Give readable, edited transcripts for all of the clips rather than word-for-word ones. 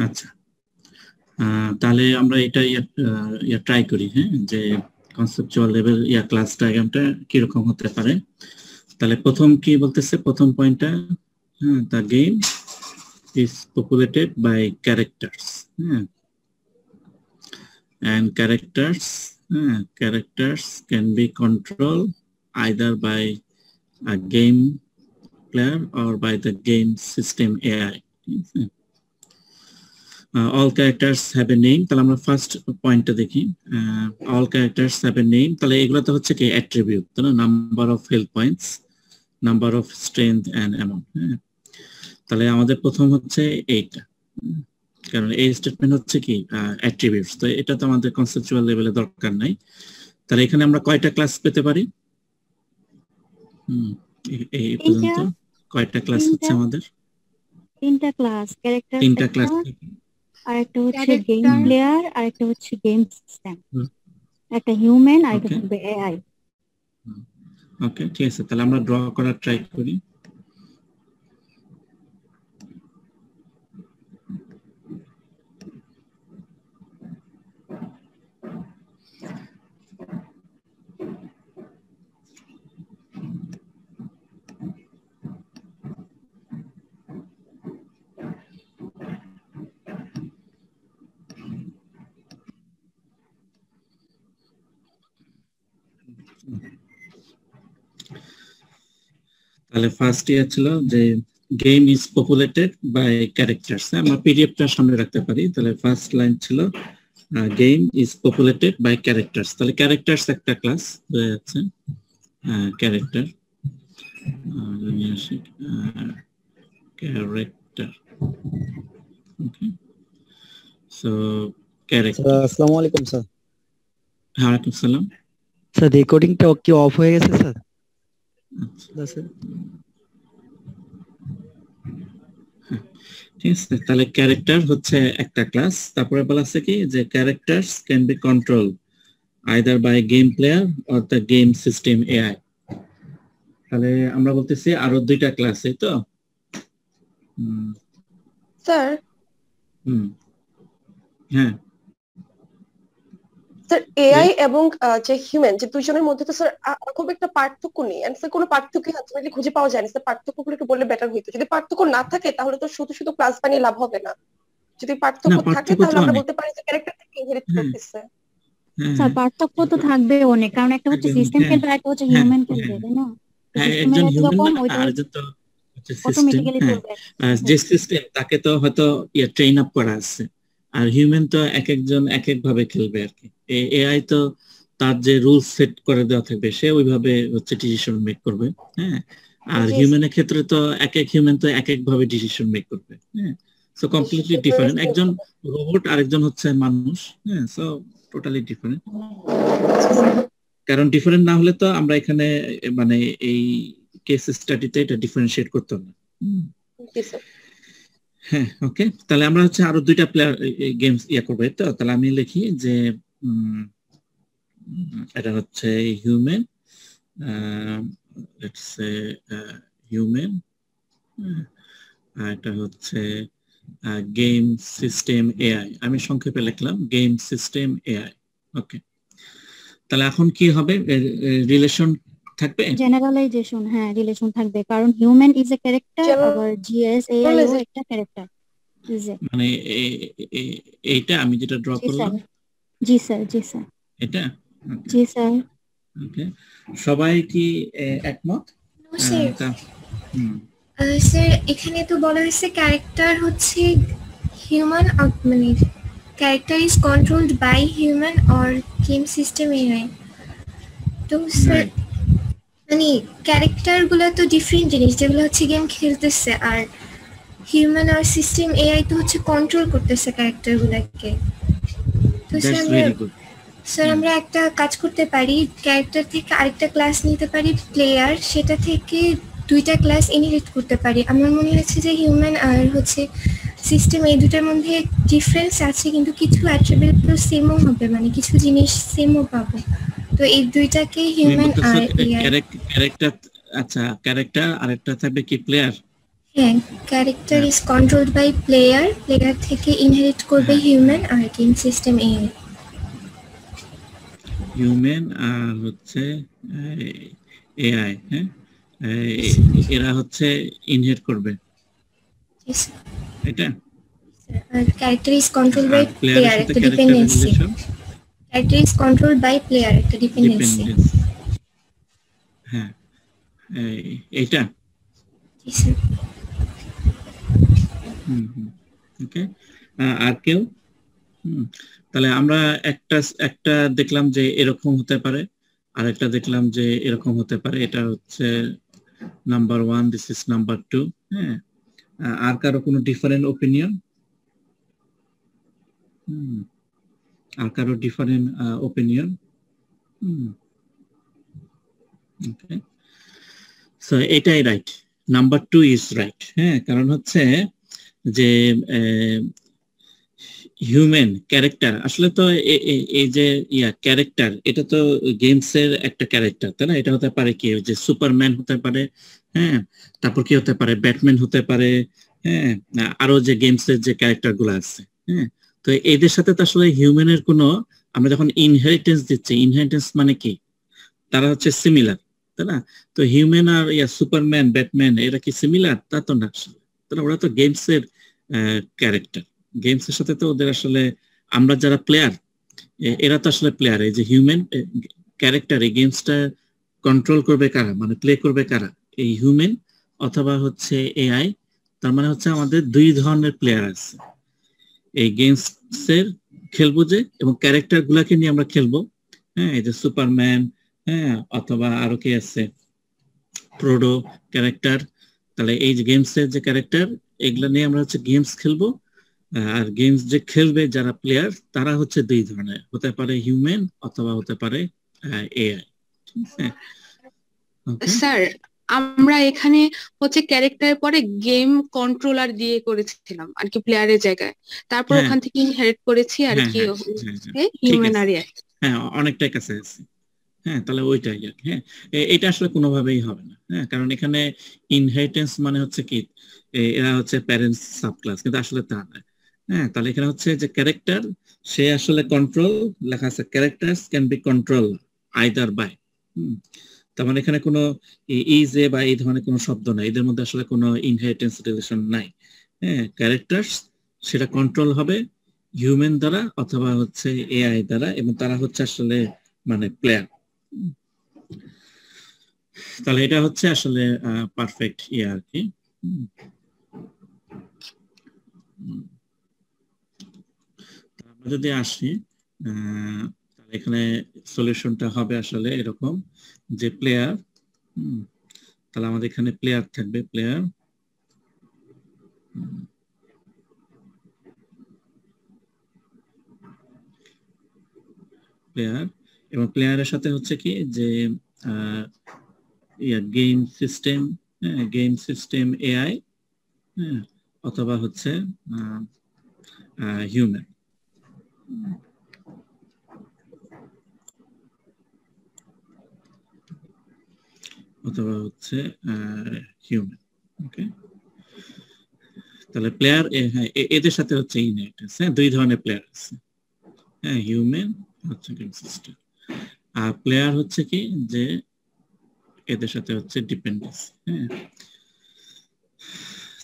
আচ্ছা, তাহলে আমরা এটা ট্রাই করি, হ্যাঁ, যে কনসেপচুয়াল লেভেল ক্লাস ডায়াগ্রামটা কিরকম হতে পারে। তাহলে প্রথম কি বলতেছে, প্রথম পয়েন্টটা, the game is populated by characters, and characters can be controlled either by a game player or by the game system AI. All characters have a name. তাহলে আমরা ফার্স্ট পয়েন্টটা দেখি, all characters have a name. তাহলে এগুলো তো হচ্ছে কি attribute, তাই না? Number of health points, number of strength and amount. তাহলে আমাদের প্রথম হচ্ছে এইটা, কারণ এই স্টেটমেন্ট হচ্ছে কি অ্যাট্রিবিউটস, তো এটা তো আমাদের কনসেপচুয়াল লেভেলে দরকার নাই। তাহলে এখানে আমরা কয়টা ক্লাস পেতে পারি? এই পর্যন্ত কয়টা ক্লাস হচ্ছে আমাদের? তিনটা ক্লাস, ক্যারেক্টার তিনটা ক্লাস, আর একটা হচ্ছে গেম প্লেয়ার, আর একটা হচ্ছে গেম সিস্টেম, একটা হিউম্যান, আর একটা হবে এআই। ওকে, ঠিক আছে, তাহলে আমরা ড্র করার ট্রাই করি। তাহলে ফার্স্ট ইয়ার ছিল যে game is populated by characters, আমরা পিডিএফটা সামনে রাখতে পারি। তাহলে ফার্স্ট লাইন ছিল game is populated by characters. তাহলে ক্যারেক্টার্স একটা ক্লাস হয়ে যাচ্ছে, character, character. Okay, so character. আসসালামু আলাইকুম স্যার। হ্যাঁ, ওয়ালাইকুম আসসালাম স্যার। রেকর্ডিংটা কি অফ হয়ে গেছে স্যার? আচ্ছা, ঠিক আছে। তাহলে ক্যারেক্টার হচ্ছে একটা ক্লাস। তারপরে বলা আছে কি যে characters can be control either by game player or the game system AI. তাহলে আমরা বলতেছি আরো দুইটা ক্লাস, এই তো স্যার। হ্যাঁ স্যার, এআই এবং যে হিউম্যান, যে দুইজনের মধ্যে তো স্যার খুব একটা পার্থক্য নেই। স্যার কোনো পার্থক্য আলটিমেটলি খুঁজে পাওয়া যায় না। স্যার পার্থক্যগুলো একটু বললে বেটার হইতো। যদি পার্থক্য না থাকে তাহলে তো শুধু শুধু ক্লাস বানিয়ে লাভ হবে না। যদি পার্থক্য থাকে তাহলে আমরা বলতে পারি যে ক্যারেক্টার থেকে ইনহেরিট করতেছে। স্যার পার্থক্য তো থাকবে অনেক, কারণ একটা হচ্ছে সিস্টেম খেলবে, একটা হচ্ছে হিউম্যান খেলবে, তাই না? একজন হিউম্যান আর যেটা হচ্ছে সিস্টেম, যে সিস্টেম তাকে তো হয়তো ট্রেন আপ করা আছে, আর হিউম্যান তো এক একজন এক এক ভাবে খেলবে আর কি। এআই তো তার যে রুলস সেট করে দেওয়া থাকবে সে ওইভাবে হচ্ছে ডিসিশন মেক করবে, হ্যাঁ। আর হিউম্যানের ক্ষেত্রে তো এক এক হিউম্যান তো এক এক ভাবে ডিসিশন মেক করবে, হ্যাঁ। সো কমপ্লিটলি ডিফারেন্ট, একজন রোবট আরেকজন হচ্ছে মানুষ, হ্যাঁ। সো টোটালি ডিফারেন্ট, কারণ ডিফারেন্ট না হলে তো আমরা এখানে মানে এই কেস স্টাডিতে এটা ডিফারেন্সিয়েট করতাম না। হ্যাঁ, ওকে। তাহলে আমরা হচ্ছে আরো দুইটা প্লেয়ার গেমস করবো, তো তাহলে আমি লিখি যে এটা হচ্ছে হিউম্যান, লেটস সে হিউম্যান, এটা হচ্ছে গেম সিস্টেম এআই। আমি সংক্ষেপে লিখলাম গেম সিস্টেম এআই। ওকে, তাহলে এখন কি হবে, রিলেশন থাকবে, জেনারেলাইজেশন। হ্যাঁ, রিলেশন থাকবে, কারণ হিউম্যান ইজ এ ক্যারেক্টার, আবার জিএস এআই ও একটা ক্যারেক্টার। মানে এইটা আমি যেটা ড্র করলাম। জি স্যার, জি স্যার, এটা জি স্যার। ওকে, সবাই কি একমত? স্যার এখানে তো বলা হয়েছে ক্যারেক্টার হচ্ছে হিউম্যান, মানে character is controlled by human or game system AI. তো স্যার মানে ক্যারেক্টার গুলো তো ডিফারেন্ট জিনিস, যেগুলো হচ্ছে গেম খেলতেছে, আর হিউম্যান আর সিস্টেম এআই তো হচ্ছে কন্ট্রোল করতেছে ক্যারেক্টার গুলাকে। তো স্যার আমরা একটা কাজ করতে পারি, ক্যারেক্টার থেকে আরেকটা ক্লাস নিতে পারি প্লেয়ার, সেটা থেকে দুইটা ক্লাস ইনহেরিট করতে পারি। আমার মনে হচ্ছে যে হিউম্যান আর হচ্ছে সিস্টেম এই দুটার মধ্যে ডিফারেন্স আছে, কিন্তু কিছু অ্যাট্রিবিউট সেমও হবে, মানে কিছু জিনিস সেমও পাবো। তো এই দুইটাকে হিউম্যান আর এআই ক্যারেক্টার, আচ্ছা ক্যারেক্টার আর একটা থাকবে কি প্লেয়ার। হ্যাঁ, character is controlled by player, player থেকে ইনহেরিট করবে হিউম্যান আর গেম সিস্টেম এআই। হিউম্যান আর হচ্ছে এআই, হ্যাঁ এরা হচ্ছে ইনহেরিট করবে এটা। আর character is controlled by player, একটা dependency. Character is controlled by player, একটা ডিপেন্ডেন্সি। হ্যাঁ এইটা। জি স্যার। ওকে, আর কেউ? তাহলে আমরা একটা দেখলাম যে এরকম হতে পারে, আর একটা দেখলাম যে এরকম হতে পারে। এটা হচ্ছে নাম্বার 1, দিস ইজ নাম্বার 2। হ্যাঁ, আর কারো কোনো ডিফারেন্ট ওপিনিয়ন? আর কারো ডিফারেন্ট ওপিনিয়ন? ওকে, সো এটাই রাইট, নাম্বার 2 ইজ রাইট। হ্যাঁ, কারণ হচ্ছে যে হিউম্যান ক্যারেক্টার আসলে তো এই যে ক্যারেক্টার, এটা তো গেমস এর একটা ক্যারেক্টার, তাই না? এটা হতে পারে কি, যে সুপারম্যান হতে পারে, হ্যাঁ, তারপর কি হতে পারে, ব্যাটম্যান হতে পারে, হ্যাঁ, আরো যে গেমস এর যে ক্যারেক্টার গুলো আছে, হ্যাঁ। তো এদের সাথে তো আসলে হিউম্যানের কোনো, আমরা যখন ইনহেরিটেন্স দিচ্ছি, ইনহেরিটেন্স মানে কি, তারা হচ্ছে সিমিলার, তাই না? তো হিউম্যান আর সুপারম্যান, ব্যাটম্যান এরা কি সিমিলার? তা তো না, তাহলে ওরা তো গেমস এর ক্যারেক্টার। গেমস এর সাথে তো ওদের আসলে, আমরা যারা প্লেয়ার, এরা তো আসলে প্লেয়ার। এই যে হিউম্যান ক্যারেক্টার, এই গেমসটা কন্ট্রোল করবে কারা, মানে প্লে করবে কারা, এই হিউম্যান অথবা হচ্ছে এআই। তার মানে হচ্ছে আমাদের দুই ধরনের প্লেয়ার আছে। এই গেমস এর খেলবো যে, এবং ক্যারেক্টার গুলাকে নিয়ে আমরা খেলবো, হ্যাঁ, এই যে সুপারম্যান, হ্যাঁ, অথবা আরো কি আছে, প্রোডো ক্যারেক্টার। তাহলে এই যে গেমস এর যে ক্যারেক্টার, এগুলা নিয়ে আমরা হচ্ছে গেমস খেলবো। আর গেমস যে খেলবে যারা প্লেয়ার, তারা হচ্ছে দুই ধরনের, হতে পারে হিউম্যান অথবা হতে পারে এআই। স্যার, আমরা এখানে হচ্ছে ক্যারেক্টারের পরে গেম কন্ট্রোলার দিয়ে করেছিলাম আর কি, প্লেয়ারের জায়গায়। তারপর ওখান থেকে ইনহেরিট করেছি আর কি হিউম্যান আর এআই। হ্যাঁ, অনেকটাই কাছে আছে। হ্যাঁ, তাহলে ওইটাই আর কি। হ্যাঁ, এটা আসলে কোনোভাবেই হবে না। হ্যাঁ, কারণ এখানে ইনহেরিটেন্স মানে হচ্ছে কি, এরা হচ্ছে প্যারেন্টস সাবক্লাস, কিন্তু আসলে তা না। হ্যাঁ, তাহলে এখানে হচ্ছে যে ক্যারেক্টার, সে আসলে কন্ট্রোল, লেখা আছে characters can be control either by. তার মানে এখানে কোনো ইজ এ বা এই ধরনের কোনো শব্দ নাই, এদের মধ্যে আসলে কোনো ইনহেরিটেন্স রিলেশন নাই। হ্যাঁ, ক্যারেক্টারস সেটা কন্ট্রোল হবে হিউম্যান দ্বারা অথবা হচ্ছে এআই দ্বারা, এবং তারা হচ্ছে আসলে মানে প্লেয়ার। তাহলে এটা হচ্ছে আসলে পারফেক্ট আর কি। আমরা যদি আসি, তাহলে এখানে সলিউশনটা হবে আসলে এরকম যে প্লেয়ার, তাহলে আমাদের এখানে প্লেয়ার থাকবে, প্লেয়ার এবং প্লেয়ারের সাথে হচ্ছে কি যে game system, game system AI, অথবা হচ্ছে হিউম্যান। অথবা হচ্ছে হিউম্যান। ওকে, তাহলে প্লেয়ার, এদের সাথে হচ্ছে ইনহেরিটেন্স। হ্যাঁ, দুই ধরনের প্লেয়ার আছে। হ্যাঁ, হিউম্যান হচ্ছে গেম সিস্টেম, আর প্লেয়ার হচ্ছে কি যে এদের সাথে হচ্ছে ডিপেন্ডেন্স। হ্যাঁ,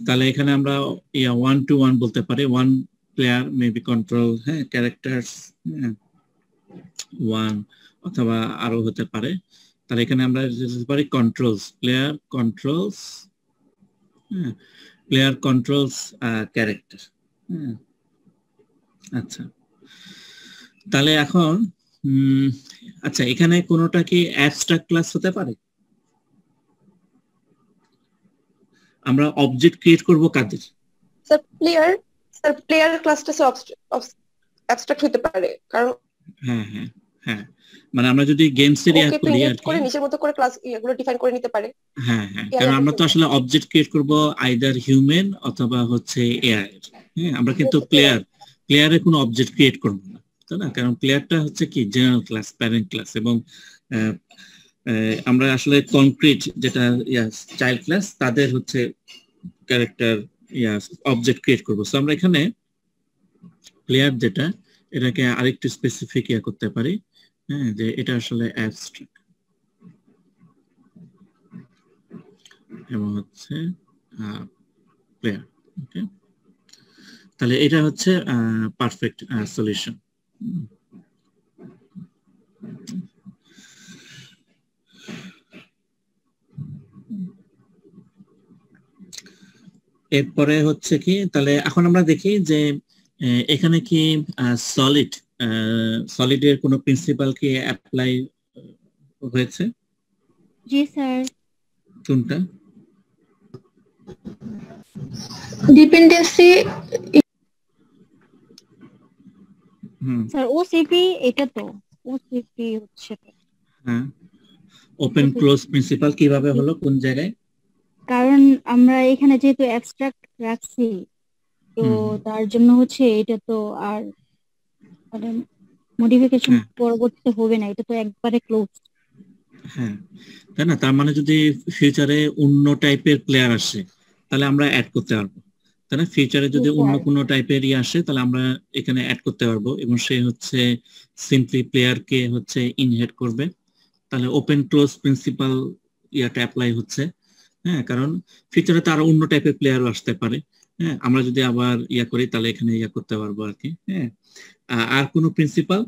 তাহলে এখানে আমরা 1-to-1 বলতে পারি, one player may be control, হ্যাঁ, ক্যারেক্টারস, ওয়ান, অথবা আরো হতে পারে। তাহলে এখানে আমরা যেতে পারি controls, player controls, player controls character. আচ্ছা, তাহলে এখন আচ্ছা, এখানে কোনোটা কি অ্যাবস্ট্রাক্ট ক্লাস হতে পারে? আমরা অবজেক্ট ক্রিয়েট করব কাদের? স্যার প্লেয়ার ক্লাসটা অ্যাবস্ট্রাক্ট হতে পারে, কারণ হ্যাঁ, মানে আমরা যদি গেমস এর ইয়া করি আর কি নিজের মতো করে ক্লাস এগুলো ডিফাইন করে নিতে পারে। হ্যাঁ, কারণ আমরা তো আসলে অবজেক্ট ক্রিয়েট করব আইদার হিউম্যান অথবা হচ্ছে এআই। হ্যাঁ, আমরা কিন্তু প্লেয়ারে কোনো অবজেক্ট ক্রিয়েট করব না, তাই না? কারণ প্লেয়ারটা হচ্ছে কি জেনারেল ক্লাস, প্যারেন্ট ক্লাস, এবং আমরা আসলে কনক্রিট যেটা চাইল্ড ক্লাস তাদের হচ্ছে ক্যারেক্টার অবজেক্ট ক্রিয়েট করবো। সো আমরা এখানে প্লেয়ার যেটা এটাকে আরেকটু স্পেসিফিক করতে পারি, হ্যাঁ, যে এটা আসলে অ্যাবস্ট্রাক্ট এবং হচ্ছে প্লেয়ার। ওকে, তাহলে এটা হচ্ছে পারফেক্ট সলিউশন। এরপরে হচ্ছে কি, তাহলে এখন আমরা দেখি যে এখানে কি সলিডের কোনো প্রিন্সিপাল কি অ্যাপ্লাই হয়েছে? জি স্যার। কোনটা? ডিপেন্ডেন্সি স্যার ওসিপি, এটা তো ওসিপি হচ্ছে। হ্যাঁ, ওপেন ক্লোজ প্রিন্সিপাল কিভাবে হলো, কোন জায়গায়? কারণ আমরা এখানে যেহেতু অ্যাবস্ট্রাক্ট রাখছি, তো তার জন্য হচ্ছে এটা তো আর মানে মডিফিকেশন পরবর্তীতে হবে না, এটা তো একবারে ক্লোজ। হ্যাঁ, তাই না? তার মানে যদি ফিউচারে অন্য টাইপের প্লেয়ার আসে তাহলে আমরা অ্যাড করতে পারবো, তাই না? ফিউচারে যদি অন্য কোনো টাইপের আসে তাহলে আমরা এখানে অ্যাড করতে পারবো, এবং সে হচ্ছে সিম্পলি প্লেয়ারকে হচ্ছে ইনহেরিট করবে। তাহলে ওপেন ক্লোজ প্রিন্সিপাল অ্যাপ্লাই হচ্ছে। হ্যাঁ, কারণ ফিউচারে তো আরো অন্য টাইপের প্লেয়ারও আসতে পারে। হ্যাঁ, আমরা যদি আবার করি তাহলে এখানে করতে পারবো আর কি। হ্যাঁ, আর কোনো প্রিন্সিপাল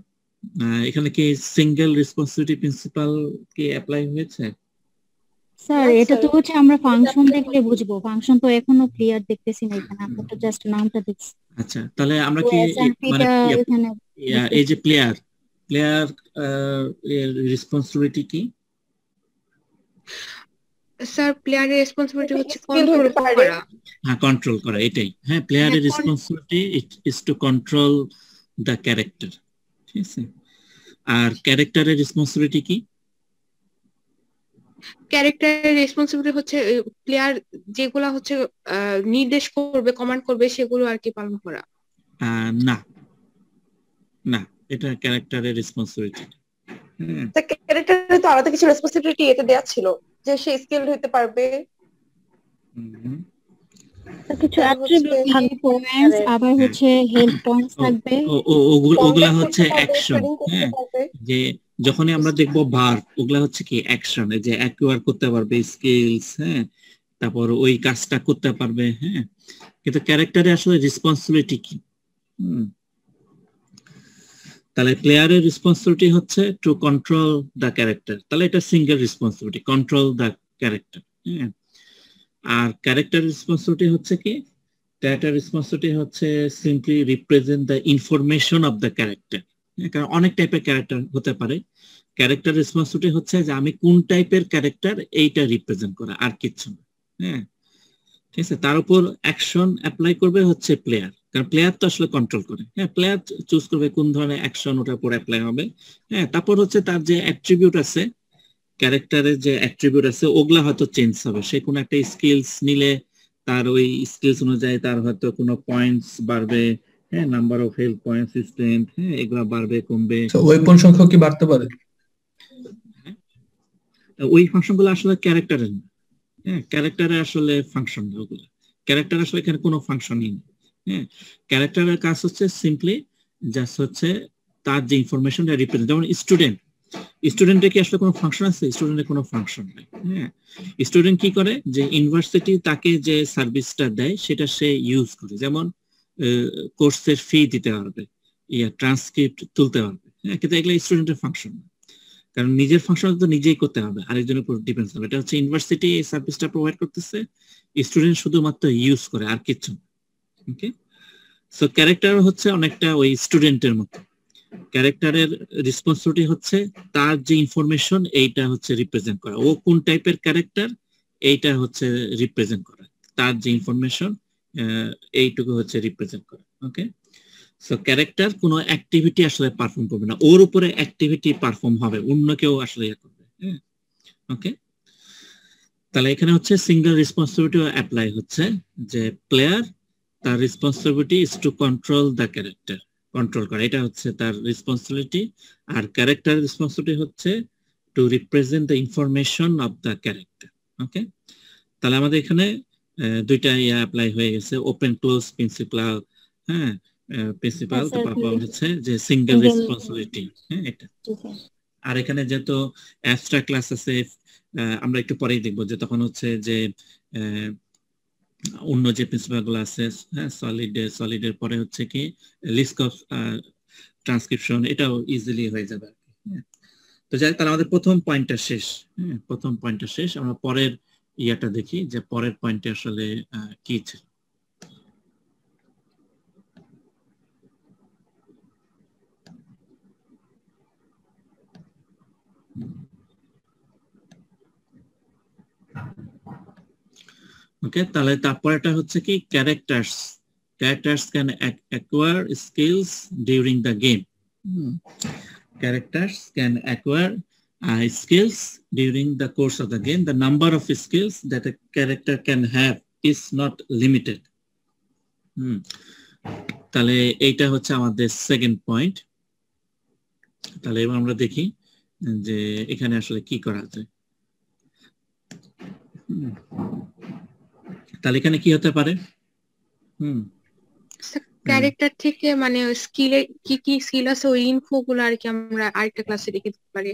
এখানে কি সিঙ্গেল রেসপন্সিবিলিটি প্রিন্সিপাল কি অ্যাপ্লাই হয়েছে? স্যার এটা তো হচ্ছে আমরা ফাংশন দেখলে বুঝবো, ফাংশন তো এখনো ক্লিয়ার দেখতেছি না এখানে, আমরা তো জাস্ট নামটা দেখছি। আচ্ছা, তাহলে আমরা কি মানে এই যে প্লেয়ার এর রেসপন্সিবিলিটি কি? স্যার প্লেয়ারের রেসপন্সিবিলিটি হচ্ছে কন্ট্রোল করা। হ্যাঁ, কন্ট্রোল করা, এটাই। হ্যাঁ, প্লেয়ারের responsibility is to control the character, ঠিক আছে? আর ক্যারেক্টারের রেসপন্সিবিলিটি কি? ক্যারেক্টারের রেসপন্সিবিলিটি হচ্ছে প্লেয়ার যেগুলা হচ্ছে নির্দেশ করবে, কমান্ড করবে, সেগুলো আর কি পালন করা। না না, এটা ক্যারেক্টারের রেসপন্সিবিলিটি। তা ক্যারেক্টারে তো আলাদা কিছু রেসপন্সিবিলিটি এতে দেয়া ছিল, যে সে স্কিলড হতে পারবে, কিছু অ্যাট্রিবিউট থাকবে, পয়েন্টস, আবার হচ্ছে হেলথ পয়েন্টস থাকবে। ওগুলা হচ্ছে অ্যাকশন। হ্যাঁ, যে যখনই আমরা দেখবো ভার্ব, ওগুলা হচ্ছে কি অ্যাকশন, যে অ্যাকুয়ার করতে পারবে স্কিলস, হ্যাঁ, তারপর ওই কাজটা করতে পারবে। হ্যাঁ, কিন্তু ক্যারেক্টারে আসলে রেসপন্সিবিলিটি কি? তাহলে প্লেয়ারের রেসপন্সিবিলিটি হচ্ছে টু কন্ট্রোল দ্য ক্যারেক্টার, তাহলে এটা single responsibility, control the character. হ্যাঁ, আর ক্যারেক্টার রেসপন্সিবিলিটি হচ্ছে কি? ক্যারেক্টার রেসপন্সিবিলিটি হচ্ছে simply represent the information of the character. কারণ অনেক টাইপের ক্যারেক্টার হতে পারে। ক্যারেক্টার রেসপন্সিবিলিটি হচ্ছে যে আমি কোন টাইপের ক্যারেক্টার এইটা রিপ্রেজেন্ট করা, আর কিছু না। হ্যাঁ, ঠিক আছে। তার উপর অ্যাকশন অ্যাপ্লাই করবে হচ্ছে প্লেয়ার, কারণ প্লেয়ার তো আসলে কন্ট্রোল করে। হ্যাঁ, প্লেয়ার চুজ করবে কোন ধরনের অ্যাকশন ওটার উপর অ্যাপ্লাই হবে। হ্যাঁ, তারপর হচ্ছে তার যে অ্যাট্রিবিউট আছে, ক্যারেক্টারের যে অ্যাট্রিবিউট আছে ওগুলা হয়তো চেঞ্জ হবে। সে কোনো একটা স্কিলস নিলে তার ওই স্কিলস অনুযায়ী তার হয়তো কোনো পয়েন্টস বাড়বে। হ্যাঁ, number of health points, strength, হ্যাঁ, এগুলা বাড়বে কমবে। ওয়েপন সংখ্যা কি বাড়তে পারে? ওই ফাংশনগুলো আসলে ক্যারেক্টারের না। হ্যাঁ, ক্যারেক্টারে আসলে ফাংশন না ওগুলো। ক্যারেক্টার আসলে এখানে কোনো ফাংশনই নেই। হ্যাঁ, ক্যারেক্টারের কাজ হচ্ছে সিম্পলি জাস্ট হচ্ছে তার যে ইনফরমেশনটা রিপ্রেজেন্ট। যেমন স্টুডেন্টের কি আসলে কোনো ফাংশন আছে? স্টুডেন্টের কোনো ফাংশন নেই। হ্যাঁ, স্টুডেন্ট কি করে, যে ইউনিভার্সিটি তাকে যে সার্ভিসটা দেয় সেটা সে ইউজ করে। যেমন কোর্সের ফি দিতে পারবে, ট্রান্সক্রিপ্ট তুলতে পারবে। হ্যাঁ, কিন্তু এগুলো স্টুডেন্টের ফাংশন না, কারণ নিজের ফাংশন তো নিজেই করতে হবে, আরেকজনের উপর ডিপেন্ড হবে। এটা হচ্ছে ইউনিভার্সিটি এই সার্ভিসটা প্রোভাইড করতেছে, স্টুডেন্ট শুধুমাত্র ইউজ করে, আর কিছু না। ওকে, সো ক্যারেক্টার হচ্ছে অনেকটা ওই স্টুডেন্টের মতো। ক্যারেক্টারের রেসপন্সিবিলিটি হচ্ছে তার যে ইনফরমেশন এইটা হচ্ছে রিপ্রেজেন্ট করা। ও কোন টাইপের ক্যারেক্টার এইটা হচ্ছে রিপ্রেজেন্ট করা, তার যে ইনফরমেশন এইটুকু হচ্ছে রিপ্রেজেন্ট করা। ওকে, সো ক্যারেক্টার কোনো অ্যাক্টিভিটি আসলে পারফর্ম করবে না, ওর উপরে অ্যাক্টিভিটি পারফর্ম হবে, অন্য কেউ আসলে করবে। হ্যাঁ, ওকে, তাহলে এখানে হচ্ছে সিঙ্গেল রেসপন্সিবিলিটি অ্যাপ্লাই হচ্ছে, যে প্লেয়ার তার responsibility is to control the character, control করা, এটা হচ্ছে তার রেসপন্সিবিলিটি। আর ক্যারেক্টার রেসপন্সিবিলিটি হচ্ছে to represent the information of the character. Okay, তাহলে আমাদের এখানে দুইটা অ্যাপ্লাই হয়ে গেছে, ওপেন ক্লোজ প্রিন্সিপাল। হ্যাঁ, প্রিন্সিপাল তারপর হচ্ছে যে সিঙ্গেল রেসপন্সিবিলিটি। হ্যাঁ, এটা। আর এখানে যেহেতু অ্যাবস্ট্রাক্ট ক্লাস আছে, আমরা একটু পরেই দেখবো যে তখন হচ্ছে যে অন্য যে প্রিন্সিপাল গুলো আছে, হ্যাঁ, সলিডের পরে হচ্ছে কি লিস্ট অফ ট্রান্সক্রিপশন, এটাও ইজিলি হয়ে যাবে। তো যাই, তাহলে আমাদের প্রথম পয়েন্টটা শেষ। হ্যাঁ, প্রথম পয়েন্টটা শেষ। আমরা পরের ইয়াটা দেখি যে পরের পয়েন্টে আসলে কি ছিল। ওকে, তাহলে তারপরেটা হচ্ছে কি characters can acquire skills during the game. Characters can acquire skills during the course of the game. The number of skills that a character can have is not limited. তাহলে এইটা হচ্ছে আমাদের সেকেন্ড পয়েন্ট। তাহলে এবার আমরা দেখি যে এখানে আসলে কি করা যায়। তাহলে এখানে কি হতে পারে? ক্যারেক্টার থেকে মানে স্কিলে কি কি স্কিল আছে ওই ইনফো গুলো আর কি আমরা আরেকটা ক্লাসে রেখে দিতে পারি।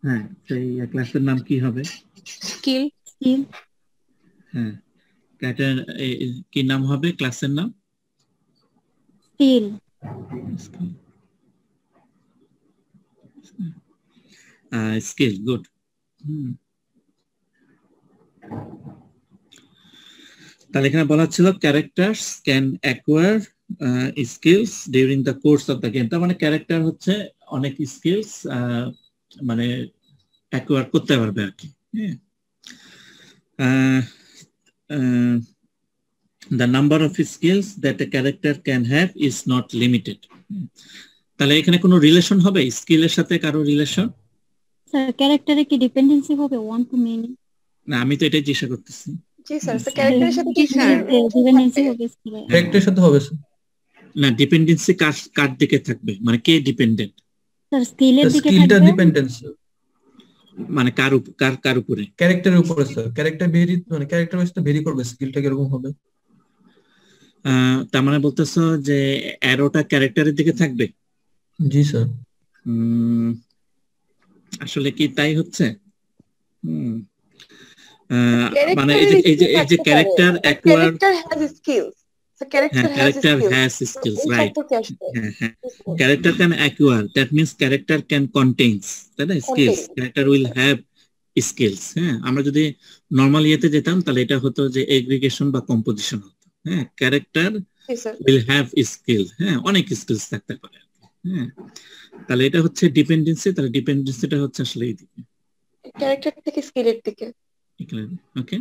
হ্যাঁ, সেই ক্লাসের নাম কি হবে? স্কিল। হ্যাঁ, ক্যারেক্টার কি নাম হবে ক্লাসের নাম? স্কিল। Skill, good. তাহলে এখানে বলা ছিল characters can acquire skills during the course of the game. তার মানে ক্যারেক্টার হচ্ছে অনেক স্কিলস মানে অ্যাকোয়ার করতে পারবে আর কি। The number of skills that a character can have is not limited. তাহলে এখানে কোনো রিলেশন হবে স্কিলের সাথে? কারো রিলেশন? স্যার, ক্যারেক্টারে কি ডিপেন্ডেন্সি হবে ওয়ান টু মেনি? না, আমি তো এটাই জিজ্ঞাসা করতেছি। জি স্যার, ক্যারেক্টারের সাথে ডিপেন্ডেন্সি হবে স্কিলে? ক্যারেক্টারের সাথে হবে স্যার। না, ডিপেন্ডেন্সি কার দিকে থাকবে, মানে কে ডিপেন্ডেন্ট? স্যার, স্কিলের দিকে স্কিলটা থাকবে। ডিপেন্ডেন্স মানে কার উপরে? ক্যারেক্টারের উপরে স্যার। ক্যারেক্টার ভেরি মানে ক্যারেক্টার ওয়াইজ তো ভেরি করবে স্কিলটা কিরকম হবে। তার মানে বলতেছো যে অ্যারোটা ক্যারেক্টারের দিকে থাকবে? জি স্যার। আসলে কি তাই হচ্ছে? মানে এই যে character acquire, character has skills. Character has skills, right? Character can acquire, that means character can contains, তাই না? Skills, character will have skills. হ্যাঁ, আমরা যদি নরমাল ইয়েতে যেতাম তাহলে এটা হতো যে এগ্রিগেশন বা কম্পোজিশন হতো। হ্যাঁ, ক্যারেক্টার will have skills, হ্যাঁ, অনেক স্কিলস থাকতে পারে। হ্যাঁ, তাহলে এটা হচ্ছে ডিপেন্ডেন্সি। তাহলে ডিপেন্ডেন্সিটা হচ্ছে আসলে এই দিকে, ক্যারেক্টার থেকে স্কিলের দিকে। ওকে,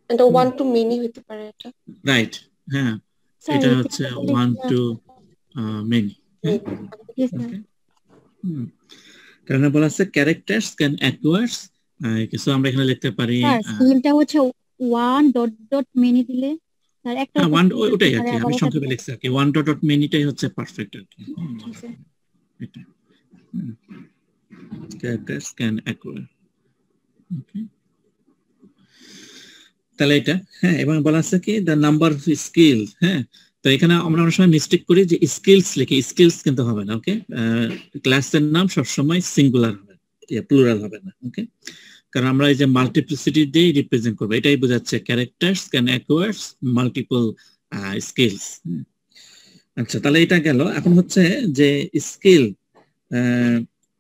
এটা ওয়ান টু মেনি হতে পারে এটা, রাইট? হ্যাঁ, এটা হচ্ছে ওয়ান টু মেনি। কারণ বলা আছে ক্যারেক্টারস ক্যান অ্যাকোয়ার, কিছু আমরা এখানে লিখতে পারি স্কিলটা হচ্ছে ওয়ান ডট ডট মেনি দিলে স্যার একটা ওয়ান, ওটাই আর কি আমি সংক্ষেপে লিখছি আর কি, ওয়ান ডট ডট মেনিটাই হচ্ছে পারফেক্ট আর কি। এটা ক্যারেক্টারস ক্যান অ্যাকোয়ার। ওকে, তাহলে এটা, হ্যাঁ, এবং বলা আছে কি দ্য নাম্বার অফ স্কিল। হ্যাঁ, তো এখানে আমরা অনেক সময় মিস্টেক করি যে স্কিলস লিখি, স্কিলস কিন্তু হবে না। ওকে, ক্লাসের নাম সবসময় সিঙ্গুলার হবে, প্লুরাল হবে না। ওকে, কারণ আমরা এই যে মাল্টিপ্লিসিটি দিয়ে রিপ্রেজেন্ট করবো, এটাই বোঝাচ্ছে characters can acquire multiple skills. আচ্ছা, তাহলে এটা গেল। এখন হচ্ছে যে স্কিল,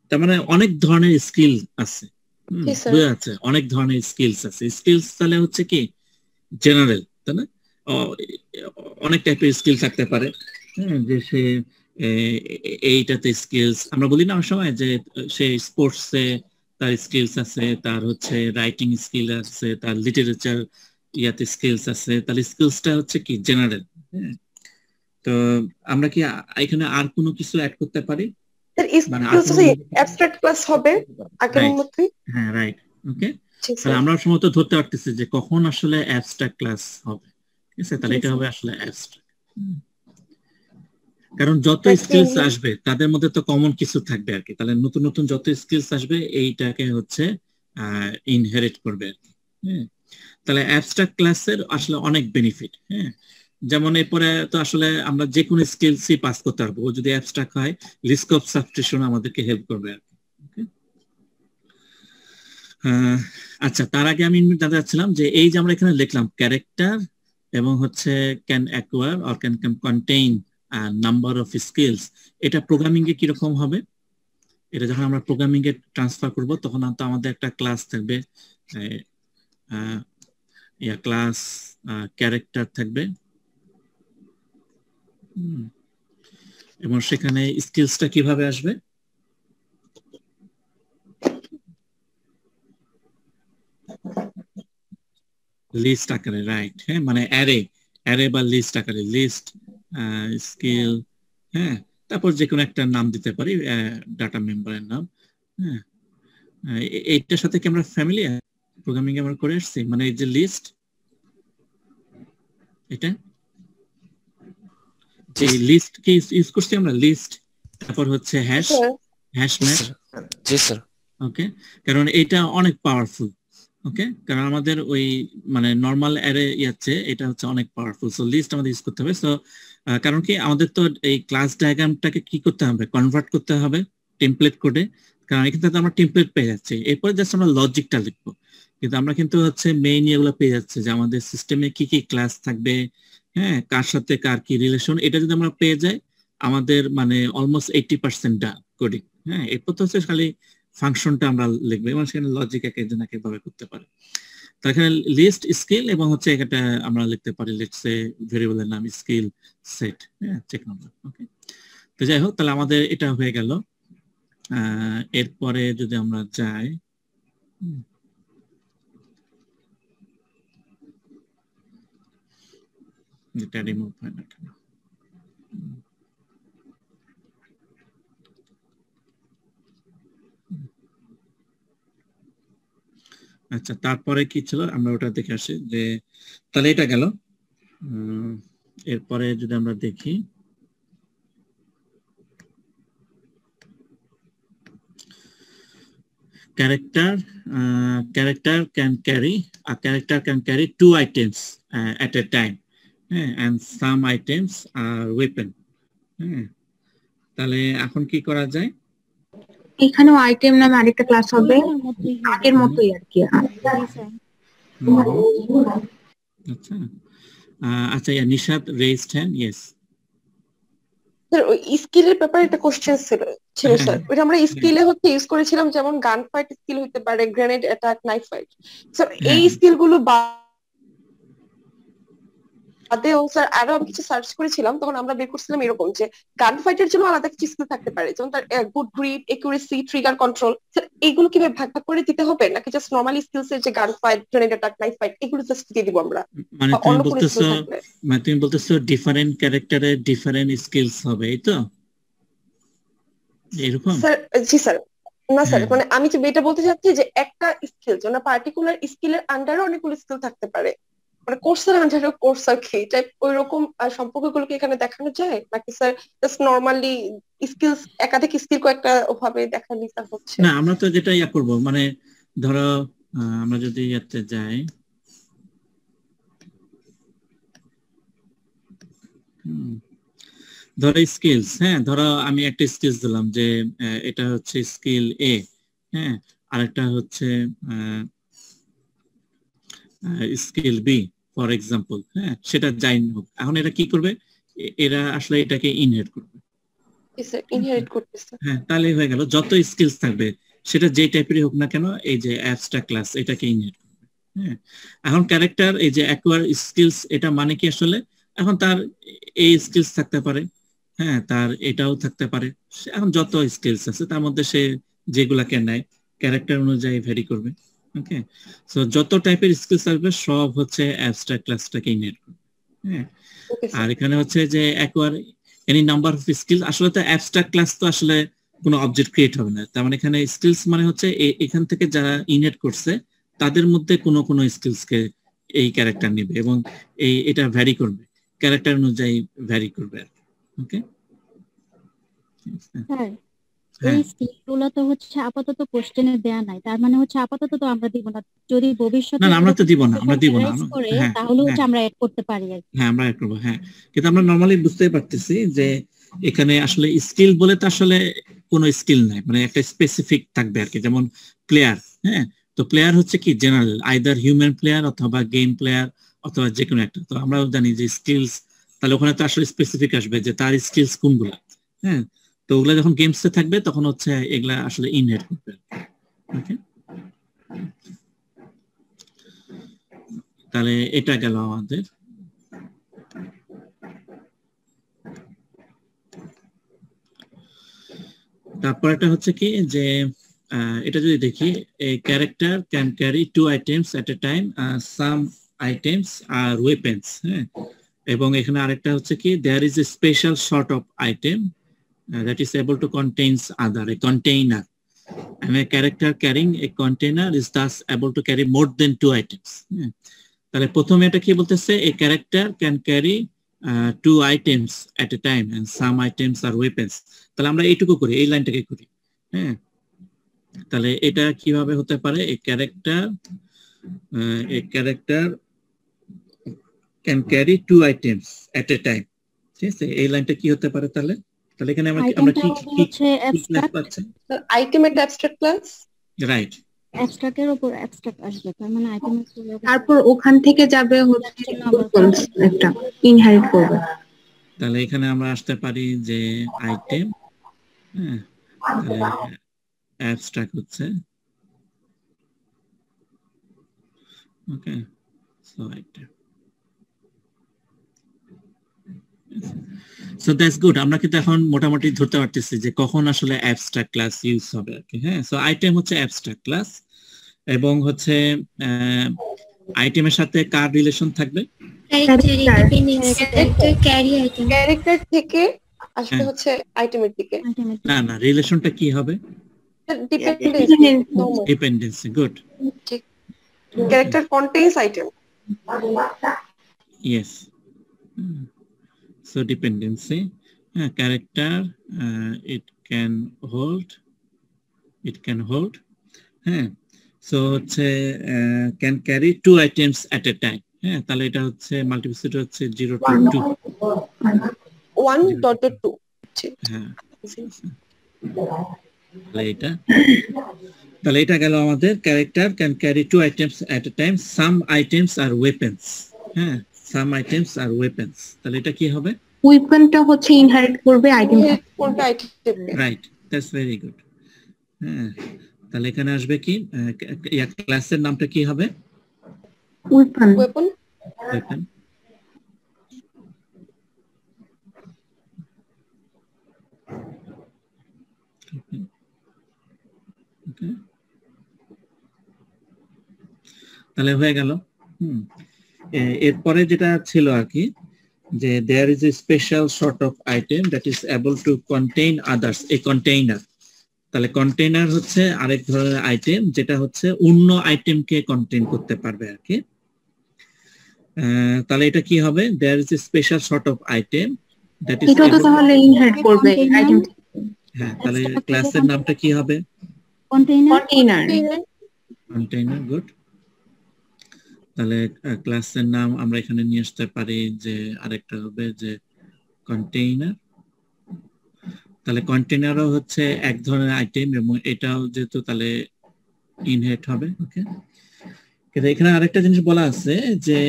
তার মানে অনেক ধরনের স্কিল আছে, বোঝা যাচ্ছে অনেক ধরনের স্কিলস আছে। স্কিলস তাহলে হচ্ছে কি জেনারেল, তাই না? অনেক টাইপের স্কিল থাকতে পারে। যে সে এইটাতে স্কিলস, আমরা বলি না অনেক সময় যে সে স্পোর্টসে তার স্কিলস আছে, তার হচ্ছে রাইটিং স্কিল আছে, তার লিটারেচার ইয়াতে স্কিলস আছে। তাহলে স্কিলসটা হচ্ছে কি জেনারেল। তো আমরা কি এখানে আর কোনো কিছু অ্যাড করতে পারি? মানে অ্যাবস্ট্রাক্ট ক্লাস হবে আগের মতই। হ্যাঁ, রাইট। ওকে, তাহলে আমরা সম্ভবত ধরতে পারতেছি যে কখন আসলে অ্যাবস্ট্রাক্ট ক্লাস হবে। ঠিক আছে, তাহলে এটা হবে আসলে অ্যাবস্ট্রাক্ট। কারণ যত স্কিলস আসবে তাদের মধ্যে তো কমন কিছু থাকবে আর কি, তাহলে নতুন নতুন যত স্কিলস আসবে এইটাকে হচ্ছে ইনহেরিট করবে আর কি। হ্যাঁ, তাহলে অ্যাবস্ট্রাক্ট ক্লাসের আসলে অনেক বেনিফিট। হ্যাঁ, যেমন এরপরে তো আসলে আমরা যে কোনো স্কিলসই পাস করতে পারবো, যদি অ্যাবস্ট্রাক্ট হয় লিস্ট অফ সাবস্টিটিউশন আমাদেরকে হেল্প করবে আর কি। আচ্ছা, তার আগে আমি জানতে চাচ্ছিলাম যে এই যে আমরা এখানে লিখলাম ক্যারেক্টার এবং হচ্ছে can acquire or can contain number of skills, এটা প্রোগ্রামিং এ কিরকম হবে? এটা যখন আমরা প্রোগ্রামিং এ ট্রান্সফার করব তখন তো আমাদের একটা ক্লাস থাকবে, ক্লাস ক্যারেক্টার থাকবে, এবং সেখানে স্কিলসটা কিভাবে আসবে? লিস্ট আকারে, রাইট। হ্যাঁ, মানে অ্যারে বা লিস্ট আকারে, লিস্ট স্কিল, হ্যাঁ, তারপর যে কোনো একটা নাম দিতে পারি, ডাটা মেম্বারের নাম। হ্যাঁ, এইটার সাথে কি আমরা ফ্যামিলিয়ার প্রোগ্রামিং আমরা করে আসছি, মানে এই যে লিস্ট, এটা যে লিস্ট কি ইউজ করছি আমরা, লিস্ট, তারপর হচ্ছে হ্যাশ ম্যাচ। জি স্যার। ওকে, কারণ এটা অনেক পাওয়ারফুল। ওকে, কারণ আমাদের ওই মানে নরমাল অ্যারে ইয়াচ্ছে এটা হচ্ছে অনেক পাওয়ারফুল, সো লিস্ট আমাদের ইউজ করতে হবে। সো কারণ কি আমাদের তো এই ক্লাস ডায়াগ্রামটাকে কি করতে হবে, কনভার্ট করতে হবে টেমপ্লেট কোডে, কারণ এখান থেকে আমরা টেমপ্লেট পেয়ে যাচ্ছি, এরপরে জাস্ট আমরা লজিকটা লিখবো। কিন্তু আমরা কিন্তু হচ্ছে মেইন এগুলো পেয়ে যাচ্ছে যে আমাদের সিস্টেমে কি কি ক্লাস থাকবে, হ্যাঁ, কার সাথে কার কি রিলেশন, এটা যদি আমরা পেয়ে যাই আমাদের মানে অলমোস্ট 80% ডান কোডিং। হ্যাঁ, এরপর তো হচ্ছে খালি ফাংশনটা আমরা লিখবো এবং সেখানে লজিক এক একজন এক একভাবে করতে পারে। তো এখানে লিস্ট, স্কিল এবং হচ্ছে এটা আমরা লিখতে পারি লেটস সে ভেরিয়েবলের নাম স্কিল সেট, হ্যাঁ, চেক নাম্বার। ওকে, তো যাই হোক, তাহলে আমাদের এটা হয়ে গেল। এরপরে যদি আমরা যাই, এটা রিমুভ হয় না কেন? আচ্ছা, তারপরে কি ছিল আমরা ওটা দেখে আসি। যে তাহলে এটা গেল। এরপরে যদি আমরা দেখি character can carry 2 items at a time, and some items are weapon. তাহলে এখন কি করা যায়? এখানেও আইটেম নামে আরেকটা ক্লাস হবে আগের মতোই আর কি। আচ্ছা, আচ্ছা, Nishat raised hand. Yes sir, ওই স্কিলের ব্যাপারে একটা কোশ্চেন ছিল স্যার, ওইটা আমরা স্কিলে হচ্ছে ইউজ করেছিলাম, যেমন গান ফাইট স্কিল হতে পারে, grenade attack, knife fight. Sir এই স্কিল গুলো বাদেও স্যার আরো আমি কিছু সার্চ করেছিলাম, তখন আমরা বের করছিলাম এরকম যে গান ফাইটের জন্য আলাদা কিছু স্কিল থাকতে পারে, যেমন তার good grip, accuracy, trigger control. Sir এইগুলো কিভাবে ভাগ ভাগ করে দিতে হবে, নাকি জাস্ট নরমালি স্কিলস এর যে গান fight, grenade attack, knife fight এগুলো জাস্ট দিয়ে দিব আমরা? মানে তুমি বলতেছো ডিফারেন্ট ক্যারেক্টারে ডিফারেন্ট স্কিলস হবে, এই তো এরকম? স্যার জি স্যার, না স্যার, মানে আমি যে এটা বলতে চাচ্ছি যে একটা স্কিল যেন পার্টিকুলার স্কিলের আন্ডারে অনেকগুলো স্কিল থাকতে পারে, মানে কোর্সের আন্ডারে কোর্স আর কি টাইপ ওইরকম সম্পর্কগুলো কি এখানে দেখানো যায়, নাকি স্যার জাস্ট নরমালি স্কিলস একাধিক স্কিল কয়েকটা ওভাবে দেখানো স্যার হচ্ছে? না, আমরা তো যেটা ইয়া করব, মানে ধরো আমরা যদি ইয়াতে যাই, ধরো স্কিলস, হ্যাঁ, ধরো আমি একটা স্কিলস দিলাম যে এটা হচ্ছে স্কিল এ, হ্যাঁ, আরেকটা হচ্ছে স্কিল বি ফর এক্সাম্পল, হ্যাঁ, সেটা যাই হোক। এখন এটা কি করবে, এরা আসলে এটাকে ইনহেরিট করবে। হ্যাঁ, তাহলে হয়ে গেল, যত স্কিলস থাকবে সেটা যে টাইপেরই হোক না কেন, এই যে অ্যাবস্ট্রাক্ট ক্লাস এটাকে ইনহেরিট করবে। হ্যাঁ, এখন ক্যারেক্টার এই যে অ্যাকোয়ার স্কিলস, এটা মানে কি আসলে এখন তার এই স্কিলস থাকতে পারে, হ্যাঁ, তার এটাও থাকতে পারে। এখন যত স্কিলস আছে তার মধ্যে সে যেগুলাকে নেয় ক্যারেক্টার অনুযায়ী ভ্যারি করবে। ওকে, সো যত টাইপের স্কিলস আসবে সব হচ্ছে অ্যাবস্ট্রাক্ট ক্লাসটাকে ইনহেরিট করবে। হ্যাঁ, আর এখানে হচ্ছে যে acquire any number of skill, আসলে তো অ্যাবস্ট্রাক্ট ক্লাস তো আসলে কোনো অবজেক্ট ক্রিয়েট হবে না, তার মানে এখানে স্কিলস মানে হচ্ছে এখান থেকে যারা ইনহেরিট করছে তাদের মধ্যে কোনো কোনো স্কিলসকে এই ক্যারেক্টার নেবে এবং এটা ভ্যারি করবে, ক্যারেক্টার অনুযায়ী ভ্যারি করবে। ওকে, স্যার এই স্কিলগুলো তো হচ্ছে আপাতত কোশ্চেনে দেয়া নাই, তার মানে হচ্ছে আপাতত তো আমরা দিব না, যদি ভবিষ্যতে না আমরা তো দিব না, আমরা দিব না। করে তাহলে হচ্ছে আমরা এড করতে পারি আর কি। হ্যাঁ আমরা এড করব, হ্যাঁ। কিন্তু আমরা নরমালি বুঝতেই পারতেছি যে এখানে আসলে স্কিল বলে তো আসলে কোনো স্কিল নাই, মানে একটা স্পেসিফিক থাকবে আর কি। যেমন প্লেয়ার, হ্যাঁ, তো প্লেয়ার হচ্ছে কি জেনারেল, আইদার হিউম্যান প্লেয়ার অথবা গেম প্লেয়ার অথবা যে কোনো একটা। তো আমরাও জানি যে স্কিলস, তাহলে ওখানে তো আসলে স্পেসিফিক আসবে যে তার স্কিলস কোনগুলা, হ্যাঁ। তো ওগুলা যখন গেমসে থাকবে তখন হচ্ছে এগুলা আসলে ইনহেরিট করবে। ওকে, তাহলে এটা গেল আমাদের। তারপর একটা হচ্ছে কি যে এটা যদি দেখি, a character can carry 2 items at a time, some items are weapons, হ্যাঁ। এবং এখানে আরেকটা হচ্ছে কি, there is a special sort of item that is able to contains other, a container, and a character carrying a container is thus able to carry more than 2 items, হ্যাঁ। তাহলে প্রথমে এটা কি বলতেছে, a character can carry 2 items at a time and some items are weapons। তাহলে আমরা এইটুকু করি, এই লাইনটাকে করি, হ্যাঁ। তাহলে এটা কিভাবে হতে পারে, a character can carry 2 items at a time, ঠিক আছে। এই লাইনটা কি হতে পারে তাহলে? তাহলে এখানে আমরা কি হচ্ছে অ্যাবস্ট্রাক্ট পাচ্ছি, আইটেমের অ্যাবস্ট্রাক্ট ক্লাস, রাইট। অ্যাবস্ট্রাক্টের উপর অ্যাবস্ট্রাক্ট আসবে, তার মানে আইটেমের তারপর ওখান থেকে যাবে হচ্ছে একটা ইনহেরিট করবে। তাহলে এখানে আমরা আসতে পারি যে আইটেম, হ্যাঁ, তাহলে অ্যাবস্ট্রাক্ট হচ্ছে, okay, so item, so that's good. আমরা কিন্তু এখন মোটামুটি ধরতে পারতেছি যে কখন আসলে অ্যাবস্ট্রাক্ট ক্লাস ইউজ হবে আর কি, হ্যাঁ। সো আইটেম হচ্ছে অ্যাবস্ট্রাক্ট ক্লাস, এবং হচ্ছে আইটেমের সাথে কার রিলেশন থাকবে, ক্যারেক্টার থেকে আসবে হচ্ছে আইটেমের দিকে। না না, রিলেশনটা কি হবে, dependency, good. Character contains item, yes. So dependency, character, it can hold, হ্যাঁ। So হচ্ছে can carry 2 items at a time, হ্যাঁ। তাহলে এটা হচ্ছে মাল্টিপ্লিসিটি হচ্ছে 0 to 2, 1.2, হ্যাঁ। তাহলে এটা গেল আমাদের, character can carry 2 items at a time, some items are weapons, হ্যাঁ, some items are weapons। তাহলে এটা কি হবে, ওয়েপনটা হচ্ছে ইনহেরিট করবে item, right, that's very good, হ্যাঁ। তাহলে এখানে আসবে কি, ক্লাসের নামটা কি হবে, ওয়েপন, ওকে। তাহলে হয়ে গেল। এরপরে যেটা ছিল আর কি, যে there is a special sort of item that is able to contain others, a container। তাহলে কন্টেইনার হচ্ছে আরেক ধরনের আইটেম যেটা হচ্ছে অন্য আইটেমকে কন্টেইন করতে পারবে আর কি। তাহলে এটা কি হবে, there is a special sort of item that is এটা তো তাহলে ইনহেরিট করবে আইটেম, হ্যাঁ। তাহলে ক্লাসের নামটা কি হবে, কন্টেইনার, গুড। তাহলে ক্লাসের নাম আমরা এখানে নিয়ে আসতে পারি যে আরেকটা হবে যে কন্টেইনার। তাহলে কন্টেইনারও হচ্ছে এক ধরনের আইটেম, এবং এটাও যেহেতু তাহলে ইনহেরিট হবে, ওকে। কিন্তু এখানে আরেকটা জিনিস বলা আছে যে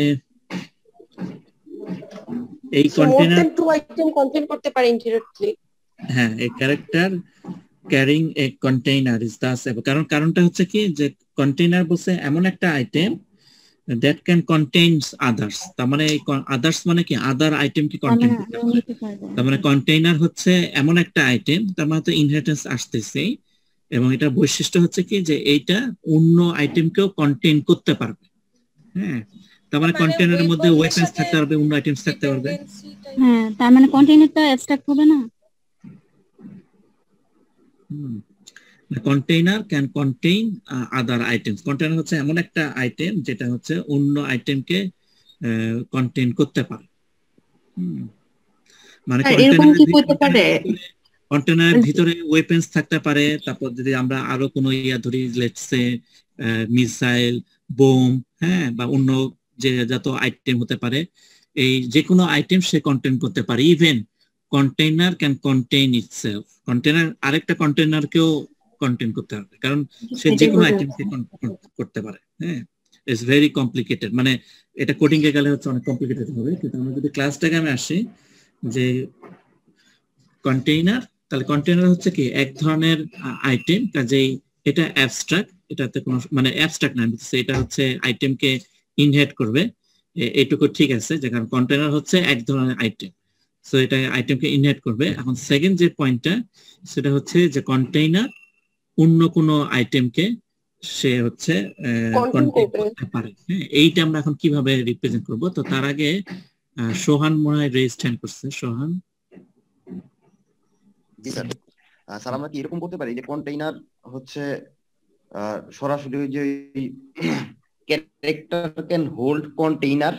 এই কন্টেইনার 2 আইটেম কন্টেইন করতে পারে ইনহেরিটলি, হ্যাঁ। এই character carrying a container is Das, কারণটা হচ্ছে কি যে কন্টেইনার বলছে এমন একটা item that can contains others, তার মানে others মানে কি, আদার আইটেম কি কন্টেইন করতে পারে। তার মানে কন্টেইনার হচ্ছে এমন একটা আইটেম, তার মানে তো ইনহেরিটেন্স আসতেছে, এবং এটা বৈশিষ্ট্য হচ্ছে কি যে এইটা অন্য আইটেমকেও কন্টেইন করতে পারবে, হ্যাঁ। তার মানে কন্টেইনারের মধ্যে ওয়েপন্স থাকতে পারবে, অন্য আইটেমস থাকতে পারবে, হ্যাঁ। তার মানে কন্টেইনারটা অ্যাবস্ট্রাক্ট হবে না। Container can contain other items. Container হচ্ছে এমন একটা আইটেম যেটা হচ্ছে অন্য আইটেমকে কন্টেইন করতে পারে, মানে এরকম কি হতে পারে, কন্টেনারের ভিতরে ওয়েপেন্স থাকতে পারে, তারপর যদি আমরা আরো কোনো ইয়া ধরি, লেটস সে মিসাইল, বোম, হ্যাঁ, বা অন্য যে যত আইটেম হতে পারে, এই যে কোনো আইটেম সে কন্টেন করতে পারে। Even container can contain itself, container আরেকটা কন্টেনারকেও কন্টেন করতে হবে, কারণ সে যে কোনো আইটেমকে করতে পারে। হ্যাঁ, ইটস ভেরি কমপ্লিকেটেড, মানে এটা কোডিং এ গেলে হচ্ছে অনেক কমপ্লিকেটেড হবে, কিন্তু আমরা যদি ক্লাস ডায়াগ্রামে আসি যে কন্টেইনার, তাহলে কন্টেইনার হচ্ছে কি এক ধরনের আইটেম, কাজেই এটা অ্যাবস্ট্রাক্ট, এটাতে কোনো মানে অ্যাবস্ট্রাক্ট না, এটা হচ্ছে আইটেমকে ইনহেরিট করবে, এইটুকু ঠিক আছে, যে কারণ কন্টেইনার হচ্ছে এক ধরনের আইটেম, সো এটা আইটেমকে ইনহেরিট করবে। এখন সেকেন্ড যে পয়েন্টটা সেটা হচ্ছে যে কন্টেইনার অন্য কোনো আইটেমকে সে হচ্ছে কন্টেইন করতে পারে। হ্যাঁ, এইটা আমরা এখন কিভাবে রিপ্রেজেন্ট করব? তো তার আগে সোহান মনে হয় রেজ হ্যান্ড করছে। সোহান। জি স্যার। স্যার আমরা কি এরকম করতে পারি যে কন্টেইনার হচ্ছে সরাসরি যে ক্যারেক্টার ক্যান হোল্ড কন্টেইনার,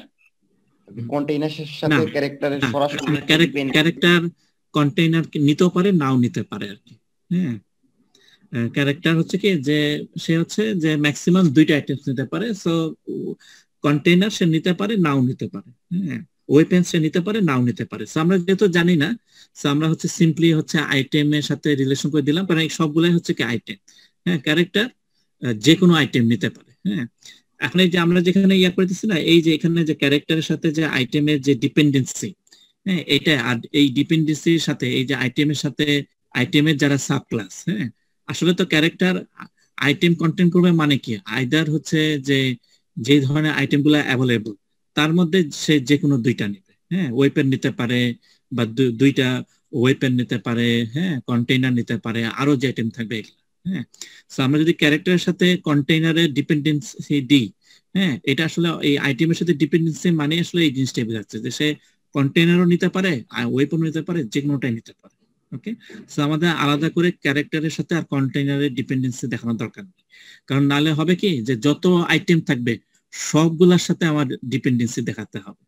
কন্টেইনারের সাথে ক্যারেক্টারের সরাসরি ক্যারেক্টার কন্টেইনার নিতেও পারে, নাও নিতে পারে আর কি। হ্যাঁ, ক্যারেক্টার হচ্ছে কি যে সে হচ্ছে যে ম্যাক্সিমাম দুইটা আইটেমস নিতে পারে, সো কন্টেইনার সে নিতে পারে, নাও নিতে পারে। হ্যাঁ, ওয়েপেন সে নিতে পারে, নাও নিতে পারে। সো আমরা যেহেতু জানি না, সো আমরা হচ্ছে সিম্পলি হচ্ছে আইটেমের সাথে রিলেশন করে দিলাম, কারণ এই সবগুলাই হচ্ছে কি আইটেম। হ্যাঁ, ক্যারেক্টার যে কোনো আইটেম নিতে পারে। হ্যাঁ, এখন এই যে আমরা যেখানে ইয়া করতেছি না, এই যে এখানে যে ক্যারেক্টারের সাথে যে আইটেমের যে ডিপেন্ডেন্সি, হ্যাঁ, এটা আর এই ডিপেন্ডেন্সির সাথে এই যে আইটেমের সাথে আইটেমের যারা সাব ক্লাস, হ্যাঁ, আসলে তো ক্যারেক্টার আইটেম কন্টেন্ট করবে মানে কি, আইদার হচ্ছে যে ধরনের আইটেমগুলো অ্যাভেলেবল তার মধ্যে সে যে কোনো দুইটা নিবে। হ্যাঁ, ওয়েপেন নিতে পারে বা দুইটা ওয়েপেন নিতে পারে, হ্যাঁ, কন্টেইনার নিতে পারে, আরো যে আইটেম থাকবে এগুলো। হ্যাঁ, সো আমরা যদি ক্যারেক্টারের সাথে কন্টেইনারের ডিপেন্ডেন্সি দিই, হ্যাঁ, এটা আসলে এই আইটেমের সাথে ডিপেন্ডেন্সি মানে আসলে এই জিনিসটাই বোঝাচ্ছে যে সে কন্টেইনারও নিতে পারে আর ওয়েপনও নিতে পারে, যে কোনোটাই নিতে পারে। ওকে, সো আমাদের আলাদা করে ক্যারেক্টারের সাথে আর কন্টেইনারের ডিপেন্ডেন্সি দেখানোর দরকার নেই, কারণ নালে হবে কি যে যত আইটেম থাকবে সবগুলোর সাথে আমার ডিপেন্ডেন্সি দেখাতে হবে।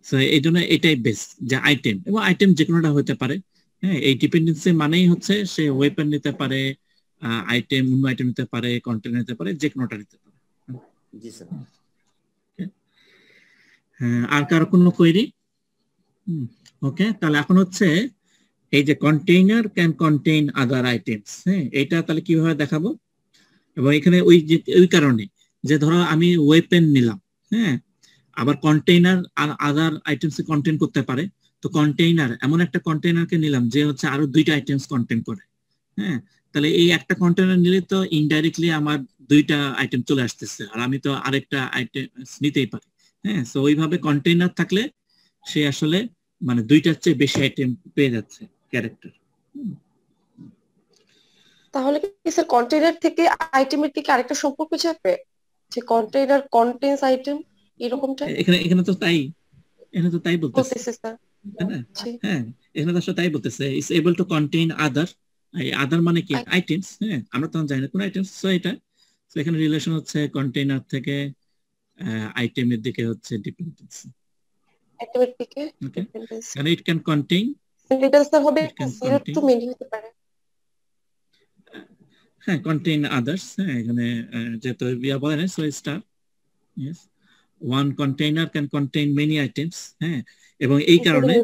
সো এই জন্য এটাই বেস্ট যে আইটেম, এবং আইটেম যে কোনোটা হতে পারে। হ্যাঁ, এই ডিপেন্ডেন্সি মানেই হচ্ছে সে ওয়েপন নিতে পারে, আইটেম অন্য আইটেম নিতে পারে, কন্টেইনার নিতে পারে, যে কোনোটা নিতে পারে। জি স্যার। হ্যাঁ, আর কারো কোনো কোয়েরি? ওকে, তাহলে এখন হচ্ছে এই যে container can contain other items. হ্যাঁ, এটা তাহলে কিভাবে দেখাবো? এবং এখানে ওই কারণে যে ধরো আমি ওয়েপেন নিলাম, হ্যাঁ, আবার কন্টেইনার আর আদার আইটেমস কন্টেইন করতে পারে, তো কন্টেইনার এমন একটা কন্টেইনারকে নিলাম যে হচ্ছে আরো দুইটা আইটেমস কন্টেইন করে। হ্যাঁ, তাহলে এই একটা কন্টেইনার নিলে তো ইনডাইরেক্টলি আমার দুইটা আইটেম চলে আসতেছে, আর আমি তো আরেকটা আইটেম নিতেই পারি। হ্যাঁ, সো ওইভাবে কন্টেইনার থাকলে সে আসলে মানে দুইটার চেয়ে বেশি আইটেম পেয়ে যাচ্ছে ক্যারেক্টার। তাহলে কি স্যার কন্টেইনার থেকে আইটেমের দিকে আরেকটা সম্পর্ক যাবে, যে কন্টেইনার কন্টেইনস আইটেম এরকমটা? এখানে তো তাই, এখানে তো তাই বলতেছে স্যার। হ্যাঁ, এখানে তো আসলে তাই বলতেছে, ইজ এবল টু কন্টেইন আদার। এই আদার মানে কি আইটেমস। হ্যাঁ, আমরা তো জানি না কোন আইটেমস, সো এটা সো এখানে রিলেশন হচ্ছে কন্টেইনার থেকে আইটেমের দিকে হচ্ছে ডিপেন্ডেন্সি, আইটেমের দিকে ডিপেন্ডেন্সি, কারণ ইট ক্যান কন্টেইন, এটা স্যার হবে 0 টু মেনি হতে পারে। হ্যাঁ, কন্টেইন আদার্স। হ্যাঁ, এখানে যেহেতু ইয়া বলে না, so star, yes, one container can contain many items. হ্যাঁ, এবং এই কারণে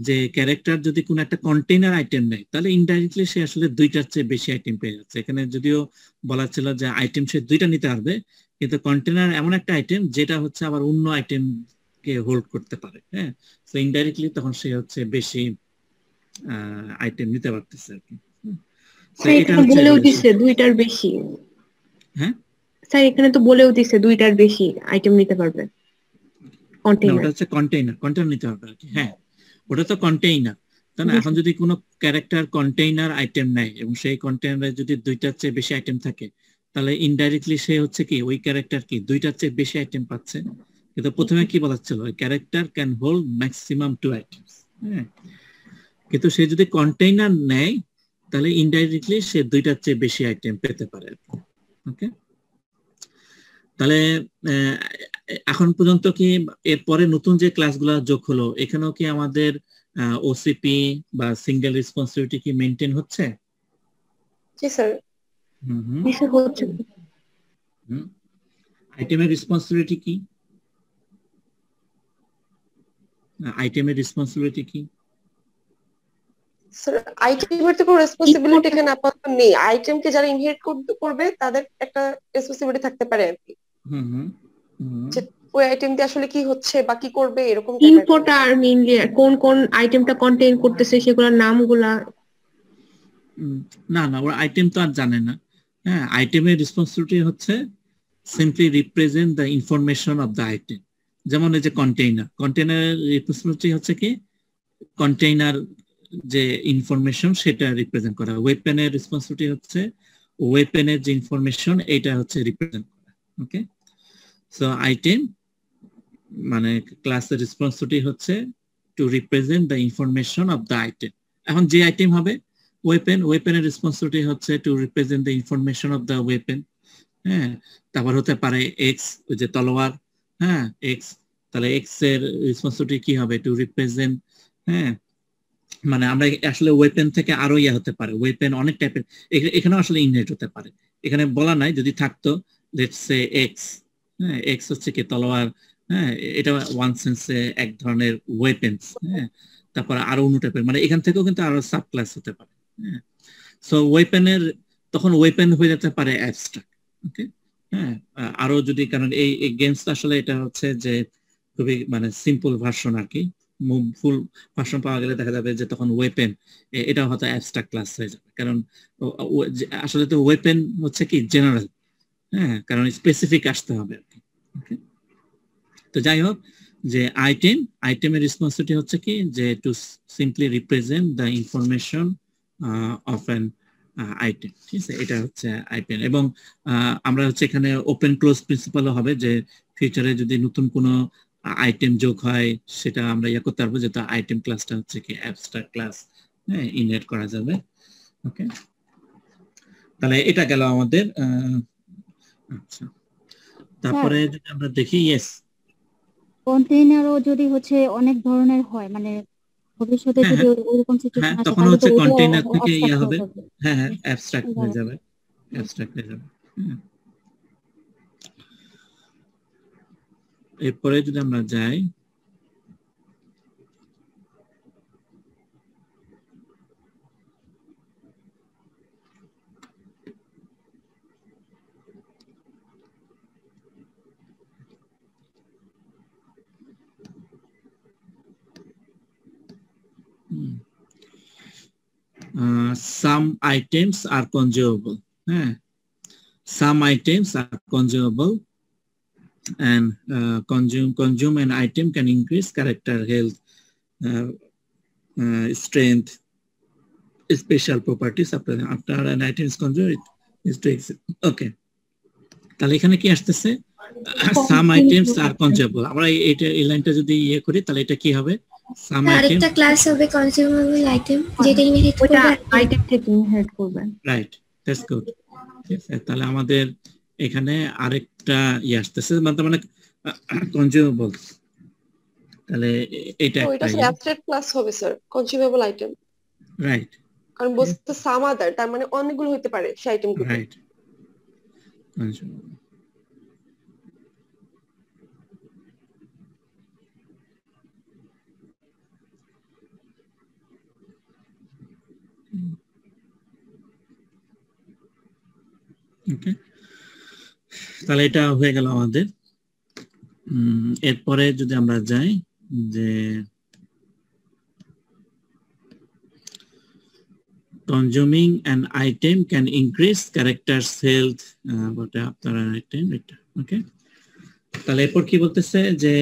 যে ক্যারেক্টার যদি কোনো একটা কন্টেইনার আইটেম নেয়, তাহলে ইনডাইরেক্টলি সে আসলে দুইটার চেয়ে বেশি আইটেম পেয়ে যাচ্ছে। এখানে যদিও বলা ছিল যে আইটেম সে দুইটা নিতে পারবে, কিন্তু কন্টেইনার এমন একটা আইটেম যেটা হচ্ছে আবার অন্য আইটেম কে হোল্ড করতে পারে। হ্যাঁ, সো ইনডাইরেক্টলি তখন সে হচ্ছে বেশি আইটেম নিতে পারতেছে আর কি। এখানে বলেও দিছে দুইটার বেশি। হ্যাঁ স্যার, এখানে তো বলেও দিছে দুইটার বেশি আইটেম নিতে পারবে কন্টেইনার। ওটা হচ্ছে কন্টেইনার নিতে হবে আর কি। হ্যাঁ, ওটা তো কন্টেইনার, তাই না? এখন যদি কোনো ক্যারেক্টার কন্টেইনার আইটেম নেয় এবং সেই কন্টেইনারে যদি দুইটার চেয়ে বেশি আইটেম থাকে, তাহলে ইনডাইরেক্টলি সে হচ্ছে কি ওই ক্যারেক্টার কি দুইটার চেয়ে বেশি আইটেম পাচ্ছে। কিন্তু প্রথমে কি বলা ছিল, ওই character can hold maximum 2 items. হ্যাঁ, কিন্তু সে যদি কন্টেইনার নেয় তাহলে ইনডাইরেক্টলি সে দুইটার চেয়ে বেশি আইটেম পেতে পারে। ওকে, তাহলে এখন পর্যন্ত কি এরপরে নতুন যে ক্লাসগুলো যোগ হলো, এখানেও কি আমাদের ওসিপি বা সিঙ্গেল রেসপন্সিবিলিটি কি মেইনটেইন হচ্ছে? জি স্যার। হচ্ছে। আইটেমের রেসপন্সিবিলিটি কি? আইটেমের রেসপন্সিবিলিটি কি? স্যার আইটেমের তো কোনো রেসপন্সিবিলিটি এখানে আপাতত নেই। আইটেমকে যারা ইনহেরিট করবে তাদের একটা রেসপন্সিবিলিটি থাকতে পারে আর কি, যে ওই আইটেমটি আসলে কি হচ্ছে বা কি করবে এরকম ইনফোটা আর মেইনলি কোন কোন আইটেমটা কন্টেইন করতেছে সেগুলোর নামগুলা। না না, ওরা আইটেম তো আর জানে না। হ্যাঁ, আইটেমের রেসপন্সিবিলিটি হচ্ছে simply represent the information of the item. যেমন এই যে কন্টেইনারের রেসপন্সিবিলিটি হচ্ছে কি কন্টেইনার যে ইনফরমেশন সেটা রিপ্রেজেন্ট করা। ওয়েপেনের রেসপন্সিবিলিটি হচ্ছে ওয়েপেনের যে ইনফরমেশন এটা হচ্ছে রিপ্রেজেন্ট করা। ওকে, সো আইটেম মানে ক্লাসের রেসপন্সিবিলিটি হচ্ছে to represent the information of the item. এখন যে আইটেম হবে ওয়েপেনের রেসপন্সিবিলিটি হচ্ছে to represent the information of the weapon. হ্যাঁ, তারপর হতে পারে এক্স, ওই যে তলোয়ার, হ্যাঁ এক্স, তাহলে এক্স এর রেসপন্সিবিলিটি কি হবে? টু রিপ্রেজেন্ট, হ্যাঁ মানে আমরা আসলে ওয়েপেন থেকে আরো ইয়া হতে পারে, ওয়েপেন অনেক টাইপের, এখানেও আসলে ইনহেরিট হতে পারে। এখানে বলা নাই, যদি থাকতো লেটস সে এক্স, হ্যাঁ এক্স হচ্ছে কি তলোয়ার, হ্যাঁ এটা ওয়ান সেন্সে এক ধরনের ওয়েপেন্স। হ্যাঁ, তারপর আরো অন্য টাইপের, মানে এখান থেকেও কিন্তু আরো সাব ক্লাস হতে পারে। হ্যাঁ, সো ওয়েপেনের তখন ওয়েপেন হয়ে যেতে পারে অ্যাবস্ট্রাক্ট। ওকে, হ্যাঁ আরো যদি, কারণ এই গেমস আসলে এটা হচ্ছে যে খুবই মানে সিম্পল ভার্সন আর কি। ফুল ভার্সন পাওয়া গেলে দেখা যাবে যে তখন ওয়েপেন এটা হয়তো অ্যাবস্ট্রাক্ট ক্লাস হয়ে যাবে, কারণ আসলে তো ওয়েপেন হচ্ছে কি জেনারেল, হ্যাঁ কারণ স্পেসিফিক আসতে হবে আর কি। ওকে, তো যাই হোক, যে আইটেমের রেসপন্সিবিলিটি হচ্ছে কি যে to simply represent the information of an item. ঠিক আছে, এটা হচ্ছে আইটেম। এবং আমরা হচ্ছে এখানে ওপেন ক্লোজ প্রিন্সিপালও হবে, যে ফিউচারে যদি নতুন কোনো আইটেম যোগ হয় সেটা আমরা ইয়া করতে পারবো, যেটা আইটেম ক্লাসটা হচ্ছে কি অ্যাবস্ট্রাক্ট ক্লাস, হ্যাঁ ইনহেরিট করা যাবে। ওকে, তাহলে এটা গেল আমাদের। আচ্ছা, তারপরে যদি আমরা দেখি, ইয়েস কন্টেইনারও যদি হচ্ছে অনেক ধরনের হয়, মানে ভবিষ্যতে যদি ওরকম সিচুয়েশন আসে তখন হচ্ছে কন্টেইনার থেকে ইয়া হবে, হ্যাঁ হ্যাঁ অ্যাবস্ট্রাক্ট হয়ে যাবে, অ্যাবস্ট্রাক্ট হয়ে যাবে। এরপরে যদি আমরা যাই, some items are conjugable. Some items are conjugable, and consume an item can increase character, health, strength, special properties after an item is conjured is to exist. Okay, তাহলে এখানে কি আসতেছে? Some items are conjugable. আমরা এই লাইনটা যদি ইয়ে করি তাহলে এটা কি হবে? Some items, আরেকটা ক্লাস হবে কনজিউমেবল আইটেম, যেটা ইনহেরিট করবে আইটেম থেকে ইনহেরিট করবে। Right, that's good. ঠিক আছে, তাহলে আমাদের এখানে আরেকটা ইয়ে আসতেছে, মানে কনজিউমেবল। তাহলে এটা একটা অ্যাবস্ট্রাক্ট ক্লাস হবে স্যার, কনজিউমেবল আইটেম। রাইট, কারণ বলতে সাম আদার, তার মানে অনেকগুলো হতে পারে সেই আইটেমগুলো। Right, consumable. ওকে, তাহলে এটা হয়ে গেল আমাদের। এরপরে যদি আমরা যাই, যে consuming an item can increase character's health, but after an item এটা। ওকে, তাহলে এরপর কি বলতেছে, যে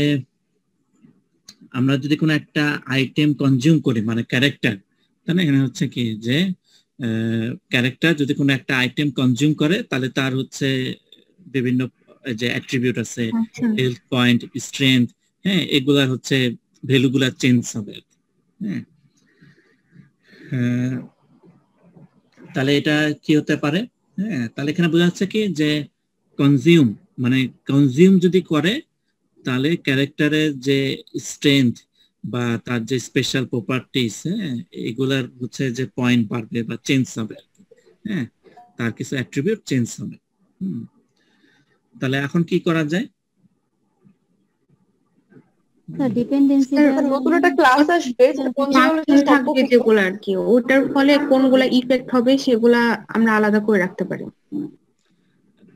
আমরা যদি কোনো একটা আইটেম কনজিউম করি, মানে ক্যারেক্টার, তাহলে এখানে হচ্ছে কি যে ক্যারেক্টার যদি কোনো একটা আইটেম কনজিউম করে তাহলে তার হচ্ছে বিভিন্ন যে অ্যাট্রিবিউট আছে, হেলথ পয়েন্ট, স্ট্রেংথ, হ্যাঁ এগুলা হচ্ছে ভ্যালুগুলা চেঞ্জ হবে। হ্যাঁ, তাহলে এটা কি হতে পারে? হ্যাঁ, তাহলে এখানে বোঝা যাচ্ছে কি যে কনজিউম, মানে কনজিউম যদি করে তাহলে ক্যারেক্টারের যে স্ট্রেংথ, বা তার যে স্পেশাল প্রপার্টিস, হ্যাঁ, এগুলার হচ্ছে যে পয়েন্ট বাড়বে বা চেঞ্জ হবে, হ্যাঁ, তার কিছু অ্যাট্রিবিউট চেঞ্জ হবে। তাহলে এখন কি করা যায়? ডিপেন্ডেন্সি নতুন একটা ক্লাস আসবে থাকবে যেগুলো আর কি, ওটার ফলে কোনগুলা ইফেক্ট হবে সেগুলা আমরা আলাদা করে রাখতে পারি।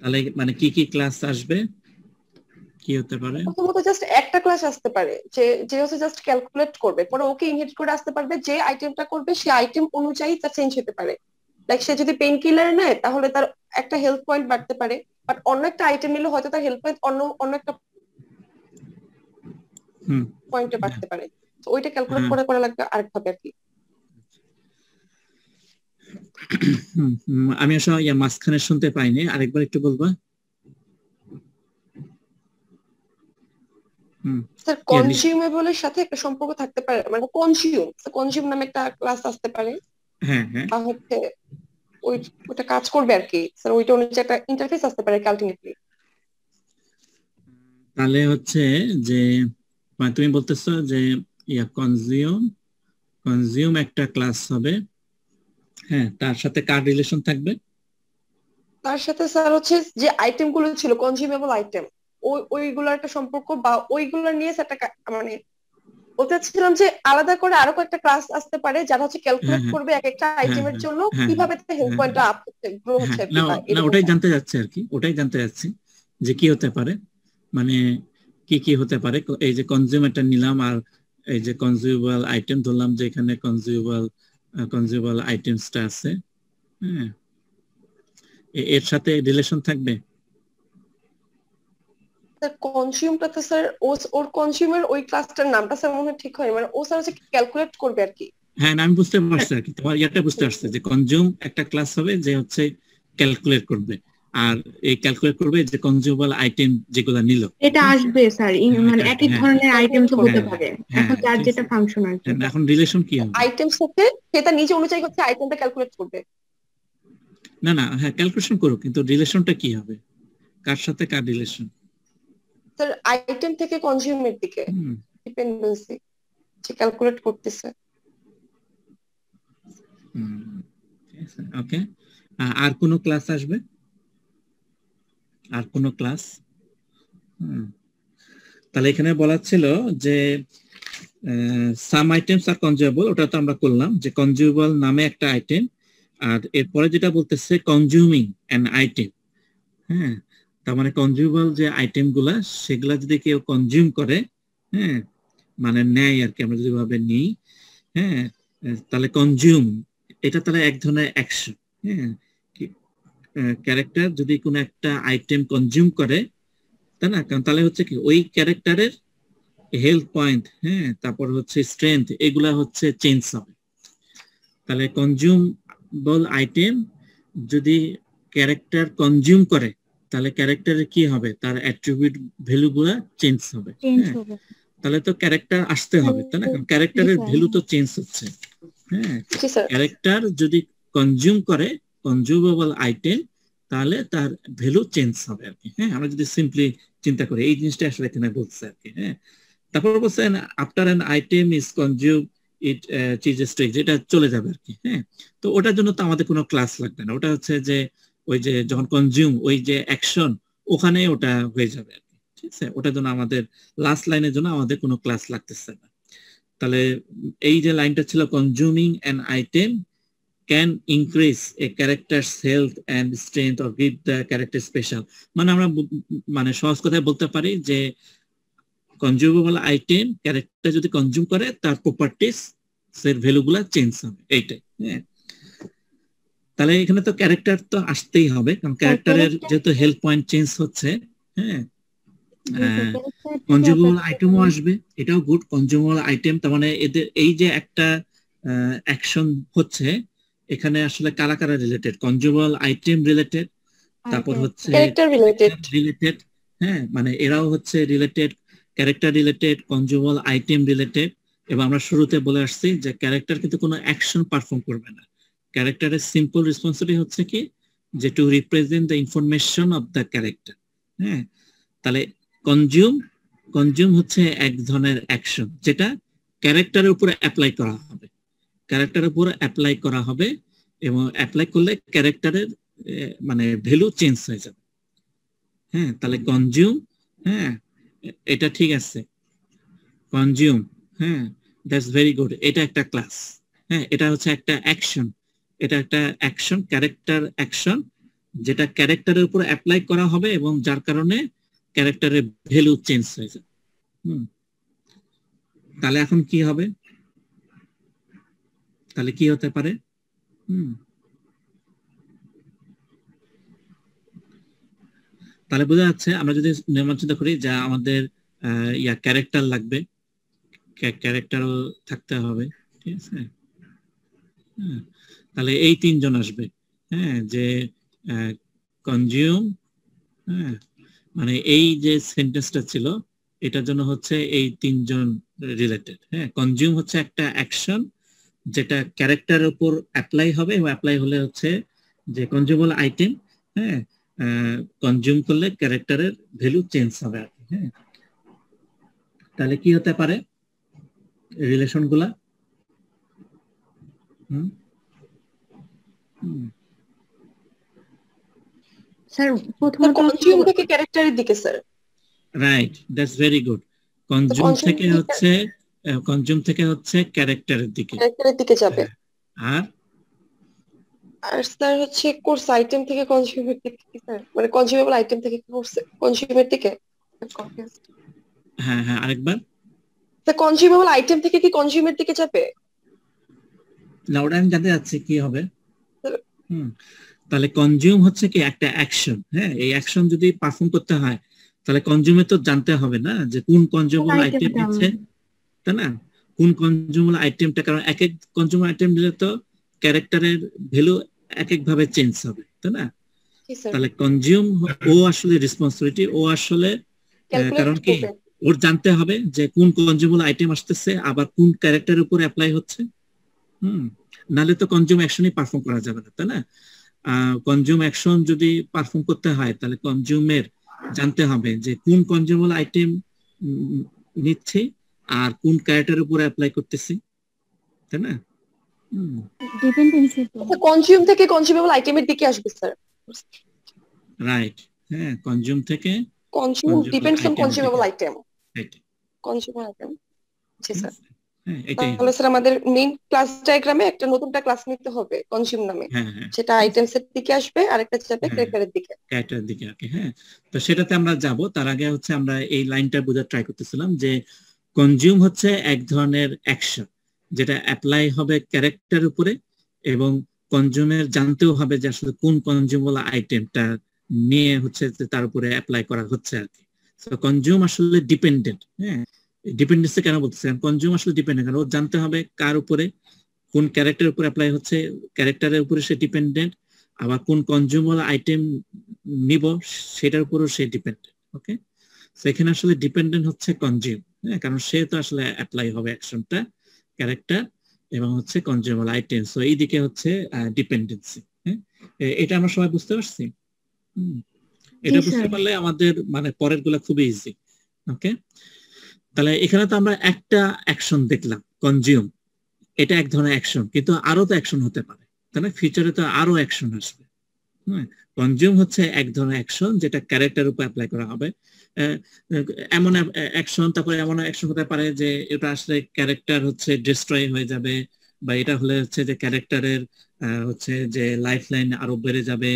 তাহলে মানে কি কি ক্লাস আসবে, কি হতে পারে? প্রথমত জাস্ট একটা ক্লাস আসতে পারে যে হচ্ছে জাস্ট ক্যালকুলেট করবে, পরে ওকে ইনহেরিট করে আসতে পারবে, যে আইটেমটা করবে সেই আইটেম অনুযায়ী তা চেঞ্জ হতে পারে। লাইক সে যদি পেইন কিলার নেয় তাহলে তার একটা হেলথ পয়েন্ট বাড়তে পারে, বাট অন্য একটা আইটেম নিলে হয়তো তার হেলথ পয়েন্ট অন্য একটা পয়েন্টে বাড়তে পারে। তো ওইটা ক্যালকুলেট করে করা লাগবে আরেকভাবে আর কি। আমি আসলে মাঝখানে শুনতে পাইনি, আরেকবার একটু বলবা? স্যার কনজিউমেবলের সাথে একটা সম্পর্ক থাকতে পারে, মানে কনজিউম নামে একটা ক্লাস আসতে পারে। হ্যাঁ হ্যাঁ, হচ্ছে ওইটা কাজ করবে আর কি স্যার, ওইটা অনুযায়ী একটা ইন্টারফেস আসতে পারে আলটিমেটলি। তাহলে হচ্ছে যে তুমি বলতেছো যে কনজিউম একটা ক্লাস হবে, হ্যাঁ, তার সাথে কার রিলেশন থাকবে? তার সাথে স্যার হচ্ছে যে আইটেম গুলো ছিল কনজিউমেবল আইটেম, ওইগুলোর একটা সম্পর্ক বা ওইগুলো নিয়ে একটা মানে বলতে চাচ্ছিলাম যে আলাদা করে আরো কয়েকটা ক্লাস আসতে পারে যারা হচ্ছে ক্যালকুলেট করবে এক একটা আইটেমের জন্য কিভাবে হেলথ পয়েন্টটা আপ হচ্ছে, গ্রো হচ্ছে। না ওটাই জানতে যাচ্ছে আর কি, ওটাই জানতে যাচ্ছি যে কি হতে পারে, মানে কি কি হতে পারে। এই যে কনজিউমারটা নিলাম আর এই যে কনজিউমেবল আইটেম ধরলাম, যে এখানে কনজিউমেবল আইটেমসটা আছে, হ্যাঁ, এর সাথে রিলেশন থাকবে। কনজিউমটা তো স্যার ওর কনজিউমার ওই ক্লাসটার নামটা স্যার মনে ঠিক হয়, মানে ও স্যার হচ্ছে ক্যালকুলেট করবে আর কি। হ্যাঁ, আমি বুঝতে পারছি আর কি, তোমার ইয়াটা বুঝতে পারছি যে কনজিউম একটা ক্লাস হবে যে হচ্ছে ক্যালকুলেট করবে, আর এই ক্যালকুলেট করবে যে কনজিউমেবল আইটেম যেগুলো নিল। এটা আসবে স্যার, মানে একই ধরনের আইটেম তো হতে পারে, এখন যার যেটা ফাংশন আর কি। এখন রিলেশন কি হবে? আইটেম সাথে সেটা নিজে অনুযায়ী হচ্ছে আইটেমটা ক্যালকুলেট করবে। না হ্যাঁ, ক্যালকুলেশন করুক, কিন্তু রিলেশনটা কি হবে, কার সাথে কার রিলেশন? স্যার আইটেম থেকে কনজিউমের দিকে ডিপেন্ডেন্সি যে ক্যালকুলেট করতেছে। ওকে, আর কোন ক্লাস আসবে? আর কোন ক্লাস? তাহলে এখানে বলা ছিল যে সাম আইটেমস আর কনজিউমেবল, ওটা তো আমরা করলাম যে কনজিউমেবল নামে একটা আইটেম, আর এরপরে যেটা বলতেছে কনজিউমিং অ্যান আইটেম, হ্যাঁ, তার মানে কনজিউমেবল যে আইটেম গুলা সেগুলা যদি কেউ কনজিউম করে, হ্যাঁ, মানে নেয় আর কি, আমরা যদি ভাবে নিই, হ্যাঁ, তাহলে কনজিউম এটা তাহলে এক ধরনের অ্যাকশন, হ্যাঁ, ক্যারেক্টার যদি কোনো একটা আইটেম কনজিউম করে, তাই না, কারণ তাহলে হচ্ছে কি ওই ক্যারেক্টারের হেলথ পয়েন্ট, হ্যাঁ, তারপর হচ্ছে স্ট্রেংথ, এগুলা হচ্ছে চেঞ্জ হবে। তাহলে কনজিউমেবল আইটেম যদি ক্যারেক্টার কনজিউম করে তাহলে ক্যারেক্টারের কি হবে, তার অ্যাট্রিবিউট ভ্যালু গুলা চেঞ্জ হবে, তাহলে তো ক্যারেক্টার আসতে হবে, তাই না, কারণ ক্যারেক্টারের ভ্যালু তো চেঞ্জ হচ্ছে, হ্যাঁ, ক্যারেক্টার যদি কনজিউম করে কনজিউমেবল আইটেম তাহলে তার ভ্যালু চেঞ্জ হবে আর কি, হ্যাঁ, আমরা যদি সিম্পলি চিন্তা করি এই জিনিসটা আসলে এখানে বলছে আর কি, হ্যাঁ। তারপর বলছেন after an item is consume it changes to x, এটা চলে যাবে আর কি, হ্যাঁ। তো ওটার জন্য তো আমাদের কোনো ক্লাস লাগবে না, ওটা হচ্ছে যে ওই যে যখন কনজিউম ওই যে অ্যাকশন ওখানে ওটা হয়ে যাবে আর কি, ঠিক আছে। ওটার জন্য আমাদের লাস্ট লাইনের জন্য আমাদের কোনো ক্লাস লাগতেছে না। তাহলে এই যে লাইনটা ছিল consuming an item can increase a character's health and strength or give the character special, মানে আমরা মানে সহজ কথায় বলতে পারি যে কনজিউমেবল আইটেম ক্যারেক্টার যদি কনজিউম করে তার প্রপার্টিস এর ভ্যালুগুলা চেঞ্জ হবে, এইটাই, হ্যাঁ। তাহলে এখানে তো ক্যারেক্টার তো আসতেই হবে, কারণ ক্যারেক্টারের যেহেতু হেলথ পয়েন্ট চেঞ্জ হচ্ছে, হ্যাঁ, কনজিউমেবল আইটেমও আসবে, এটাও গুড। কনজিউমেবল আইটেম তার মানে এদের এই যে একটা অ্যাকশন হচ্ছে এখানে আসলে কারা কারা রিলেটেড, কনজিউমেবল আইটেম রিলেটেড, তারপর হচ্ছে ক্যারেক্টার রিলেটেড, হ্যাঁ, মানে এরাও হচ্ছে related, character related, consumable item related. এবং আমরা শুরুতে বলে আসছি যে ক্যারেক্টার কিন্তু কোনো অ্যাকশন পারফর্ম করবে না, ক্যারেক্টারের সিম্পল রেসপন্সিবিলিটি হচ্ছে কি যে two represent the information of the character, হ্যাঁ। তাহলে কনজিউম হচ্ছে এক ধরনের অ্যাকশন যেটা ক্যারেক্টারের উপরে অ্যাপ্লাই করা হবে, ক্যারেক্টারের উপরে অ্যাপ্লাই করা হবে এবং অ্যাপ্লাই করলে ক্যারেক্টারের মানে ভ্যালু চেঞ্জ হয়ে যাবে। হ্যাঁ, তাহলে কনজিউম, হ্যাঁ এটা ঠিক আছে, কনজিউম, হ্যাঁ দ্যাটস ভেরি গুড, এটা একটা ক্লাস। হ্যাঁ, এটা হচ্ছে একটা অ্যাকশন, এটা একটা অ্যাকশন, ক্যারেক্টার অ্যাকশন, যেটা ক্যারেক্টারের উপর অ্যাপ্লাই করা হবে এবং যার কারণে ক্যারেক্টারের ভ্যালু চেঞ্জ হয়ে যাবে। তাহলে এখন কি হবে, তাহলে কি হতে পারে? তাহলে বোঝা যাচ্ছে আমরা যদি নির্মাণচিন্তা করি যা আমাদের ক্যারেক্টার লাগবে, ক্যারেক্টারও থাকতে হবে, ঠিক আছে? তাহলে এই তিনজন আসবে, হ্যাঁ, যে কনজিউম, হ্যাঁ মানে এই যে সেন্টেন্সটা ছিল এটার জন্য হচ্ছে এই তিনজন রিলেটেড। হ্যাঁ, কনজিউম হচ্ছে একটা অ্যাকশন যেটা ক্যারেক্টারের উপর অ্যাপ্লাই হবে এবং অ্যাপ্লাই হলে হচ্ছে যে কনজিউমেবল আইটেম, হ্যাঁ কনজিউম করলে ক্যারেক্টারের ভ্যালু চেঞ্জ হবে আর কি। হ্যাঁ, তাহলে কি হতে পারে রিলেশন গুলা? স্যার প্রথমত কনজিউম থেকে ক্যারেক্টারের দিকে sir. Right, that's very good. Consume থেকে হচ্ছে ক্যারেক্টারের দিকে যাবে। আর স্যার হচ্ছে কোর্স আইটেম থেকে কনজিউমের দিকে কি স্যার? মানে কনজিউমেবল আইটেম থেকে কোর্স কনজিউমের দিকে? হ্যাঁ হ্যাঁ, আরেকবার। স্যার কনজিউমেবল আইটেম থেকে কি কনজিউমের দিকে যাবে? না, ওটা আমি জানতে চাচ্ছি কি হবে। তাহলে কনজিউম হচ্ছে কি একটা অ্যাকশন। হ্যাঁ, এই অ্যাকশন যদি পারফর্ম করতে হয় তাহলে কনজিউমে তো জানতে হবে না যে কোন কনজিউমেবল আইটেম দিচ্ছে, তাই না? কোন কনজিউমেবল আইটেমটা, কারণ এক এক কনজিউমেবল আইটেম দিলে তো ক্যারেক্টারের ভ্যালু এক এক ভাবে চেঞ্জ হবে, তাই না? তাহলে কনজিউম ও আসলে রেসপন্সিবিলিটি, ও আসলে কারণ কি ওর জানতে হবে যে কোন কনজিউমেবল আইটেম আসতেছে আবার কোন ক্যারেক্টারের উপর অ্যাপ্লাই হচ্ছে। নাহলে তো কনজিউম অ্যাকশনই পারফর্ম করা যাবে না, তাই না? কনজিউম অ্যাকশন যদি পারফর্ম করতে হয় তাহলে কনজিউমের জানতে হবে যে কোন কনজিউমেবল আইটেম নিচ্ছে আর কোন ক্যারেক্টারের উপর অ্যাপ্লাই করতেছি, তাই না? ডিপেন্ডেন্সি কনজিউম থেকে কনজিউমেবল আইটেমের দিকে আসবে স্যার। রাইট, হ্যাঁ, কনজিউম থেকে consume depends on consumable item. Consumable item, G sir. তাহলে স্যার আমাদের মেইন ক্লাস ডায়াগ্রামে একটা নতুনটা ক্লাস নিতে হবে কনজিউম নামে, সেটা আইটেমস এর দিকে আসবে আর একটা যাবে ক্যারেক্টারের দিকে। ক্যারেক্টারের দিকে, ওকে। হ্যাঁ, তো সেটাতে আমরা যাব। তার আগে হচ্ছে আমরা এই লাইনটা বোঝার ট্রাই করতেছিলাম যে কনজিউম হচ্ছে এক ধরনের অ্যাকশন যেটা অ্যাপ্লাই হবে ক্যারেক্টারের উপরে এবং কনজিউমের জানতেও হবে যে আসলে কোন কনজিউমেবল আইটেমটা নিয়ে হচ্ছে তার উপরে অ্যাপ্লাই করা হচ্ছে আর কি। সো কনজিউম আসলে ডিপেন্ডেন্ট। হ্যাঁ, ডিপেন্ডেন্সি কেন বলতেছেন? কনজিউম আসলে ডিপেন্ডেন্ট, কারণ ও জানতে হবে কার উপরে, কোন ক্যারেক্টারের উপর অ্যাপ্লাই হচ্ছে, ক্যারেক্টারের উপরে সে ডিপেন্ডেন্ট, আবার কোন কনজিউমেবল আইটেম নিব সেটার উপরও সে ডিপেন্ডেন্ট। ওকে, সো এখানে আসলে ডিপেন্ডেন্ট হচ্ছে কনজিউম। হ্যাঁ, কারণ সে তো আসলে অ্যাপ্লাই হবে অ্যাকশনটা ক্যারেক্টার এবং হচ্ছে কনজিউমেবল আইটেম। সো এই দিকে হচ্ছে ডিপেন্ডেন্সি। হ্যাঁ, এটা আমরা সবাই বুঝতে পারছি। এটা বুঝতে পারলে আমাদের মানে পরের গুলা খুবই ইজি। ওকে, তাহলে এখানে তো আমরা একটা অ্যাকশন দেখলাম কনজিউম, এটা এক ধরনের অ্যাকশন, কিন্তু আরো তো অ্যাকশন হতে পারে, তাই না? ফিউচারে তো আরো অ্যাকশন আসবে। কনজিউম হচ্ছে এক ধরনের অ্যাকশন যেটা ক্যারেক্টারের উপর অ্যাপ্লাই করা হবে। এমন অ্যাকশন, তারপরে এমন অ্যাকশন হতে পারে যে এটা আসলে ক্যারেক্টার হচ্ছে ডিস্ট্রয় হয়ে যাবে, বা এটা হলে হচ্ছে যে ক্যারেক্টারের হচ্ছে যে লাইফ লাইন আরো বেড়ে যাবে,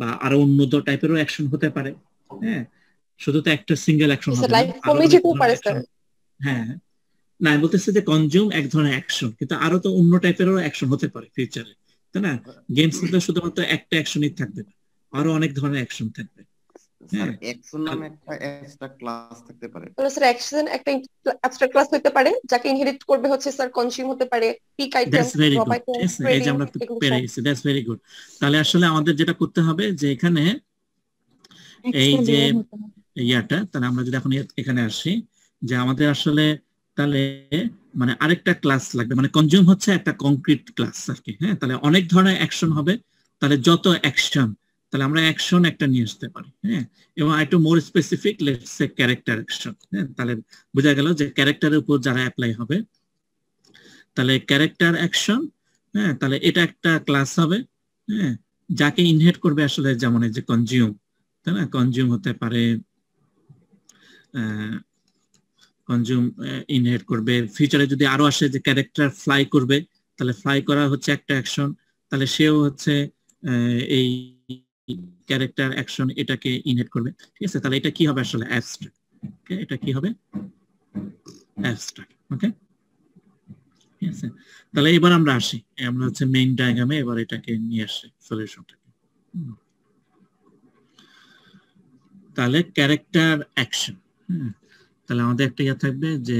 বা আরো উন্নত টাইপেরও অ্যাকশন হতে পারে। হ্যাঁ, শুধু তো একটা সিঙ্গেল অ্যাকশন হবে না। হ্যাঁ, না বলতেছে যে কনজিউম এক ধরনের অ্যাকশন, কিন্তু আরো তো অন্য টাইপেরও অ্যাকশন হতে পারে ফিউচারে, তাই না? গেমস তো শুধুমাত্র একটা অ্যাকশনই থাকবে না, আরো অনেক ধরনের অ্যাকশন থাকবে। স্যার অ্যাকশন নামে একটা এক্সট্রা ক্লাস থাকতে পারে। তাহলে স্যার অ্যাকশন একটা অ্যাবস্ট্রাক্ট ক্লাস হতে পারে যাকে ইনহেরিট করবে হচ্ছে স্যার কনজিউম হতে পারে, পিক আইটেম, ড্রপ আইটেম, এই যে আমরা পেরে গেছি। That's very good. তাহলে আসলে আমাদের যেটা করতে হবে যে এখানে এই যে ইয়াটা, তাহলে আমরা যদি এখন এখানে আসি যে আমাদের আসলে তাহলে মানে আরেকটা ক্লাস লাগবে, মানে কনজিউম হচ্ছে একটা কংক্রিট ক্লাস আর কি। হ্যাঁ, তাহলে অনেক ধরনের অ্যাকশন হবে, তাহলে যত অ্যাকশন তাহলে আমরা অ্যাকশন একটা নিয়ে আসতে পারি, হ্যাঁ, এবং একটু মোর specific let's say character action, হ্যাঁ, তাহলে বোঝা গেল যে ক্যারেক্টারের উপর যারা অ্যাপ্লাই হবে, তাহলে ক্যারেক্টার অ্যাকশন, হ্যাঁ, তাহলে এটা একটা ক্লাস হবে, হ্যাঁ, যাকে ইনহেরিট করবে আসলে যেমন এই যে কনজিউম, তাই না, কনজিউম হতে পারে, কনজিউম ইনহেরিট করবে। ফিউচারে যদি আরো আসে যে ক্যারেক্টার ফ্লাই করবে, তাহলে ফ্লাই করা হচ্ছে একটা অ্যাকশন, তাহলে সেও হচ্ছে এই ক্যারেক্টার অ্যাকশন এটাকে ইনহেরিট করবে, ঠিক আছে। তাহলে এটা কি হবে আসলে অ্যাবস্ট্রাক্ট, ওকে, এটা কি হবে অ্যাবস্ট্রাক্ট, ওকে, ঠিক আছে। তাহলে এবার আমরা আসি, আমরা হচ্ছে মেইন ডায়াগ্রামে এবার এটাকে নিয়ে আসি সলিউশনটাকে। তাহলে ক্যারেক্টার অ্যাকশন, তাহলে আমাদের একটা ইয়ে থাকবে যে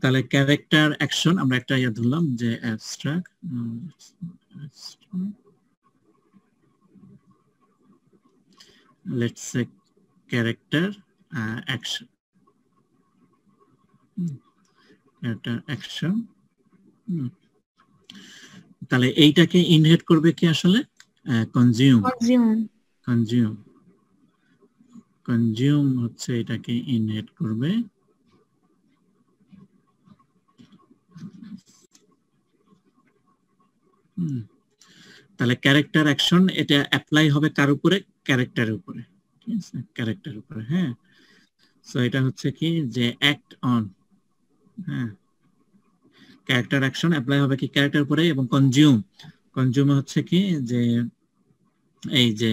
তাহলে ক্যারেক্টার অ্যাকশন আমরা একটা ইয়ে ধরলাম যে abstract, let's say character action, character action, তাহলে এইটাকে ইনহেরিট করবে কি আসলে কনজিউম, কনজিউম হচ্ছে এটাকে ইনহেরিট করবে, তাহলে ক্যারেক্টার অ্যাকশন এটা অ্যাপ্লাই হবে কার উপরে, ক্যারেক্টারের উপরে, ঠিক আছে, ক্যারেক্টারের উপরে, হ্যাঁ। সো এটা হচ্ছে কি যে অ্যাক্ট অন, হ্যাঁ, ক্যারেক্টার অ্যাকশন অ্যাপ্লাই হবে কি ক্যারেক্টার উপরে, এবং কনজিউম, কনজিউম হচ্ছে কি যে এই যে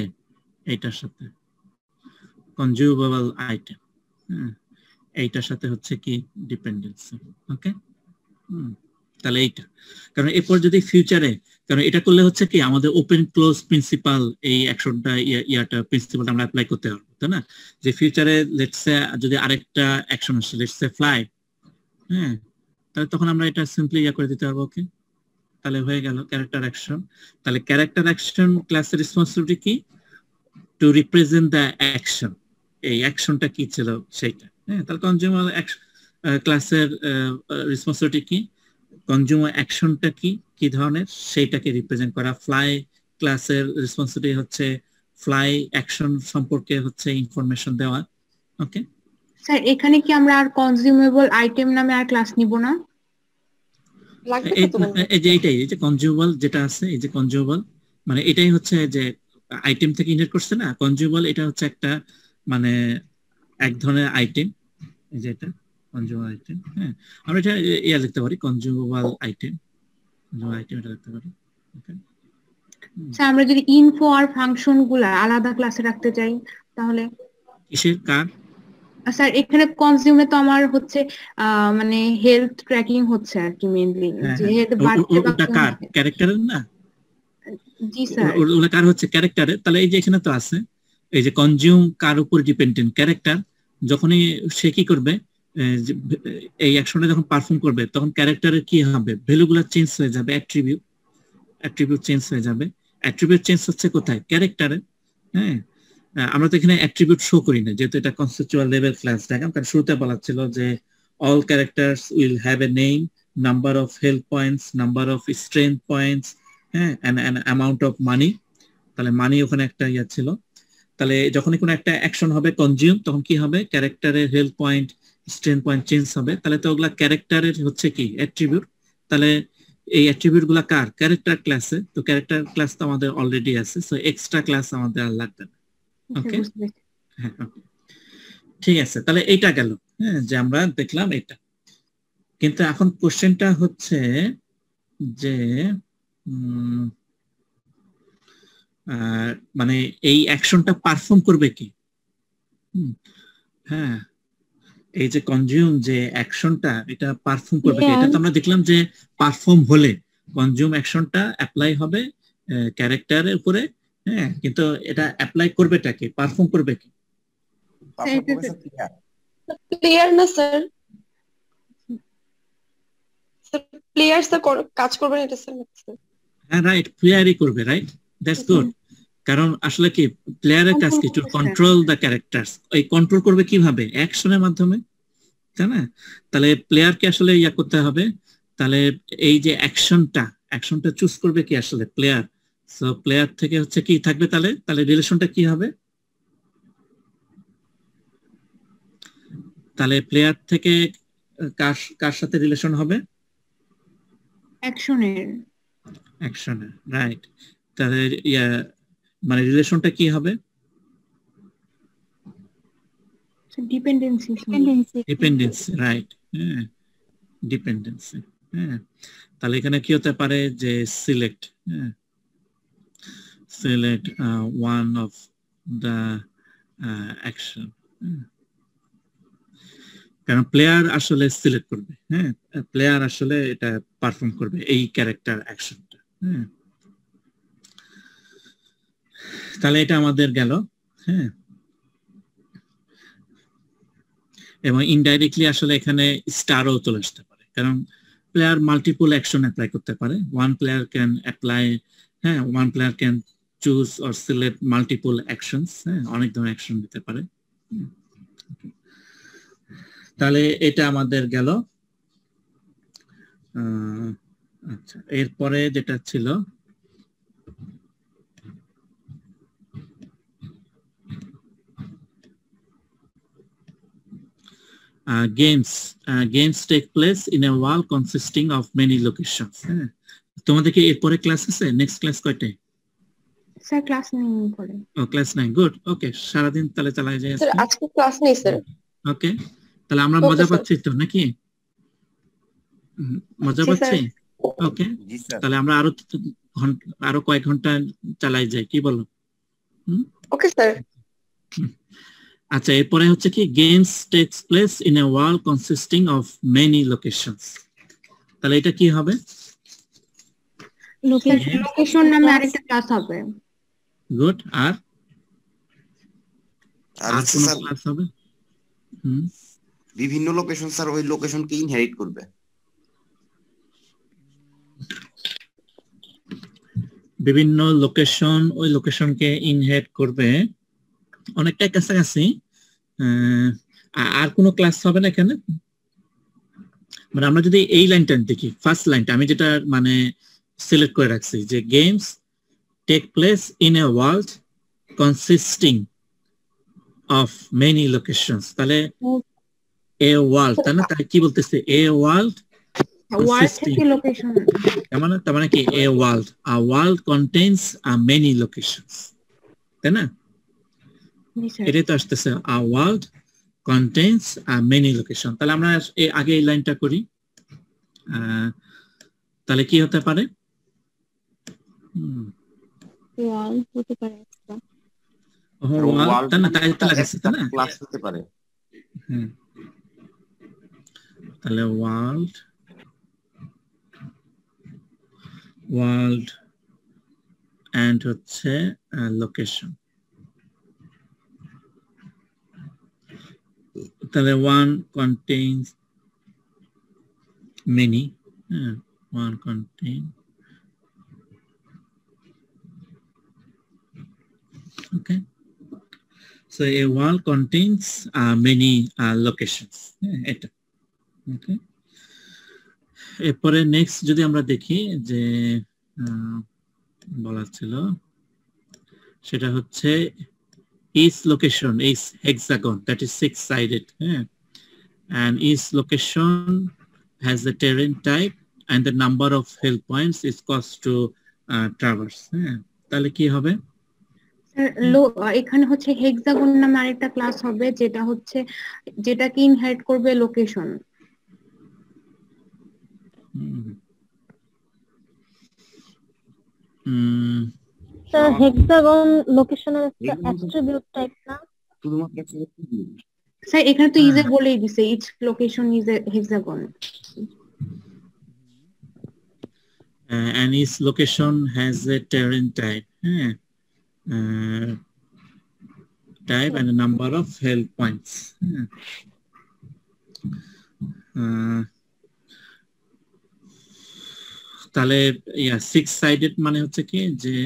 এইটার সাথে কনজিউমেবল আইটেম, হ্যাঁ, এইটার সাথে হচ্ছে কি ডিপেন্ডেন্সি, ওকে। তাহলে এইটা, কারণ এরপর যদি ফিউচারে, কারণ এটা করলে হচ্ছে কি আমাদের ওপেন ক্লোজ প্রিন্সিপাল এই অ্যাকশনটা ইয়াটা প্রিন্সিপালটা আমরা অ্যাপ্লাই করতে পারবো, তাই না। যে ফিউচারে লেটস সে যদি আরেকটা অ্যাকশন আসে, লেটস সে ফ্লাই, হ্যাঁ, তাহলে তখন আমরা এটা সিম্পলি ইয়া করে দিতে পারবো, ওকে। তাহলে হয়ে গেল ক্যারেক্টার অ্যাকশন। তাহলে ক্যারেক্টার অ্যাকশন ক্লাসের রেসপন্সিবিলিটি কি, টু রিপ্রেজেন্ট দ্য অ্যাকশন, এই অ্যাকশনটা কি ছিল সেইটা, হ্যাঁ। তাহলে কনজিউমার ক্লাসের রেসপন্সিবিলিটি কি, কনজিউমার অ্যাকশনটা কি কি ধরনের সেইটাকে রিপ্রেজেন্ট করা। ফ্লাই ক্লাসের রেসপন্সিবিলিটি হচ্ছে ফ্লাই অ্যাকশন সম্পর্কে হচ্ছে ইনফরমেশন দেওয়া, ওকে। স্যার এখানে কি আমরা আর কনজিউমেবল আইটেম নামে আর ক্লাস নিব না? এই যে এইটাই, এই যে কনজিউমেবল যেটা আছে, এই যে কনজিউমেবল মানে এটাই হচ্ছে যে আইটেম থেকে ইনহেরিট করছে না, কনজিউমেবল এটা হচ্ছে একটা মানে এক ধরনের আইটেম, এই যে এটা কনজিউমেবল আইটেম, হ্যাঁ। আমরা এটা ইয়া লিখতে পারি কনজিউমেবল আইটেম, কনজিউমেবল আইটেম এটা লিখতে পারি, ওকে। স্যার আমরা যদি ইনফো আর ফাংশন গুলা আলাদা ক্লাসে রাখতে চাই তাহলে কিসের কার? স্যার এখানে কনজিউমে তো আমার হচ্ছে মানে হেলথ ট্র্যাকিং হচ্ছে আর কি মেইনলি, যে ওটা কার ক্যারেক্টারের না? জি স্যার, ওটা কার হচ্ছে ক্যারেক্টারের। তাহলে এই যে এখানে তো আছে এই যে কনজিউম কার উপর ডিপেন্ডেন্ট, ক্যারেক্টার। যখনই সে কি করবে এই অ্যাকশনটা যখন পারফর্ম করবে তখন ক্যারেক্টারের কি হবে, ভ্যালুগুলো চেঞ্জ হয়ে যাবে, অ্যাট্রিবিউট চেঞ্জ হয়ে যাবে। অ্যাট্রিবিউট চেঞ্জ হচ্ছে কোথায়, ক্যারেক্টারে, হ্যাঁ। আমরা তো এখানে অ্যাট্রিবিউট শো করি না যেহেতু এটা কনসেপচুয়াল লেভেল ক্লাস ডায়াগ্রাম, কারণ শুরুতে বলা ছিল যে all characters will have a name, number of health points, number of strength points, হ্যাঁ, এন্ড অ্যামাউন্ট অফ মানি। তাহলে মানি ওখানে একটা ইয়া ছিল। তাহলে যখনই কোনো একটা অ্যাকশন হবে কনজিউম, তখন কি হবে, ক্যারেক্টারের health point, strength point change হবে। তাহলে তো ওগুলা ক্যারেক্টারের হচ্ছে কি অ্যাট্রিবিউট। তাহলে এই অ্যাট্রিবিউট গুলা কার, ক্যারেক্টার ক্লাসে। তো ক্যারেক্টার ক্লাস তো আমাদের অলরেডি আছে, সো এক্সট্রা ক্লাস আমাদের আর লাগবে না, ওকে। হ্যাঁ, ঠিক আছে। তাহলে এইটা গেল, হ্যাঁ, যে আমরা দেখলাম এটা। কিন্তু এখন কোশ্চেনটা হচ্ছে যে মানে এই অ্যাকশনটা পারফর্ম করবে কি, হ্যাঁ, এই যে কনজিউম যে অ্যাকশনটা এটা পারফর্ম করবে কি। এটা তো আমরা দেখলাম যে পারফর্ম হলে কনজিউম অ্যাকশনটা অ্যাপ্লাই হবে ক্যারেক্টারের উপরে, হ্যাঁ, কিন্তু এটা অ্যাপ্লাই করবেটা কি, পারফর্ম করবে কি? প্লেয়ার না স্যার, প্লেয়ার স্যার কাজ করবে না এটা স্যার। হ্যাঁ রাইট, প্লেয়ারই করবে, রাইট। That's good. কারণ আসলে কি প্লেয়ারের কাজ কি টু কন্ট্রোল দ্য ক্যারেক্টারস, এই কন্ট্রোল করবে কিভাবে? অ্যাকশনের মাধ্যমে, তাই না? তাহলে প্লেয়ারকে আসলে ইয়া করতে হবে। তাহলে এই যে অ্যাকশনটা চুজ করবে কি আসলে প্লেয়ার। সো প্লেয়ার থেকে হচ্ছে কি থাকবে, তাহলে রিলেশনটা কি হবে? তাহলে প্লেয়ার থেকে কার সাথে রিলেশন হবে? অ্যাকশনের, রাইট। তাহলে মানে রিলেশনটা কি হবে? Dependency, right. হ্যাঁ, ডিপেন্ডেন্সি। হ্যাঁ, তাহলে এখানে কি হতে পারে যে select one of the action. কারণ প্লেয়ার আসলে সিলেক্ট করবে, হ্যাঁ, প্লেয়ার আসলে এটা পারফর্ম করবে এই ক্যারেক্টার অ্যাকশনটা। হ্যাঁ, তাহলে এটা আমাদের গেল। হ্যাঁ, এবং ইনডাইরেক্টলি আসলে এখানে স্টারও চলে আসতে পারে, কারণ প্লেয়ার মাল্টিপল অ্যাকশন অ্যাপ্লাই করতে পারে। ওয়ান প্লেয়ার ক্যান অ্যাপ্লাই, হ্যাঁ, one player can choose or select multiple actions. হ্যাঁ, অনেক ধরনের অ্যাকশন দিতে পারে। তাহলে এটা আমাদের গেল। আচ্ছা, এরপরে যেটা ছিল games take place in a world consisting of many locations. হ্যাঁ, তোমাদের কি এরপরে ক্লাস আছে? নেক্সট ক্লাস কয়টায়? স্যার ক্লাস 9 পড়ে। ও, ক্লাস 9, গুড। ওকে, সারাদিন তাহলে চালাই যায়। স্যার আজকে ক্লাস নেই স্যার। ওকে, তাহলে আমরা মজা পাচ্ছি তো নাকি? মজা পাচ্ছি? ওকে, তাহলে আমরা আরো কয়েক ঘন্টা চালাই যাই, কি বলো? Okay sir. আচ্ছা, এরপরে হচ্ছে কি games tax place in a world consisting of many locations. তাহলে এটা কি হবে? লোকেশন নামে আরেকটা ক্লাস হবে। গুড। আর কোন ক্লাস হবে? বিভিন্ন লোকেশন স্যার ওই লোকেশনকে ইনহেরিট করবে। বিভিন্ন লোকেশন ওই লোকেশনকে ইনহেরিট করবে, অনেকটা কাছাকাছি। আর কোনো ক্লাস হবে না এখানে? মানে আমরা যদি এই লাইনটা দেখি, ফার্স্ট লাইনটা আমি যেটা মানে সিলেক্ট করে রাখছি, যে games take place in a world consisting of many locations. তাহলে এ ওয়ার্ল্ড, তাই না? তাহলে কি বলতেছে? এ ওয়ার্ল্ড তার মানে কি? A world, a world contains many locations, তাই না? এটাই তো আসতেছে, আ ওয়ার্ল্ড কন্টেইনস মেনি লোকেশন। তাহলে আমরা আগে এই লাইনটা করি। তাহলে কি হতে পারে? ওয়ার্ল্ড হতে পারে, ওয়ার্ল্ড, তাই না? তাই তো লাগাচ্ছে, তাই না? ক্লাস হতে পারে। তাহলে ওয়ার্ল্ড এন্ড হচ্ছে লোকেশন। তাহলে one contains many, one contain, okay, so a wall contains many locations, এটা, okay. এরপরে নেক্সট যদি আমরা দেখি যে বলা ছিল, সেটা হচ্ছে each location is hexagon, that is 6-sided, and each location has the terrain type and the number of hill points is cost to traverse. তাহলে কি হবে? এখানে হচ্ছে হেক্সাগন নামে আরেকটা ক্লাস হবে, যেটা কি ইনহেরিট করবে লোকেশন। স্যার হেক্সাগন লোকেশনের একটা অ্যাট্রিবিউট টাইপ না? শুধুমাত্র স্যার এখানে তো ইজ এ বলেই দিছে, each location is a hexagon, and each location has a terrain type, and a number of hill points. তাহলে 6-sided মানে হচ্ছে কি, যে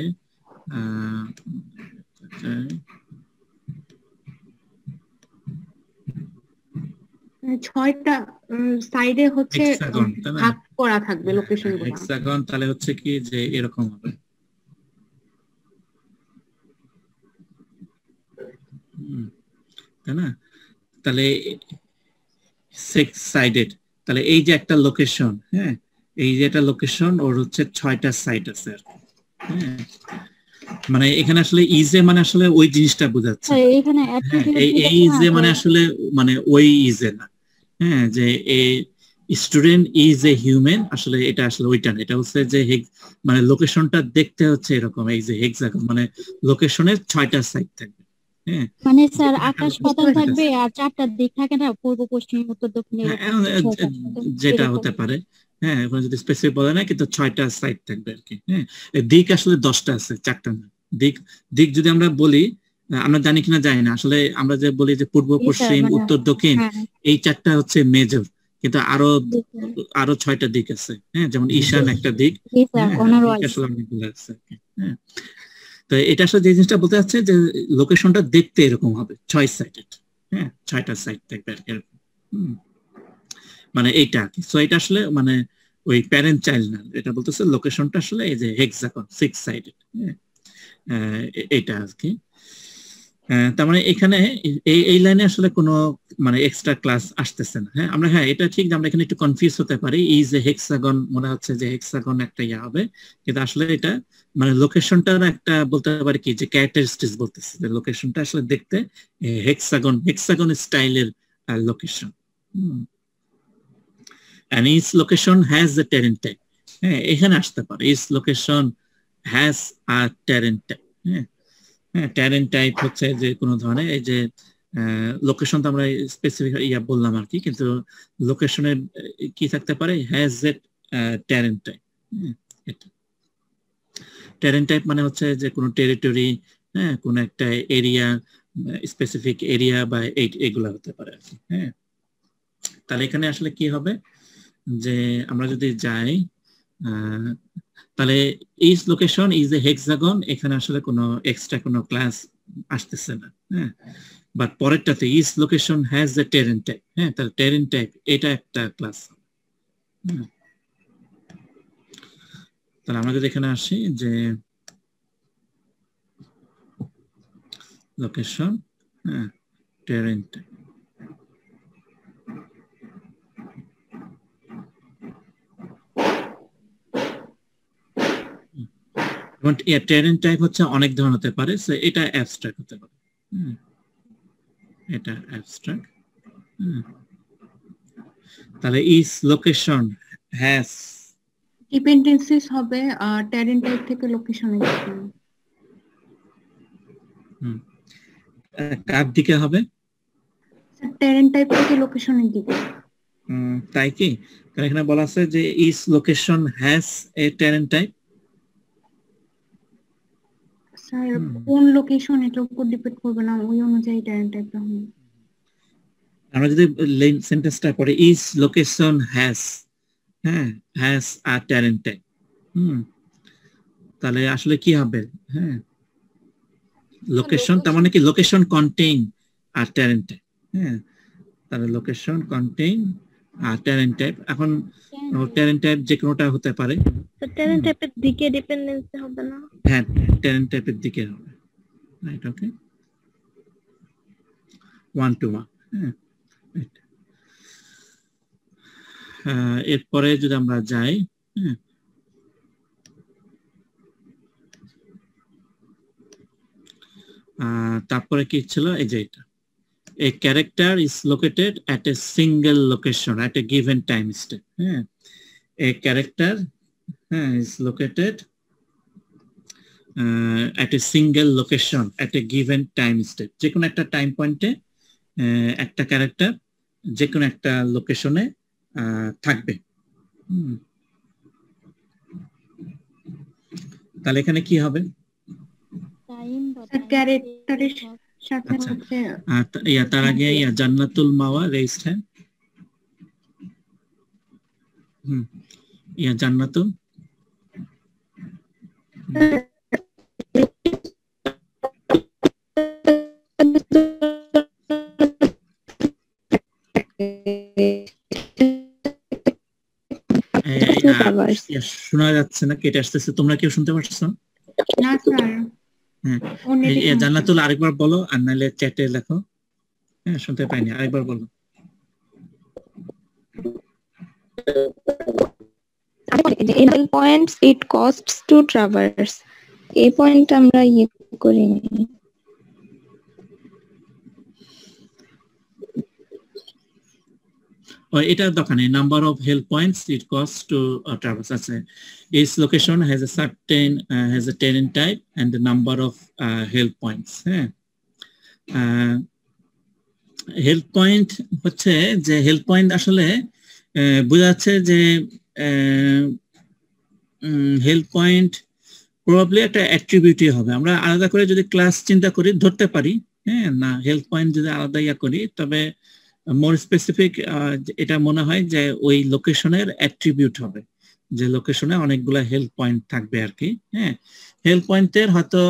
ছয়টা সাইডে হচ্ছে হেক্সাগন, তাই না? ভাগ করা থাকবে লোকেশনগুলো। হেক্সাগন তাহলে হচ্ছে কি যে এরকম হবে, তাই না? তাহলে 6 সাইডেড, তাহলে এই যে একটা লোকেশন, হ্যাঁ, এই যে একটা লোকেশন, ওর হচ্ছে 6টা সাইড আছে, হ্যাঁ। মানে এখানে আসলে ইজে মানে আসলে ওই জিনিসটা বোঝাচ্ছে, এখানে এই ইজে মানে আসলে মানে ওই ইজে না, হ্যাঁ, যে a student is a human, আসলে এটা আসলে ওইটা না, এটা হচ্ছে যে মানে লোকেশনটা দেখতে হচ্ছে এরকম, এই যে হেক্সাগন মানে লোকেশনের 6টা সাইড থাকবে, হ্যাঁ। মানে স্যার আকাশ পাতাল থাকবে আর 4টা দিক থাকে না, পূর্ব পশ্চিম উত্তর দক্ষিণ, যেটা হতে পারে, হ্যাঁ, এখন যদি স্পেসিফিক বলে না, কিন্তু 6টা সাইড থাকবে আর কি, হ্যাঁ। দিক আসলে 10টা আছে, 4টা না। দিক যদি আমরা বলি, আমরা জানি কিনা জানি না, আসলে আমরা যে বলি যে পূর্ব পশ্চিম উত্তর দক্ষিণ, এই 4টা হচ্ছে মেজর, কিন্তু আরো 6টা দিক আছে, হ্যাঁ, যেমন ঈশান একটা দিক, আসলে অনেকগুলো আছে, হ্যাঁ। তো এটা আসলে যে জিনিসটা বলতে চাচ্ছে যে লোকেশনটা দেখতে এরকম হবে, 6 সাইডেড, হ্যাঁ, 6টা সাইড থাকবে আর কি, মানে এইটা আর কি। সো এটা আসলে মানে ওই প্যারেন্ট চাইল্ড না, এটা বলতেছে লোকেশনটা আসলে এই যে হেক্সাগন 6 সাইডেড, এটা আর কি। তার মানে এখানে এই লাইনে আসলে কোনো মানে এক্সট্রা ক্লাস আসতেছে না, হ্যাঁ। আমরা, হ্যাঁ, এটা ঠিক যে আমরা এখানে একটু কনফিউজ হতে পারি, এই যে হেক্সাগন মনে হচ্ছে যে হেক্সাগন একটা ইয়া হবে, কিন্তু আসলে এটা মানে লোকেশনটার একটা বলতে পারি কি যে ক্যারেক্টারিস্টিক্স বলতেছে, যে লোকেশনটা আসলে দেখতে হেক্সাগন স্টাইলের location, and each location has a terrain type, হ্যাঁ, এখানে আসতে পারে each location has a terrain type, হ্যাঁ। terrain type হচ্ছে যে কোনো ধরনের এই যে লোকেশন তো আমরা স্পেসিফিক ইয়া বললাম আর কি, কিন্তু লোকেশনের কি থাকতে পারে, has a terrain type, এটা terrain type মানে হচ্ছে যে কোনো টেরিটরি, হ্যাঁ, কোন একটা এরিয়া, স্পেসিফিক এরিয়া বা এইগুলা হতে পারে আর কি, হ্যাঁ। তাহলে এখানে আসলে কি হবে যে আমরা যদি যাই, তাহলে each location is a hexagon, এখানে আসলে কোনো এক্সট্রা কোনো ক্লাস আসতেছে না, হ্যাঁ। বাট পরেরটাতে each location has a terrain type, হ্যাঁ, তাহলে টেরেন টাইপ এটা একটা ক্লাস, তাহলে আমরা যদি এখানে আসি যে লোকেশন, হ্যাঁ, টেরেন টাইপ, টেরেন টাইপ হচ্ছে অনেক ধরনের হতে পারে, এটা অ্যাবস্ট্রাক্ট হতে পারে, এটা অ্যাবস্ট্রাক্ট, তাহলে ইচ লোকেশন হ্যাজ ডিপেন্ডেন্সিস হবে টেরেন টাইপ থেকে লোকেশনে যাবে, কার দিকে হবে, টেরেন টাইপ থেকে লোকেশনের দিকে, তাই কি? কারণ এখানে বলা আছে যে each location has a terrain type, sir কোন লোকেশন এটার উপর ডিপেন্ড করবে না, ওই অনুযায়ী টেরেন টাইপটা হবে। আমরা যদি সেন্টেন্সটা পড়ে ইচ লোকেশন হ্যাজ, হ্যাঁ, হ্যাজ আ টেরেন টাইপ, তাহলে আসলে কি হবে, হ্যাঁ, লোকেশন তার মানে কি লোকেশন কন্টেইন আ টেরেন টাইপ, হ্যাঁ, তাহলে লোকেশন কন্টেইন আ টেরেন টাইপ। এখন টেরেন টাইপ যে কোনোটা হতে পারে, টেরেন টাইপের দিকে ডিপেন্ডেন্সি হবে না, হ্যাঁ, টেরেন টাইপের দিকে হবে, রাইট, ওকে, 1 to 1, হ্যাঁ। এরপরে যদি আমরা যাই, তারপরে কি ছিল, এই যে এটা a character is located at a single location at a given time step, a character is located at a single location at a given time step, যে কোনো একটা টাইম পয়েন্টে একটা ক্যারেক্টার যে কোনো একটা লোকেশনে থাকবে, তাহলে এখানে কি হবে, ক্যারেক্টারের সাথে হচ্ছে তার আগে জান্নাতুল মাওয়া রেইজড হ্যান্ড, জান্নাতুল ট্রাভার্স। শোনা যাচ্ছে না, কেটে আসতেছে। তোমরা কেউ শুনতে পাচ্ছ? না স্যার। জান্নাতুল আরেকবার বলো, আর নাহলে চ্যাটে লেখো। হ্যাঁ, শুনতে পাইনি, আরেকবার বলো। In points it costs to traverse. এই পয়েন্ট আমরা করিনি। এটা দোকানে number of help points it cost to traverse আছে। Each location has a certain has a terrain type and the number of help points. হ্যাঁ, হেল্প পয়েন্ট হচ্ছে যে help point আসলে বোঝা যাচ্ছে যে হেল্প পয়েন্ট প্রবাবলি একটা অ্যাট্রিবিউটই হবে। আমরা আলাদা করে যদি ক্লাস চিন্তা করি ধরতে পারি, হ্যাঁ না, হেল্প পয়েন্ট যদি আলাদা করি, তবে মোর স্পেসিফিক এটা মনে হয় যে ওই লোকেশনের অ্যাট্রিবিউট হবে, যে লোকেশনে অনেকগুলো হেল্প পয়েন্ট থাকবে আর কি। হ্যাঁ, হেল্প পয়েন্টের হয়তো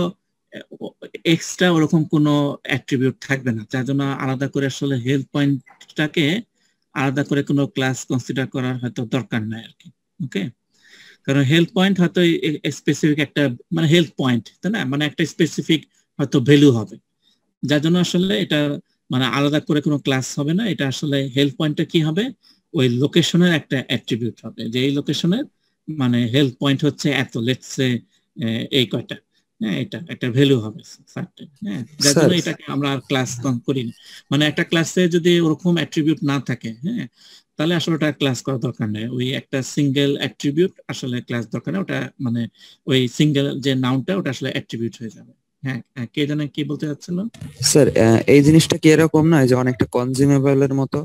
এক্সট্রা ওরকম কোনো অ্যাট্রিবিউট থাকবে না, যার জন্য আলাদা করে আসলে হেল্প পয়েন্টটাকে আলাদা করে কোনো ক্লাস কনসিডার করার হয়তো দরকার নাই আর কি। ওকে, কারণ হেল্প পয়েন্ট হয়তো স্পেসিফিক একটা মানে হেল্প পয়েন্ট, তাই না, মানে একটা স্পেসিফিক হয়তো ভ্যালু হবে, যার জন্য আসলে এটা মানে আলাদা করে কোনো ক্লাস হবে না। এটা আসলে হেল্প পয়েন্টটা কি হবে, ওই লোকেশনের একটা অ্যাট্রিবিউট হবে, যে এই লোকেশনের মানে হেল্প পয়েন্ট হচ্ছে এত, লেটস সে এই কয়টা, হ্যাঁ, এটা একটা ভ্যালু হবে। হ্যাঁ, যার জন্য এটাকে আমরা ক্লাস করি না। মানে একটা ক্লাসে যদি ওরকম অ্যাট্রিবিউট না থাকে, হ্যাঁ, তাহলে আসলে ওটা ক্লাস করার দরকার নেই। ওই একটা সিঙ্গেল অ্যাট্রিবিউট আসলে ক্লাস দরকার নেই, ওটা মানে ওই সিঙ্গেল যে নাউনটা ওটা আসলে অ্যাট্রিবিউট হয়ে যাবে। হ্যাঁ, কে জানে কি বলতে চাচ্ছিল? স্যার এই জিনিসটা কি এরকম নয় যে অনেকটা কনজিউমেবল এর মতো,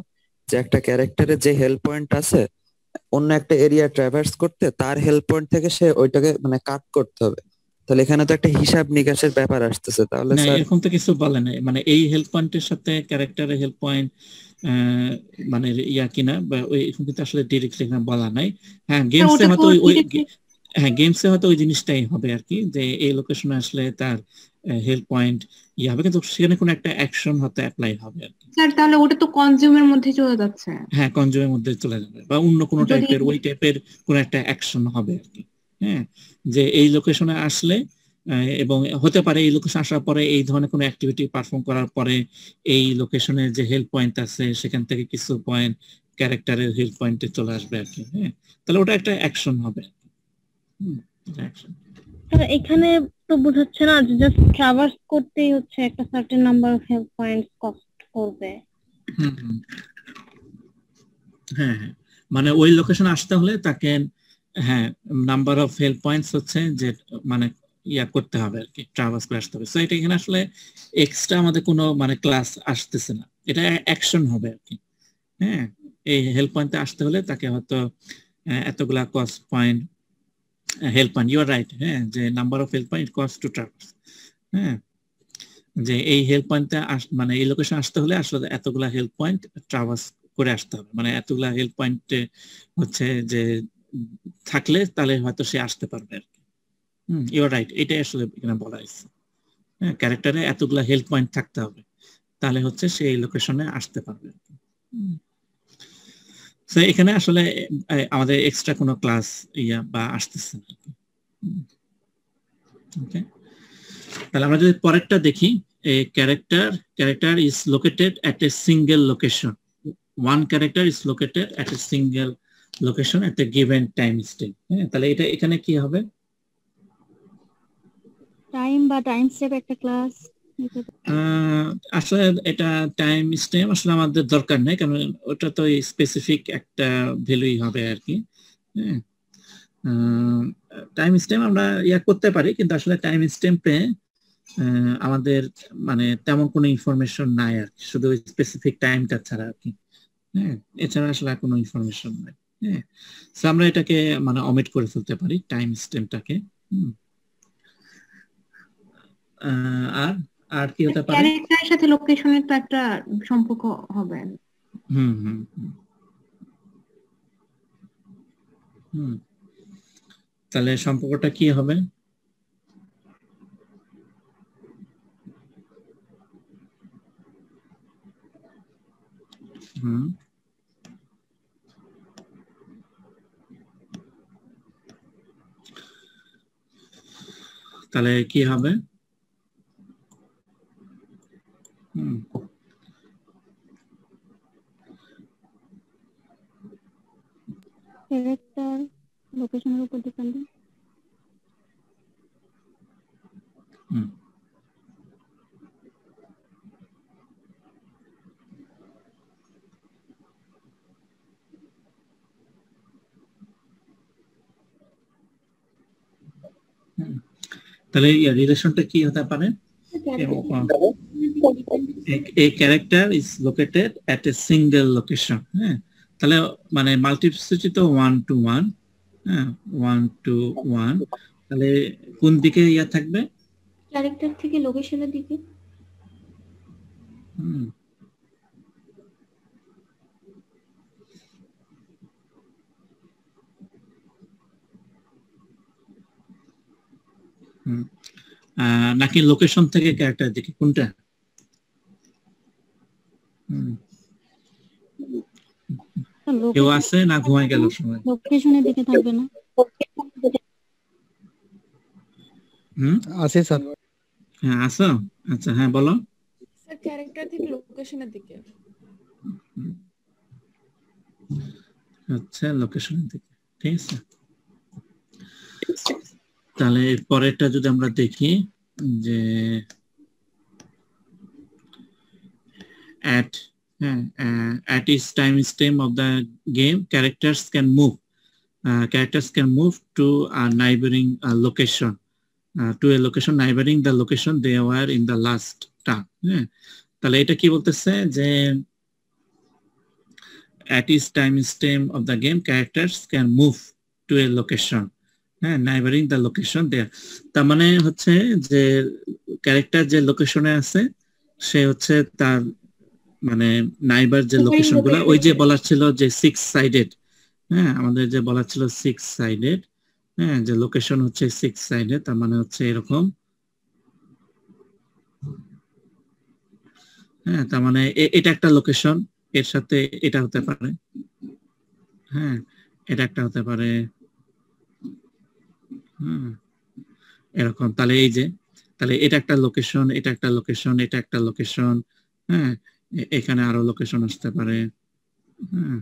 যে একটা ক্যারেক্টারের যে হেল্প পয়েন্ট আছে অন্য একটা এরিয়া ট্রাভার্স করতে তার হেল্প পয়েন্ট থেকে সে ওইটাকে মানে কাট করতে হবে, তাহলে এখানে তো একটা হিসাব নিকাশের ব্যাপার আসতেছে। তাহলে না, স্যার এরকম তো কিছু বলে নাই, মানে এই হেল্প পয়েন্টের সাথে ক্যারেক্টারের হেল্প পয়েন্ট মানে কিনা বা ওই এরকম কিন্তু আসলে ডিরেক্টলি এখানে বলা নাই। হ্যাঁ, গেমসে হয়তো ওই হ্যাঁ গেমসে হয়তো ওই জিনিসটাই হবে আর কি, যে এই লোকেশনে আসলে তার হেল্প পয়েন্ট হবে, কিন্তু সেখানে কোনো একটা অ্যাকশন হয়তো অ্যাপ্লাই হবে আর কি। স্যার তাহলে ওটা তো কনজিউমের মধ্যে চলে যাচ্ছে। হ্যাঁ, কনজিউমের মধ্যে চলে যাবে, বা অন্য কোনো টাইপের ওই টাইপের কোনো একটা অ্যাকশন হবে আর কি। হ্যাঁ, যে এই লোকেশনে আসলে এবং হতে পারে এই লোকেশন আসার পরে এই ধরনের কোনো অ্যাক্টিভিটি পারফর্ম করার পরে এই লোকেশনের যে হেল্প পয়েন্ট আছে সেখান থেকে কিছু পয়েন্ট ক্যারেক্টারের হেল্প পয়েন্টে চলে আসবে আর কি। হ্যাঁ, তাহলে ওটা একটা অ্যাকশন হবে। এখানে তো বোঝাচ্ছে না যে জাস্ট ট্রাভার্স করতেই হচ্ছে একটা certain number of help points cost করবে। হ্যাঁ হ্যাঁ, মানে ওই লোকেশনে আসতে হলে তাকে হ্যাঁ নাম্বার অফ হেল্প পয়েন্টস হচ্ছে যে মানে করতে হবে আর কি, ট্রাভার্স করে আসতে হবে। সো এটা এখানে আসলে এক্সট্রা আমাদের কোনো মানে ক্লাস আসতেছে না, এটা অ্যাকশন হবে আর কি। হ্যাঁ, এই হেল্প পয়েন্টে আসতে হলে তাকে হয়তো এতগুলা cost point help point, you are right. হ্যাঁ, যে number of help point cost to traverse. হ্যাঁ, যে এই হেল্প পয়েন্টে মানে এই লোকেশন আসতে হলে আসলে এতগুলা হেল্প পয়েন্ট ট্রাভার্স করে আসতে হবে, মানে এতগুলা হেল্প পয়েন্টে হচ্ছে যে থাকলে তাহলে হয়তো সে আসতে পারবে আর কি। ইউ আর রাইট, এটাই আসলে এখানে বলা হয়েছে। হ্যাঁ, ক্যারেক্টারে এতগুলা হেল্প পয়েন্ট থাকতে হবে, তাহলে হচ্ছে সে এই লোকেশনে আসতে পারবে। তো এখানে আসলে আমাদের এক্সট্রা কোনো ক্লাস বা আসতেছে না। ওকে, তাহলে আমরা যদি পরেরটা দেখি, a character is located at a single location. One character is located at a single location at a given time step. হ্যাঁ, তাহলে এটা এখানে কি হবে? টাইম বা টাইম স্টেপ একটা ক্লাস। আসলে এটা টাইম স্টেপ আসলে আমাদের দরকার নেই, কারণ ওটা তো স্পেসিফিক একটা ভ্যালুই হবে আর কি। হ্যাঁ, টাইম স্টেপ আমরা করতে পারি, কিন্তু আসলে টাইম স্টেম্পে আমাদের মানে তেমন কোনো ইনফরমেশন নাই আর কি, শুধু স্পেসিফিক টাইমটা ছাড়া আর কি। হ্যাঁ, এছাড়া আসলে কোনো ইনফরমেশন নাই। হ্যাঁ, সো আমরা এটাকে মানে অমিট করে ফেলতে পারি টাইম স্টেম্পটাকে। আর আর কি হতে পারে? ক্যারেক্টারের সাথে লোকেশনের তো একটা সম্পর্ক হবে। হুম হুম হুম, তাহলে সম্পর্কটা কি হবে? তাহলে কি হবে? ক্যারেক্টার লোকেশনের উপর ডিপেন্ড। তাহলে রিলেশনটা কি হতে পারে? A character is located at a single location. হ্যাঁ, তাহলে মানে মাল্টিপ্লিসিটি তো 1 to 1, হ্যাঁ 1 to 1। তাহলে কোন দিকে ইয়া থাকবে? ক্যারেক্টার থেকে লোকেশনের দিকে। নাকি লোকেশন থেকে ক্যারেক্টার দিকে, কোনটা? কেউ আছে না ঘুমাই গেল সময়? লোকেশনের দিকে থাকবে না? আছে স্যার। হ্যাঁ আসো, আচ্ছা হ্যাঁ বলো। স্যার ক্যারেক্টার থেকে লোকেশনের দিকে। আচ্ছা লোকেশনের দিকে, ঠিক আছে। তাহলে পরেরটা যদি আমরা দেখি যে at each time stem of the game characters can move to a neighboring location, to a location neighboring the location they were in the last turn। হ্যাঁ, তাহলে এটা কি বলতেছে যে at each time stem of the game characters can move to a location, হ্যাঁ নাইবারিং the location দেয়ার। তার মানে হচ্ছে যে ক্যারেক্টার যে লোকেশনে আছে সে হচ্ছে তার মানে নাইবার যে লোকেশন গুলা, ওই যে বলা ছিল যে 6 সাইডেড, হ্যাঁ আমাদের যে বলা ছিল 6 সাইডেড, হ্যাঁ যে লোকেশন হচ্ছে 6 সাইডেড, তার মানে হচ্ছে এরকম। হ্যাঁ তার মানে এটা একটা লোকেশন, এর সাথে এটা হতে পারে, হ্যাঁ এটা একটা হতে পারে, এরকম। তাহলে এই যে তাহলে এটা একটা লোকেশন, এটা একটা লোকেশন, এটা একটা লোকেশন, হ্যাঁ এখানে আরো লোকেশন আসতে পারে, হ্যাঁ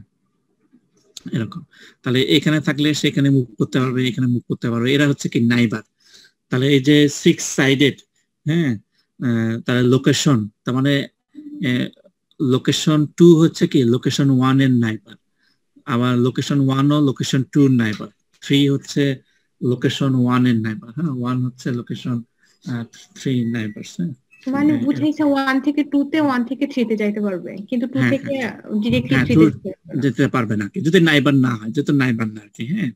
এরকম। তাহলে এখানে থাকলে সেখানে মুভ করতে পারবে, এখানে মুভ করতে পারবে, এরা হচ্ছে কি নাইবার। তাহলে এই যে 6 সাইডেড, হ্যাঁ তাহলে লোকেশন, তার মানে লোকেশন 2 হচ্ছে কি লোকেশন 1 এর নাইবার, আবার লোকেশন 1 ও লোকেশন 2 এর নাইবার, 3 হচ্ছে লোকেশন 1 এর নাইবার, হ্যাঁ 1 হচ্ছে লোকেশন 3 নাইবারস। মানে বুঝাইছে 1 থেকে 2 তে, 1 থেকে 3 তে যাইতে পারবে, কিন্তু 2 থেকে ডাইরেক্টলি 3 তে যেতে পারবে না, যদি নাইবার না হয়, যেহেতু নাইবার না আর কি। হ্যাঁ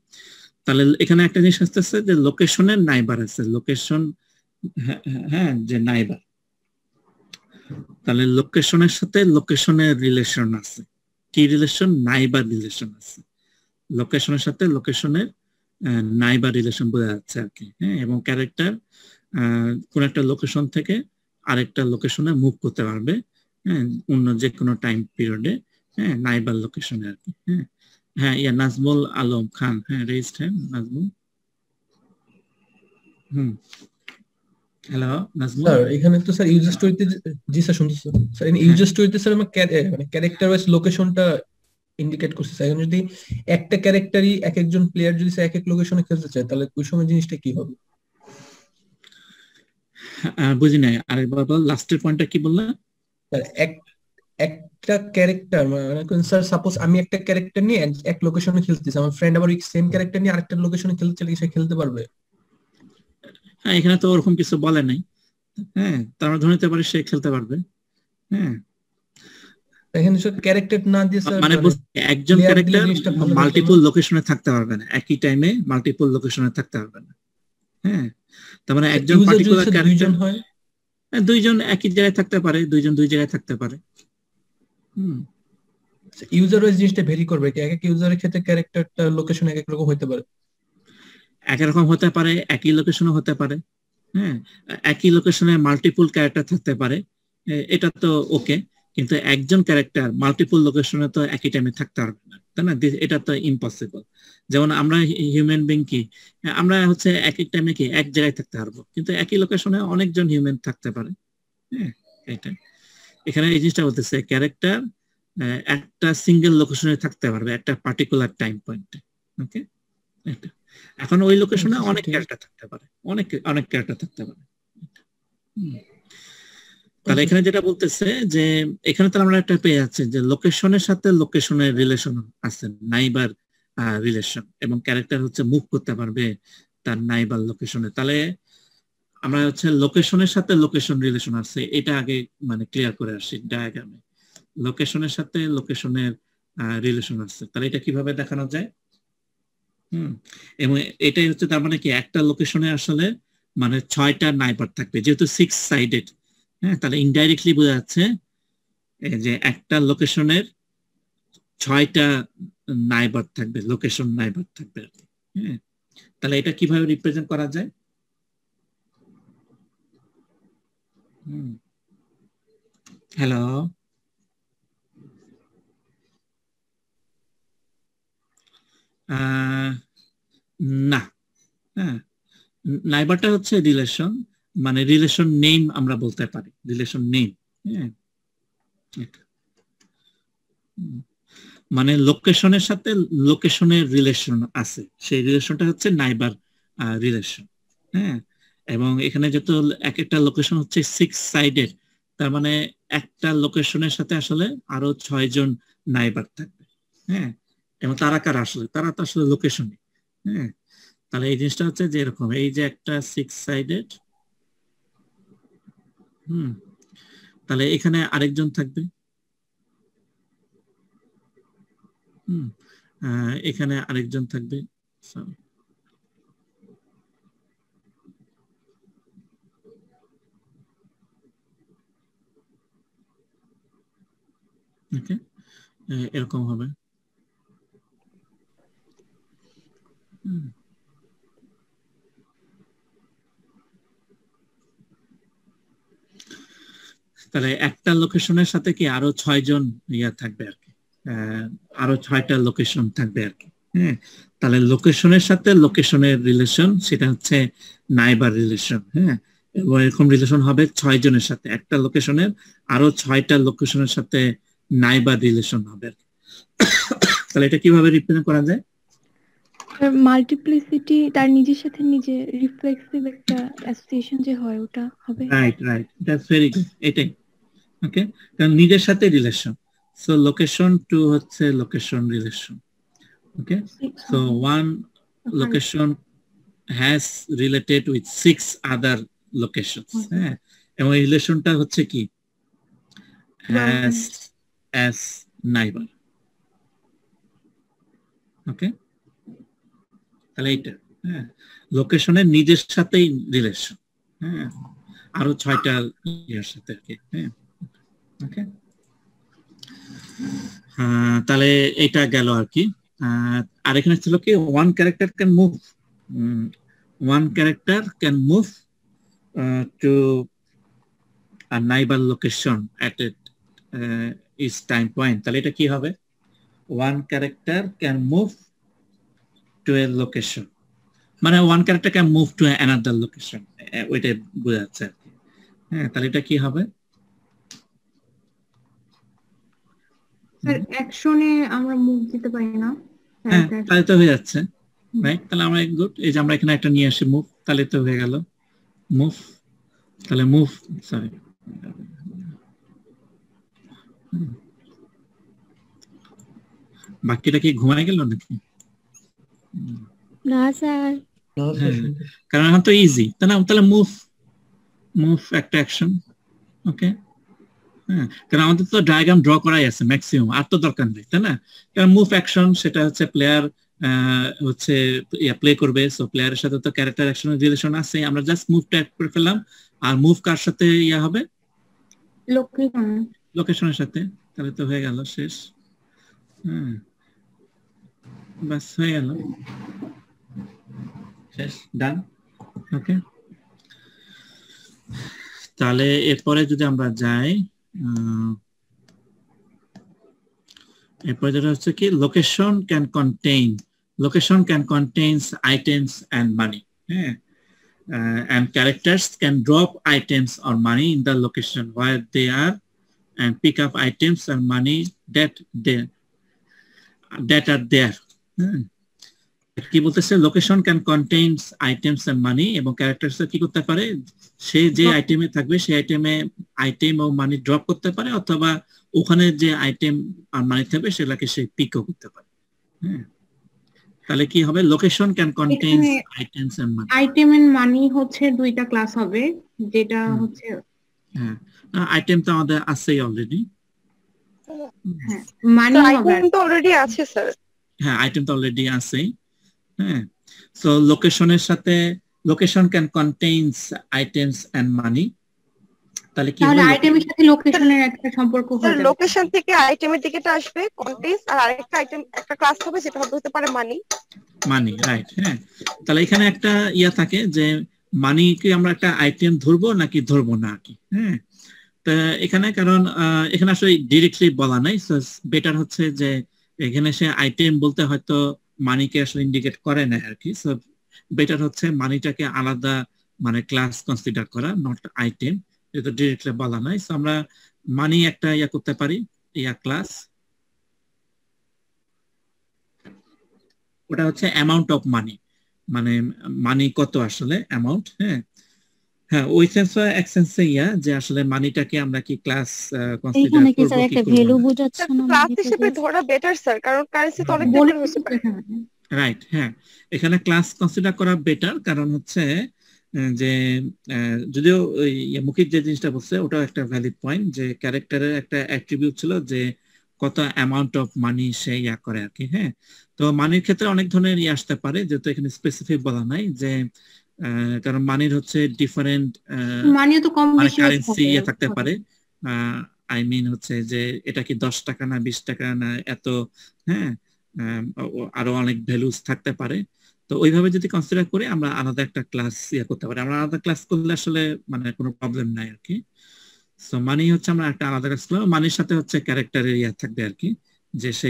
তাহলে এখানে একটা জিনিস আসতেছে যে লোকেশনের নাইবার আছে, লোকেশন হ্যাঁ যে নাইবার, তাহলে লোকেশনের সাথে লোকেশনের রিলেশন আছে। কি রিলেশন? নাইবার রিলেশন আছে। লোকেশনের সাথে লোকেশনের নাইবার রিলেশন বোঝা যাচ্ছে আর কি। হ্যাঁ এবং ক্যারেক্টার কোন একটা লোকেশন থেকে আরেকটা লোকেশনে মুভ করতে পারবে, হ্যাঁ অন্য যে কোনো টাইম পিরিয়ডে, হ্যাঁ নাইবার লোকেশনে আর কি। হ্যাঁ হ্যাঁ ইয়া নাজমুল আলম খান, হ্যাঁ রেজিস্ট হ্যাঁ নাজমুল। হ্যালো নাজমুল। স্যার এখানে তো স্যার ইউজার স্টোরিতে, জি স্যার শুনতেছি স্যার, এই ইউজার স্টোরিতে স্যার আমার মানে ক্যারেক্টার ওয়াইজ লোকেশনটা ইন্ডিকেট করছে। এখন যদি একটা ক্যারেক্টারই এক একজন প্লেয়ার যদি এক এক লোকেশনে খেলতে চায় তাহলে ওই সময় জিনিসটা কি হবে? বুঝি নাই, আরেকবার বল, লাস্টের পয়েন্টটা কি বললা? একটা ক্যারেক্টার মানে স্যার সাপোজ আমি একটা ক্যারেক্টার নিয়ে এক লোকেশনে খেলতেছি, আমার ফ্রেন্ড আবার সেম ক্যারেক্টার নিয়ে আরেকটা লোকেশনে খেলতে চাইলে সে খেলতে পারবে? হ্যাঁ এখানে তো ওরকম কিছু বলে নাই, হ্যাঁ তার ধরে নিতে পারে সে খেলতে পারবে। হ্যাঁ এখানে সব ক্যারেক্টার না দিয়ে স্যার মানে একজন ক্যারেক্টার মাল্টিপল লোকেশনে থাকতে পারবে না, একই টাইমে মাল্টিপল লোকেশনে থাকতে পারবে না। হ্যাঁ তার মানে একজন পার্টিকুলার ক্যারেক্টার হয়, দুইজন একই জায়গায় থাকতে পারে, দুইজন দুই জায়গায় থাকতে পারে। ইউজার ওয়াইজ জিনিসটা ভেরি করবে কি? এক এক ইউজারের ক্ষেত্রে ক্যারেক্টারটা লোকেশন এক এক রকম হতে পারে, একরকম হতে পারে, একই লোকেশনও হতে পারে। হ্যাঁ একই লোকেশনে মাল্টিপল ক্যারেক্টার থাকতে পারে, এটা তো ওকে, কিন্তু একজন ক্যারেক্টার মাল্টিপল লোকেশনে তো একই টাইমে থাকতে পারবে না। তাই না? এটা তো ইম্পসিবল। যেমন আমরা হিউম্যান বিং কি আমরা হচ্ছে এক এক টাইমে কি এক জায়গায় থাকতে পারবো, কিন্তু একই লোকেশনে অনেকজন হিউম্যান থাকতে পারে। হ্যাঁ, এটা এখানে এই জিনিসটা বলতেছে ক্যারেক্টার একটা সিঙ্গেল লোকেশনে থাকতে পারবে একটা পার্টিকুলার টাইম পয়েন্টে। ওকে, এখন ওই লোকেশনে অনেক ক্যারেক্টার থাকতে পারে, অনেক ক্যারেক্টার থাকতে পারে। তাহলে এখানে যেটা বলতেছে যে এখানে তো আমরা একটা পেয়ে যাচ্ছি যে লোকেশনের সাথে লোকেশনের রিলেশন আছে, নাইবার রিলেশন, এবং ক্যারেক্টার হচ্ছে মুভ করতে পারবে তার নাইবার লোকেশনে। তাহলে আমরা হচ্ছে লোকেশনের সাথে লোকেশন রিলেশন আছে, এটা আগে মানে ক্লিয়ার করে আসি ডায়াগ্রামে। লোকেশনের সাথে লোকেশনের রিলেশন আছে, তাহলে এটা কিভাবে দেখানো যায়? এবং এটাই হচ্ছে তার মানে কি একটা লোকেশনে আসলে মানে 6টা নাইবার থাকবে, যেহেতু 6 সাইডেড। হ্যাঁ, তাহলে ইনডাইরেক্টলি বোঝা যাচ্ছে যে একটা লোকেশনের 6টা নাইবার থাকবে, লোকেশন নাইবার থাকবে। হ্যাঁ, তাহলে এটা কিভাবে রিপ্রেজেন্ট করা যায়? হ্যালো, না, হ্যাঁ, নাইবারটা হচ্ছে রিলেশন, মানে রিলেশন নেম আমরা বলতে পারি, রিলেশন নেম। হ্যাঁ, মানে লোকেশনের সাথে লোকেশনের রিলেশন আছে, সেই রিলেশনটা হচ্ছে নাইবার রিলেশন। হ্যাঁ, এবং এখানে যেহেতু এক একটা লোকেশন হচ্ছে 6 সাইডের, তার মানে একটা লোকেশনের সাথে আসলে আরো 6 জন নাইবার থাকবে। হ্যাঁ, এবং তারা কারা আসলে? তারা তো আসলে লোকেশনে। হ্যাঁ, তাহলে এই জিনিসটা হচ্ছে যে এরকম, এই যে একটা 6 সাইডেড, তাহলে এখানে আরেকজন থাকবে, এখানে আরেকজন থাকবে, ওকে, এরকম হবে। তাহলে একটা লোকেশনের সাথে কি আরো 6 জন ইয়া থাকবে আর কি, আরো 6টা লোকেশন থাকবে আর কি। হ্যাঁ, তাহলে লোকেশনের সাথে লোকেশনের রিলেশন সেটা হচ্ছে নাইবার রিলেশন। হ্যাঁ, এবং এরকম রিলেশন হবে 6 জনের সাথে, একটা লোকেশনের আরো 6টা লোকেশনের সাথে নাইবার রিলেশন হবে। তাহলে এটা কিভাবে রিপ্রেজেন্ট করা যায়? মাল্টিপ্লিসিটি তার নিজের সাথে নিজে রিফ্লেক্সিভ একটা অ্যাসোসিয়েশন যে হয় ওটা হবে। রাইট, দ্যাটস ভেরি গুড, এটাই। ওকে, কারণ নিজের সাথে রিলেশন, সো লোকেশন টু হচ্ছে location relation. Okay, so one location has related with 6 other locations. হ্যাঁ, এবং এই রিলেশনটা হচ্ছে কি হ্যাজ অ্যাজ নাইবার। ওকে, তাহলে এইটা হ্যাঁ লোকেশনের নিজের সাথেই রিলেশন, হ্যাঁ, আরো 6টা ইয়ার সাথে আর কি। হ্যাঁ, ওকে, তাহলে এটা গেল আর কি। আর এখানে ছিল কি one character can move, one character can move to a neighbor location at each time point. তাহলে এটা কি হবে? one character can move to a location, মানে one character can move to another location, ওইটা বোঝা যাচ্ছে আর কি। হ্যাঁ, তাহলে এটা কি হবে? স্যার অ্যাকশনে আমরা মুভ দিতে পারি না। হ্যাঁ, তাহলে তো হয়ে যাচ্ছে, রাইট? তাহলে আমরা গুড, এই যে আমরা এখানে একটা নিয়ে আসি মুভ, তাহলে তো হয়ে গেল মুভ। তাহলে মুভ, সরি, বাকিটা কি ঘুমায় গেল নাকি? না স্যার, কারণ এখন তো ইজি, তাহলে মুভ একটা অ্যাকশন। ওকে, হ্যাঁ, কারণ আমাদের তো ডায়াগ্রাম ড্র করাই আছে ম্যাক্সিমাম, আর তো দরকার নেই, তাই না? কারণ মুভ অ্যাকশন সেটা হচ্ছে প্লেয়ার হচ্ছে প্লে করবে, সো প্লেয়ারের সাথে তো ক্যারেক্টার অ্যাকশনের রিলেশন আছে, আমরা জাস্ট মুভটা অ্যাড করে ফেললাম। আর মুভ কার সাথে ইয়া হবে? লোকেশনের সাথে। তাহলে তো হয়ে গেল, শেষ। হ্যাঁ, বাস হয়ে গেল, শেষ, ডান। ওকে, তাহলে এরপরে যদি আমরা যাই, এরপর যেটা হচ্ছে কি location can contains items and money, হ্যাঁ, and characters can drop items or money in the location where they are and pick up items and money that are there. কি বলতেছে location can contains items and money, এবং characters কি করতে পারে, সে যে আইটেমে থাকবে সেই আইটেম ও মানি ড্রপ করতে পারে, অথবা ওখানে যে আইটেম আর মানি থাকবে সেগুলোকে সে পিকও করতে পারে। হ্যাঁ, তাহলে কি হবে, location can contains items and money. Item and money হচ্ছে দুইটা ক্লাস হবে, যেটা হচ্ছে হ্যাঁ, আইটেম তো আমাদের আছেই অলরেডি। হ্যাঁ, মানি আইটেম তো অলরেডি আছে স্যার। হ্যাঁ, আইটেম তো অলরেডি আছেই। হ্যাঁ, সো লোকেশনের সাথে location can contains items and money, তাহলে কি হবে, আইটেমের সাথে লোকেশনের একটা সম্পর্ক হবে। লোকেশন থেকে আইটেমের দিকেটা আসবে কন্টেইনস, আর আরেকটা আইটেম একটা ক্লাস হবে যেটা হতে পারে মানি। রাইট। হ্যাঁ, তাহলে এখানে একটা ইয়া থাকে যে মানি কি আমরা একটা আইটেম ধরবো নাকি ধরবো না কি। হ্যাঁ, তা এখানে কারণ এখানে আসলে ডিরেক্টলি বলা নাই, সো বেটার হচ্ছে যে এখানে সে আইটেম বলতে হয়তো মানিকে আসলে ইন্ডিকেট করে না আর কি। সো বেটার হচ্ছে মানিটাকে আলাদা মানে ক্লাস কনসিডার করা, নট আইটেম, যেটা ডিরেক্টলি বলা নাই। সো আমরা মানি একটা ইয়া করতে পারি, ইয়া ক্লাস, ওটা হচ্ছে অ্যামাউন্ট অফ মানি, মানে মানি কত আসলে অ্যামাউন্ট। হ্যাঁ হ্যাঁ, ওই সেন্সে এক সেন্সে ইয়া যে আসলে মানিটাকে আমরা কি ক্লাস কনসিডার করব কি স্যার একটা ভ্যালু বোঝাচ্ছে না, ক্লাস হিসেবে ধরা বেটার স্যার, কারণ কারেন্সি তো অনেক বেটার হতে পারে। রাইট। হ্যাঁ, এখানে ক্লাস কনসিডার করা বেটার, কারণ হচ্ছে যে যদিও ওই মুখিক যে জিনিসটা বলছে ওটাও একটা ভ্যালিড পয়েন্ট, যে ক্যারেক্টারের একটা অ্যাট্রিবিউট ছিল যে কত অ্যামাউন্ট অফ মানি সে ইয়া করে আর কি। হ্যাঁ, তো মানির ক্ষেত্রে অনেক ধরনের ইয়ে আসতে পারে, যেহেতু এখানে স্পেসিফিক বলা নাই, যে কারণ মানির হচ্ছে ডিফারেন্ট মানিও তো কম বেশি কারেন্সি ইয়ে থাকতে পারে। আই মিন হচ্ছে যে এটা কি 10 টাকা না 20 টাকা না এত, হ্যাঁ, আরো অনেক ভ্যালুস থাকতে পারে। তো ওইভাবে যদি কনসিডার করে আমরা আলাদা একটা ক্লাস ইয়ে করতে পারি, আমরা আলাদা ক্লাস করলে আসলে মানে কোনো প্রবলেম নাই আর কি। সো মানি হচ্ছে আমরা একটা আলাদা ক্লাস করলাম, মানির সাথে হচ্ছে ক্যারেক্টারের ইয়া থাকবে আর কি, যে সে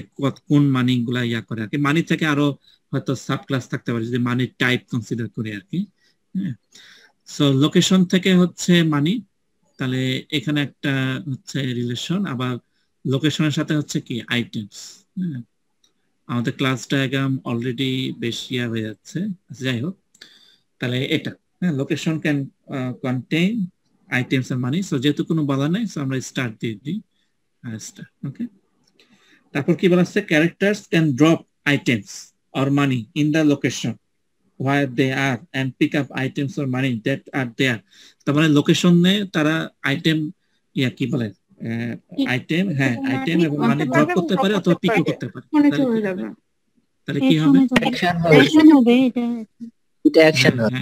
কোন মানি গুলা ইয়া করে আর কি। মানি থেকে আরো হয়তো সাব ক্লাস থাকতে পারে যদি মানির টাইপ কনসিডার করি আর কি। সো লোকেশন থেকে হচ্ছে মানি, তাহলে এখানে একটা হচ্ছে রিলেশন, আবার লোকেশনের সাথে হচ্ছে কি আইটেমস। আমাদের ক্লাস ডায়াগ্রাম অলরেডি বেশি হয়ে যাচ্ছে, যাই হোক, তাহলে এটা location can contain items and money. So যেহেতু কোনো বলা নাই, সো আমরা স্টার্ট দিয়ে দিই। ওকে, তারপর কি বলা আছে, characters can drop items or money in the location where they are and pick up items or money that are there। তার মানে লোকেশনে তারা আইটেম ইয়া কি বলে আইটেম, হ্যাঁ আইটেম এবং মানি ড্রপ করতে পারে অথবা পিকও করতে পারে। তাহলে কি হবে, অ্যাকশন হবে, এটা অ্যাকশন হবে।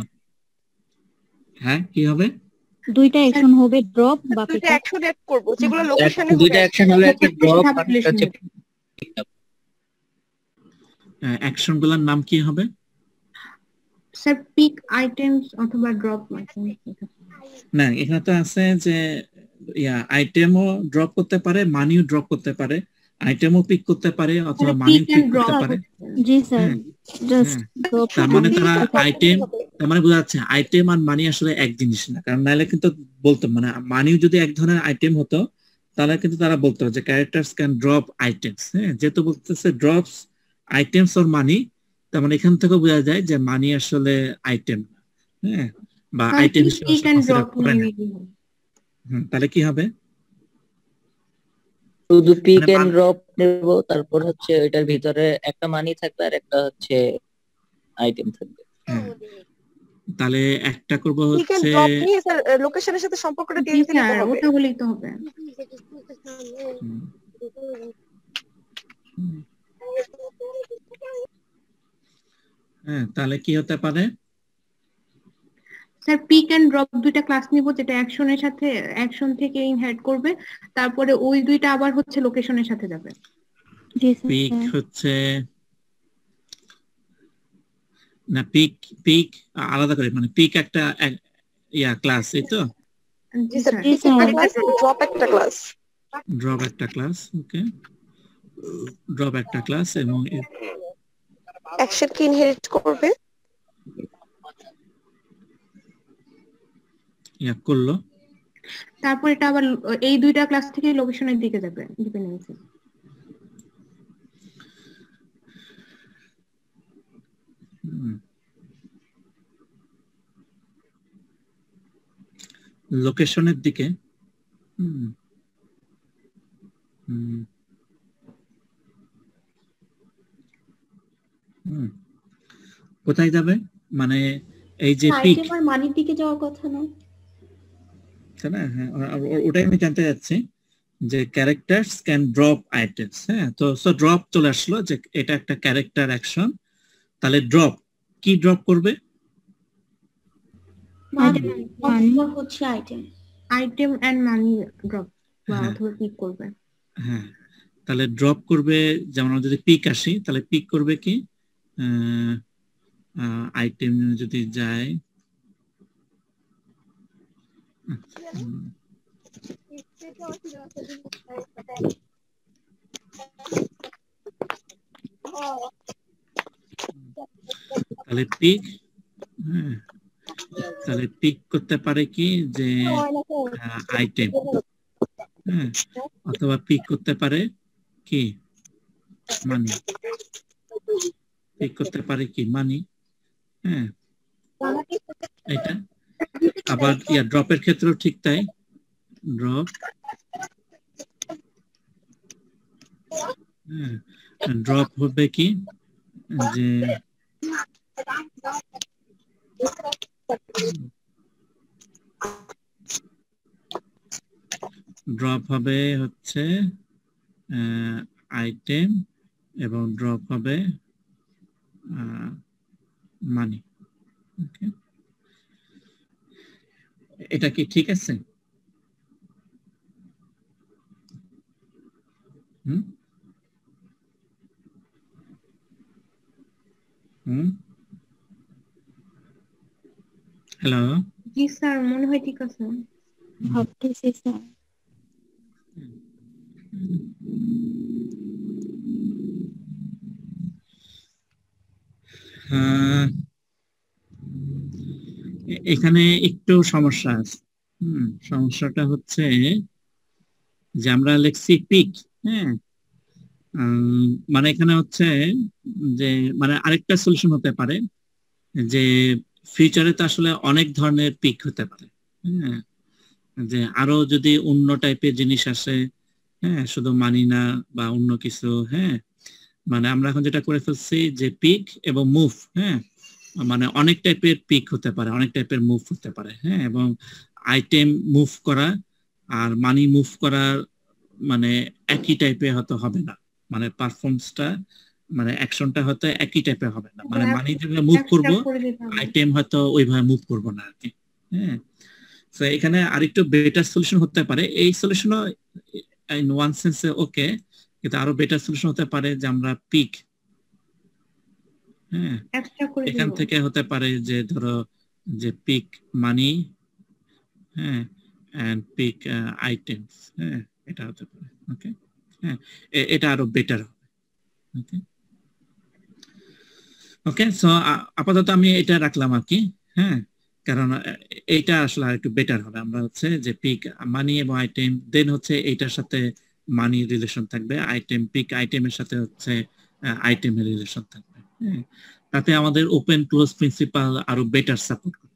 হ্যাঁ, কি হবে, দুইটা অ্যাকশন হবে, ড্রপ বা দুইটা অ্যাকশন অ্যাড করব, যেগুলো লোকেশনে দুইটা অ্যাকশন হলো, একটা ড্রপ আর একটা হচ্ছে পিক আপ। অ্যাকশন গুলোর নাম কি হবে স্যার? পিক আইটেমস অথবা ড্রপ আইটেমস। না, এখানে তো আছে যে ইয়া আইটেমও ড্রপ করতে পারে, মানিও ড্রপ করতে পারে, আইটেমও পিক করতে পারে অথবা মানিও পিক করতে পারে। জি স্যার, জাস্ট ড্রপ। তার মানে তারা আইটেম, তার মানে বোঝা যাচ্ছে আইটেম আর মানি আসলে এক জিনিস না, কারণ নাহলে কিন্তু বলতো, মানে মানিও যদি এক ধরনের আইটেম হতো তাহলে কিন্তু তারা বলতো যে ক্যারেক্টারস ক্যান ড্রপ আইটেমস। হ্যাঁ, যেহেতু বলতেছে ড্রপস আইটেমস অর মানি, তার মানে এখান থেকে বোঝা যায় যে মানি আসলে আইটেম, হ্যাঁ, বা আইটেম হিসেবে কনসিডার করে না। তাহলে কি হবে, শুধু পিক এন্ড ড্রপ নেব, তারপর হচ্ছে এটার ভিতরে একটা মানি থাকবে আর একটা হচ্ছে আইটেম থাকবে। তাহলে একটা করব হচ্ছে লোকেশনের সাথে সম্পর্কটা দিয়ে দিতে হবে, ওটা হলেই তো হবে। হ্যাঁ, তাহলে কি হতে পারে স্যার? পিক এন্ড ড্রপ দুইটা ক্লাস নিব, যেটা অ্যাকশনের সাথে অ্যাকশন থেকে ইনহেরিট করবে, তারপরে ওই দুইটা আবার হচ্ছে লোকেশনের সাথে যাবে। পিক হচ্ছে না, পিক আলাদা করে, মানে পিক একটা ইয়া ক্লাস, এই তো জি স্যার, ড্রপ একটা ক্লাস। ড্রপ একটা ক্লাস, ওকে। ড্রপ একটা ক্লাস এবং অ্যাকশন কি ইনহেরিট করবে? ইয়া করলো, তারপর এটা আবার এই দুইটা ক্লাস থেকে লোকেশনের দিকে যাবে ডিপেন্ডেন্সি। লোকেশনের দিকে কোথায় যাবে? মানে এই যে পিক আইটেম আর মানির দিকে যাওয়ার কথা না, তাই না? হ্যাঁ, ওটাই আমি জানতে যাচ্ছি যে ক্যারেক্টারস ক্যান ড্রপ আইটেমস। হ্যাঁ, তো ড্রপ চলে আসলো যে এটা একটা ক্যারেক্টার অ্যাকশন। তাহলে ড্রপ কি ড্রপ করবে? হচ্ছে আইটেম এন্ড মানি ড্রপ বা অথবা পিক করবে। হ্যাঁ, তাহলে ড্রপ করবে, যেমন আমরা যদি পিক আসি তাহলে পিক করবে কি আইটেম যদি যায় তাহলে পিক, হ্যাঁ তাহলে পিক করতে পারে কি যে আইটেম, হ্যাঁ, অথবা পিক করতে পারে কি মানি, পিক করতে পারে কি মানি। হ্যাঁ, এটা আবার ইয়া ড্রপের ক্ষেত্রেও ঠিক তাই। ড্রপ, হ্যাঁ, ড্রপ হবে কি যে ড্রপ হবে হচ্ছে আইটেম এবং ড্রপ হবে মানি। ওকে, এটা কি ঠিক আছে? হ্যালো, জি স্যার, মনে হয় ঠিক আছে। ভাবতেছি স্যার। এখানে একটু সমস্যা আছে। সমস্যাটা হচ্ছে যে আমরা লিখছি পিক, হ্যাঁ, মানে এখানে হচ্ছে যে মানে আরেকটা সলিউশন হতে পারে যে ফিউচারে তো আসলে অনেক ধরনের পিক হতে পারে। হ্যাঁ, যে আরো যদি অন্য টাইপের জিনিস আসে, হ্যাঁ, শুধু মানি না বা অন্য কিছু। হ্যাঁ, মানে আমরা এখন যেটা করে ফেলছি যে পিক এবং মুভ, হ্যাঁ, মানে অনেক টাইপের পিক হতে পারে, অনেক টাইপের মুভ হতে পারে। হ্যাঁ, এবং আইটেম মুভ করা আর মানি মুভ করার মানে একই টাইপের হয়তো হবে না, মানে পারফরমেন্সটা মানে অ্যাকশনটা হয়তো একই টাইপের হবে না। মানে মানি যেভাবে মুভ করব আইটেম হয়তো ওইভাবে মুভ করব না আর কি। হ্যাঁ, তো এখানে আরেকটু বেটার সলিউশন হতে পারে। এই সলিউশনও ইন ওয়ান সেন্সে ওকে, কিন্তু আরো বেটার সলিউশন হতে পারে যে আমরা পিক, হ্যাঁ, এখান থেকে হতে পারে যে ধরো যে পিক মানি, হ্যাঁ, এন্ড পিক আইটেমস। হ্যাঁ, এটা হতে পারে। ওকে, হ্যাঁ, এটা আরো বেটার হবে। ওকে, ওকে, সো আপাতত আমি এটা রাখলাম আর কি। হ্যাঁ, কারণ এইটা আসলে একটু বেটার হবে। আমরা হচ্ছে যে পিক মানি এবং আইটেম, দেন হচ্ছে এইটার সাথে মানি রিলেশন থাকবে, আইটেম পিক আইটেমের সাথে হচ্ছে আইটেমের রিলেশন থাকবে। হ্যাঁ, তাতে আমাদের ওপেন ক্লোজ প্রিন্সিপাল আরো বেটার সাপোর্ট করে।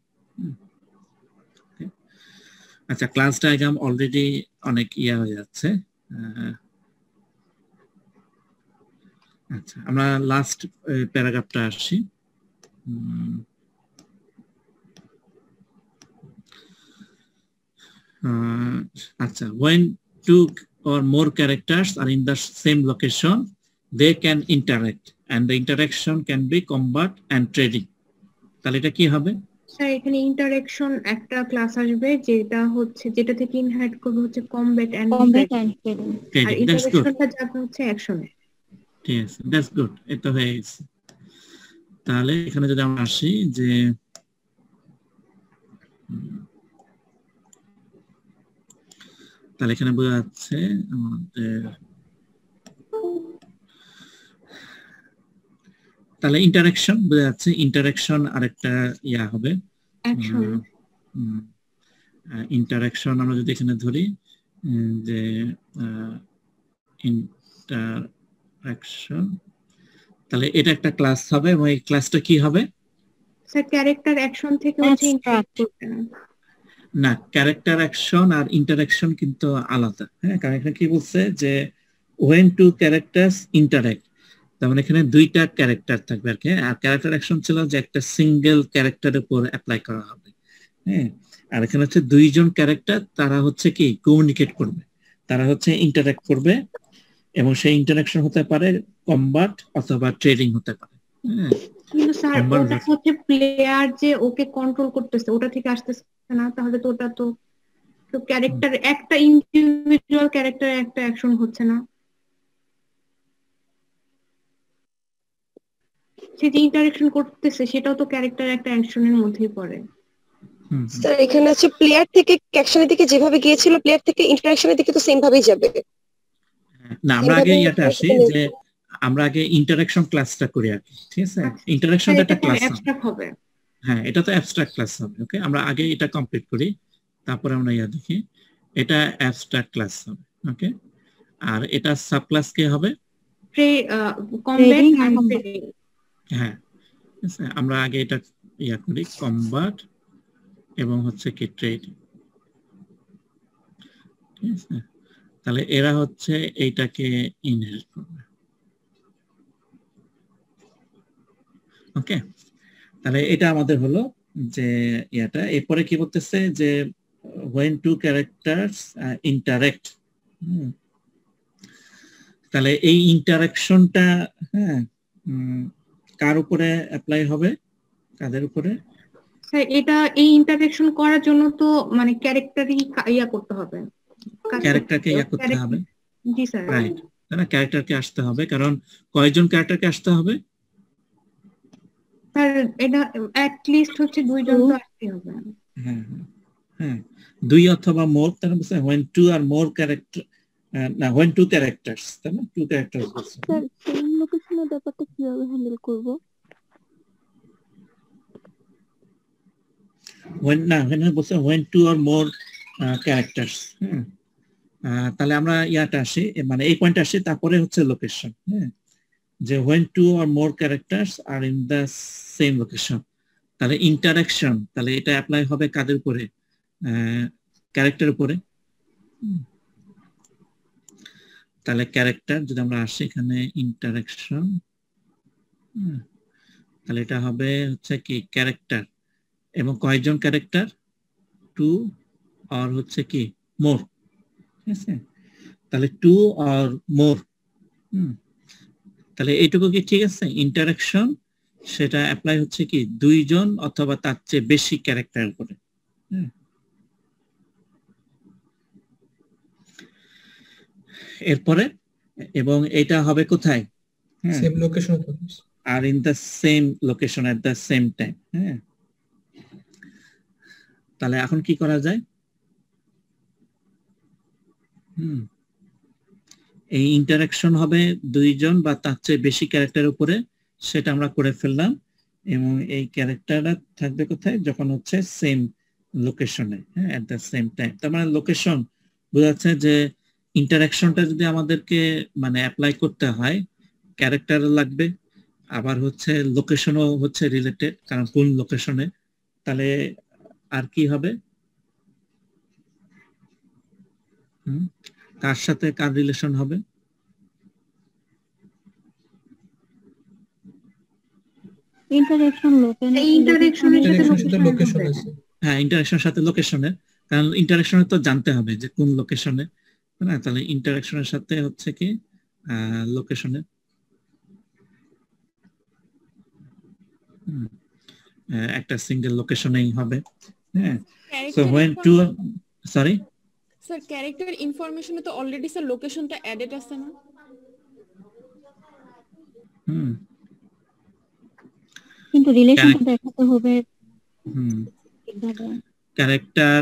আচ্ছা, ক্লাস ডায়াগ্রাম অলরেডি অনেক ইয়া হয়ে যাচ্ছে। আচ্ছা, আমরা লাস্ট প্যারাগ্রাফটা আসি। আচ্ছা, when two or more characters are in the same location, they can interact and the interaction can be combat and trading. তাহলে এটা কি হবে? স্যার, এখানে ইন্টারঅ্যাকশন একটা ক্লাস আসবে যেটা থেকে ইনহাইট করবে হচ্ছে কমব্যাট এন্ড ট্রেডিং, আর ইন্টারঅ্যাকশনটা যাবে হচ্ছে অ্যাকশনে। ঠিক আছে, দ্যাটস গুড, এটা হয়ে গেছে। তাহলে এখানে যদি আমরা আসি যে তাহলে এখানে বোঝা যাচ্ছে আমাদের তাহলে ইন্টারাকশন বোঝা যাচ্ছে, ইন্টারাকশন আরেকটা ইয়া হবে, ইন্টারাকশন আমরা যদি এখানে ধরি যে ইন্টারাকশন, তাহলে এটা একটা ক্লাস হবে এবং এই ক্লাসটা কি হবে? স্যার ক্যারেক্টার অ্যাকশন থেকে হচ্ছে ইন্টারাক্ট করতে না, ক্যারেক্টার অ্যাকশন আর ইন্টারাকশন কিন্তু আলাদা। হ্যাঁ, কারণ এখানে কি বলছে যে when two characters interact, তার মানে এখানে দুইটা ক্যারেক্টার থাকবে আর কি। আর ক্যারেক্টার অ্যাকশন ছিল যে একটা সিঙ্গেল ক্যারেক্টারের উপর অ্যাপ্লাই করা হবে। হ্যাঁ, আর এখানে হচ্ছে দুইজন ক্যারেক্টার, তারা হচ্ছে কি কমিউনিকেট করবে, তারা হচ্ছে ইন্টারঅ্যাক্ট করবে, এবং সেই ইন্টারাকশন হতে পারে কমবাট অথবা ট্রেডিং হতে পারে। হ্যাঁ, কিন্তু স্যার ওটা হচ্ছে প্লেয়ার যে ওকে কন্ট্রোল করতেছে ওটা থেকে আসতেছে না, তাহলে তো ওটা তো ক্যারেক্টার একটা ইন্ডিভিজুয়াল ক্যারেক্টার একটা অ্যাকশন হচ্ছে না, সে যে ইন্টারঅ্যাকশন করতেছে সেটাও তো ক্যারেক্টার একটা অ্যাকশনের মধ্যেই পড়ে। স্যার এখানে আছে প্লেয়ার থেকে অ্যাকশনের দিকে যেভাবে গিয়েছিল প্লেয়ার থেকে ইন্টারঅ্যাকশনের দিকে তো সেম ভাবেই যাবে না। আমরা আগে ইয়াটা আসি যে আমরা আগে ইন্টারঅ্যাকশন ক্লাসটা করি আর কি, ঠিক আছে? ইন্টারঅ্যাকশনটা একটা ক্লাস হবে। হ্যাঁ, এটা তো অ্যাবস্ট্রাক্ট ক্লাস হবে। ওকে, আমরা আগে এটা কমপ্লিট করি, তারপরে আমরা ইয়া দেখি। এটা অ্যাবস্ট্রাক্ট ক্লাস হবে। ওকে, আর এটা সাব ক্লাস কি হবে? হ্যাঁ, আমরা আগে এটা ইয়া করি, কমবাট এবং হচ্ছে কি ট্রেডিং। ঠিক আছে, তাহলে এরা হচ্ছে এইটাকে ইনহেরিট করবে। ওকে, তাহলে এটা আমাদের হলো যে ইয়াটা। এরপরে কি বলতেছে যে when two characters interact, তাহলে এই ইন্টারাকশনটা হ্যাঁ কার উপরে অ্যাপ্লাই হবে, কাদের উপরে? স্যার এটা এই ইন্টারঅ্যাকশন করার জন্য তো মানে ক্যারেক্টারই ইয়া করতে হবে, ক্যারেক্টারকে ইয়া করতে হবে। জি স্যার, রাইট, তাহলে ক্যারেক্টারকে আসতে হবে। কারণ কয়জন ক্যারেক্টারকে আসতে হবে? স্যার এটা অ্যাট লিস্ট হচ্ছে দুইজন তো আসতে হবে। হ্যাঁ হ্যাঁ, দুই অথবা মোর, তার মানে when two or more character, না when two characters, তাই না? two characters বলছে। স্যার সেম লোকেশনের ব্যাপারটা কিভাবে হ্যান্ডেল করব? when না, when বলছে when two or more characters, তাহলে আমরা ইয়াটা আসি, মানে এই পয়েন্ট আসি, তারপরে হচ্ছে লোকেশন। হ্যাঁ, যে when two or more characters are in the same location, তাহলে ইন্টারাকশন, তাহলে এটা অ্যাপ্লাই হবে কাদের উপরে? ক্যারেক্টার উপরে। তাহলে ক্যারেক্টার যদি আমরা আসি এখানে ইন্টারাকশন, তাহলে এটা হবে হচ্ছে কি ক্যারেক্টার, এবং কয়জন ক্যারেক্টার? টু আর হচ্ছে কি মোর। ঠিক আছে, তাহলে টু আর মোর। তাহলে এইটুকু কি ঠিক আছে? ইন্টারাকশন সেটা অ্যাপ্লাই হচ্ছে কি দুইজন অথবা তার চেয়ে বেশি ক্যারেক্টারের উপরে। এরপরে এবং এটা হবে কোথায়? সেম লোকেশন আর in the same location at the same time. হ্যাঁ, তাহলে এখন কি করা যায়? এই ইন্টারাকশন হবে দুইজন বা তার চেয়ে বেশি ক্যারেক্টারের উপরে, সেটা আমরা করে ফেললাম। এবং এই ক্যারেক্টারটা থাকবে কোথায়? যখন হচ্ছে সেম লোকেশনে, হ্যাঁ, এট দ্য সেম টাইম। তার মানে লোকেশন বোঝা যাচ্ছে যে ইন্টারাকশনটা যদি আমাদেরকে মানে অ্যাপ্লাই করতে হয়, ক্যারেক্টার লাগবে, আবার হচ্ছে লোকেশনও হচ্ছে রিলেটেড, কারণ কোন লোকেশনে। তাহলে আর কি হবে? কার সাথে কার রিলেশন হবে? হ্যাঁ, ইন্টারাকশনের সাথে লোকেশনের, কারণ ইন্টারাকশনে তো জানতে হবে যে কোন লোকেশনে, না? তাহলে ইন্টারাকশনের সাথে হচ্ছে কি লোকেশনের একটা সিঙ্গেল লোকেশনেই হবে। হ্যাঁ, so when two, sorry sir character ইনফরমেশনে তো অলরেডি স্যার লোকেশনটা অ্যাডেড আছে না? কিন্তু রিলেশনটা দেখাতে হবে। ক্যারেক্টার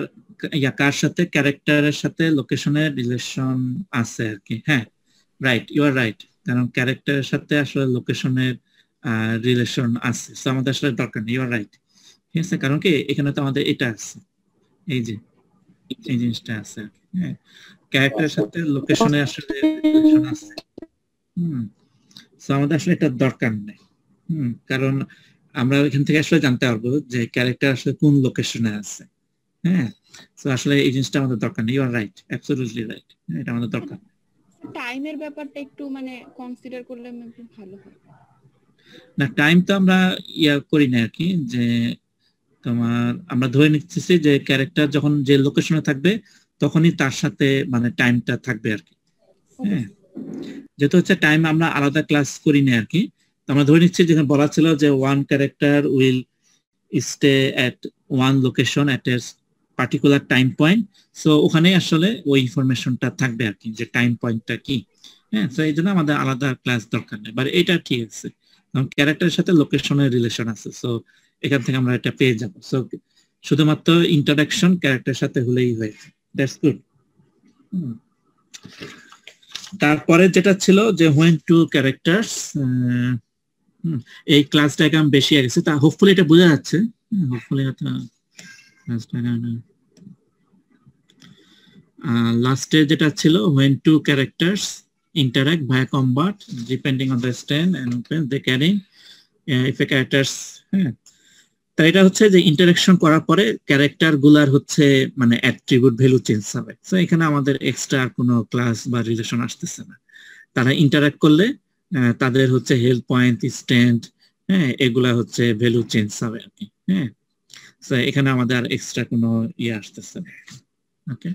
কার সাথে? ক্যারেক্টারের সাথে লোকেশনের রিলেশন আছে আর কি। হ্যাঁ, রাইট, ইউ আর রাইট, কারণ ক্যারেক্টারের সাথে আসলে লোকেশনের রিলেশন আছে, সো আমাদের আসলে দরকার নেই। ইউ আর রাইট, ঠিক আছে, কারণ কি এখানে তো আমাদের এটা আছে, এই যে এই জিনিসটা আছে, হ্যাঁ, ক্যারেক্টারের সাথে লোকেশনে আসলে রিলেশন আছে। সো আমাদের আসলে এটা দরকার নেই, কারণ আমরা এখান থেকে আসলে জানতে পারবো যে ক্যারেক্টার আসলে কোন লোকেশনে আছে। হ্যাঁ, সো আসলে এই জিনিসটা আমাদের দরকার নেই। You are right, absolutely right, এটা আমাদের দরকার। টাইমের ব্যাপারটা একটু মানে কনসিডার করলে ভালো হয় না। টাইম তো আমরা করি না আর কি, যে তোমার আমরা ধরে নিচ্ছি যে ক্যারেক্টার যখন যে লোকেশনে থাকবে তখনই তার সাথে মানে টাইমটা থাকবে আর কি। হ্যাঁ, যেহেতু হচ্ছে টাইম আমরা আলাদা ক্লাস করি না আর কি, আমরা ধরে নিচ্ছি যেখানে বলা ছিল যে one character will stay at one location at a particular time point, so ওখানে আসলে ওই ইনফরমেশনটা থাকবে আর কি, যে টাইম পয়েন্টটা কি। হ্যাঁ, তো এই জন্য আমাদের আলাদা ক্লাস দরকার নেই, বাট এটা ঠিক আছে, কারণ ক্যারেক্টারের সাথে লোকেশনের রিলেশন আছে, সো এখান থেকে আমরা এটা পেয়ে যাব। সো শুধুমাত্র ইন্টারাকশন ক্যারেক্টারের সাথে হলেই হয়েছে, দ্যাটস গুড। তারপরে যেটা ছিল যে when two characters, এই ক্লাস ডায়াগ্রাম বেশি গেছে, তা হোপফুলি এটা বোঝা যাচ্ছে, হোপফুলি এটা লাস্টে যেটা ছিল when two characters interact via combat depending on the stand and open they carry if a characters, হ্যাঁ, তাই এটা হচ্ছে যে ইন্টারাকশন করার পরে ক্যারেক্টার গুলার হচ্ছে মানে অ্যাট্রিবিউট ভ্যালু চেঞ্জ হবে। সো এখানে আমাদের এক্সট্রা কোনো ক্লাস বা রিলেশন আসতেছে না, তারা ইন্টারাক্ট করলে তাদের হচ্ছে হেল্প পয়েন্ট, স্ট্যান্ড, হ্যাঁ, এগুলা হচ্ছে ভ্যালু চেঞ্জ হবে আর কি। হ্যাঁ, সো এখানে আমাদের আর এক্সট্রা কোনো আসতেছে না। ওকে,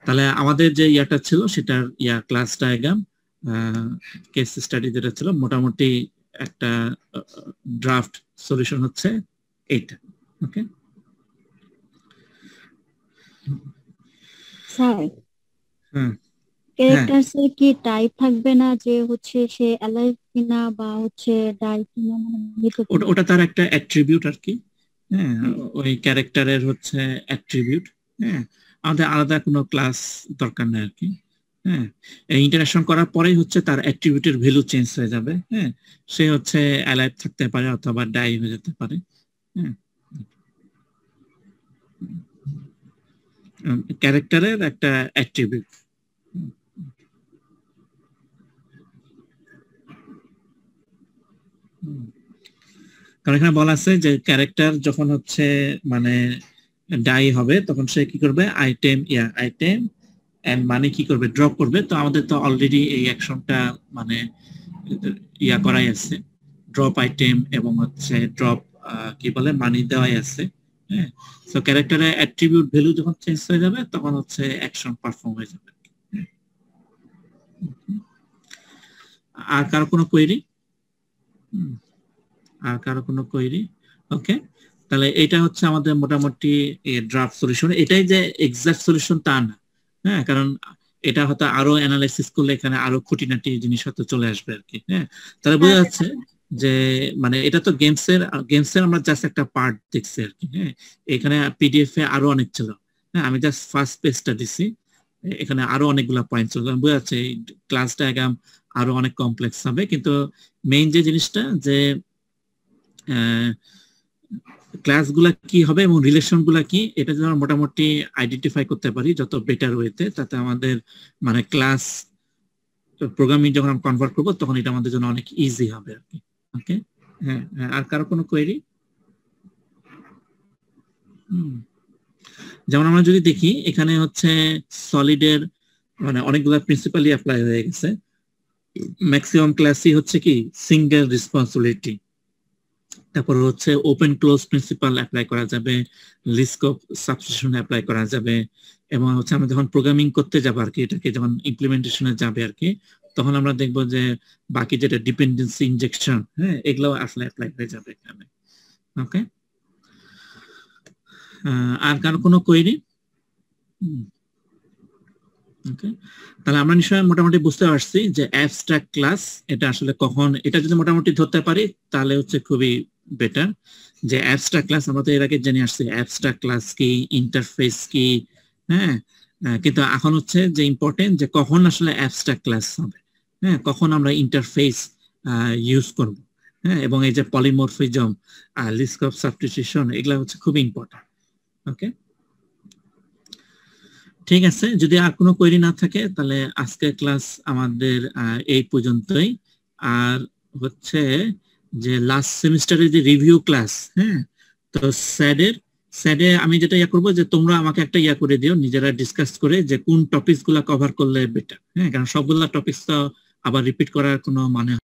তাহলে আমাদের যে ইয়াটা ছিল সেটার ক্লাস ডায়াগ্রাম কেস স্টাডি যেটা ছিল মোটামুটি একটা ড্রাফট সলিউশন হচ্ছে এইটা। ওকে স্যার, ক্যারেক্টারসের কি টাইপ থাকবে না, যে হচ্ছে সে অ্যালাইভ কিনা বা হচ্ছে ডাই কিনা, মানে ওটা তার একটা অ্যাট্রিবিউট আর কি। হ্যাঁ, ওই ক্যারেক্টারের হচ্ছে অ্যাট্রিবিউট। হ্যাঁ, আমাদের আলাদা কোনো ক্লাস দরকার নেই আর কি। হ্যাঁ, ইন্টারাকশন করার পরেই হচ্ছে তার অ্যাট্রিবিউটের ভ্যালু চেঞ্জ হয়ে যাবে। হ্যাঁ, সে হচ্ছে অ্যালাইভ থাকতে পারে অথবা ডাই হয়ে যেতে পারে। হ্যাঁ, ক্যারেক্টারের একটা অ্যাট্রিবিউট। কারণ এখানে বলা আছে যে ক্যারেক্টার যখন হচ্ছে মানে ডাই হবে তখন সে কি করবে, আইটেম এন্ড মানে কি করবে, ড্রপ করবে। তো আমাদের তো অলরেডি এই অ্যাকশনটা মানে করাই আছে, ড্রপ আইটেম এবং হচ্ছে ড্রপ কি বলে মানি দেওয়াই আছে। হ্যাঁ, সো ক্যারেক্টারের অ্যাট্রিবিউট ভ্যালু যখন চেঞ্জ হয়ে যাবে তখন হচ্ছে অ্যাকশন পারফর্ম হয়ে যাবে। আর কারো কোনো কোয়েরি? আর কারো কোনো কোয়েরি? ওকে, তাহলে এটা হচ্ছে আমাদের মোটামুটি ড্রাফট সলিউশন। এটাই যে এক্সাক্ট সলিউশন তা না, হ্যাঁ, কারণ এটা হয়তো আরো অ্যানালাইসিস করলে এখানে আরো খুঁটিনাটি জিনিস হয়তো চলে আসবে আর কি। হ্যাঁ, তাহলে বোঝা যাচ্ছে যে মানে এটা তো গেমসের আমরা জাস্ট একটা পার্ট দেখছি আর কি। হ্যাঁ, এখানে পিডিএফ এ আরো অনেক ছিল। হ্যাঁ, আমি জাস্ট ফার্স্ট পেজটা দিছি, এখানে আরো অনেকগুলো পয়েন্ট ছিল। বোঝা যাচ্ছে ক্লাস ডায়াগ্রাম আরো অনেক কমপ্লেক্স হবে, কিন্তু মেইন যে জিনিসটা যে ক্লাসগুলা কি হবে এবং রিলেশন গুলা কি, এটা যদি আমরা মোটামুটি আইডেন্টিফাই করতে পারি যত বেটার ওয়েতে, তাতে আমাদের মানে ক্লাস প্রোগ্রামিং যখন আমরা কনভার্ট করবো তখন এটা আমাদের জন্য অনেক ইজি হবে আর কি। ওকে, হ্যাঁ, আর কারো কোনো কোয়েরি? যেমন আমরা যদি দেখি এখানে হচ্ছে সলিডের মানে অনেকগুলো প্রিন্সিপালি অ্যাপ্লাই হয়ে গেছে। ম্যাক্সিমাম ক্লাসই হচ্ছে কি সিঙ্গেল রেসপন্সিবিলিটি, তারপর হচ্ছে ওপেন ক্লোজ প্রিন্সিপাল অ্যাপ্লাই করা যাবে, লিস্ট অফ সাবস্টিটিউশন অ্যাপ্লাই করা যাবে, এবং হচ্ছে আমরা যখন প্রোগ্রামিং করতে যাবো আর কি, এটাকে যখন ইমপ্লিমেন্টেশনে যাবে আর কি, তখন আমরা দেখবো যে বাকি যেটা ডিপেন্ডেন্সি ইনজেকশন, হ্যাঁ, এগুলো আসলে অ্যাপ্লাই হয়ে যাবে এখানে। ওকে, আর কারো কোনো কোয়েরি? ওকে, তাহলে আমরা নিশ্চয়ই মোটামুটি বুঝতে পারছি যে অ্যাবস্ট্রাক্ট ক্লাস এটা আসলে কখন, এটা যদি মোটামুটি ধরতে পারি তাহলে হচ্ছে খুবই বেটার। যে অ্যাবস্ট্রাক্ট ক্লাস আমরা তো এর আগে জেনে আসছি, অ্যাবস্ট্রাক্ট ক্লাস কি, ইন্টারফেস কি। হ্যাঁ, কিন্তু এখন হচ্ছে যে ইম্পর্টেন্ট যে কখন আসলে অ্যাবস্ট্রাক্ট ক্লাস হবে, হ্যাঁ, কখন আমরা ইন্টারফেস ইউজ করব। হ্যাঁ, এবং এই যে পলিমরফিজম আর লিস্ট অফ সাবস্টিটিউশন এগুলা হচ্ছে খুব ইম্পর্টেন্ট। ওকে, ঠিক আছে, যদি আর কোনো কোয়েরি না থাকে তাহলে আজকের ক্লাস আমাদের এই পর্যন্তই। আর হচ্ছে যে লাস্ট সেমিস্টারের যে রিভিউ ক্লাস, হ্যাঁ, তো স্যাডে আমি যেটা ইয়া করবো যে তোমরা আমাকে একটা ইয়া করে দিও নিজেরা ডিসকাস করে যে কোন টপিকস গুলা কভার করলে বেটার। হ্যাঁ, কারণ সবগুলা টপিকস তো আবার রিপিট করার কোনো মানে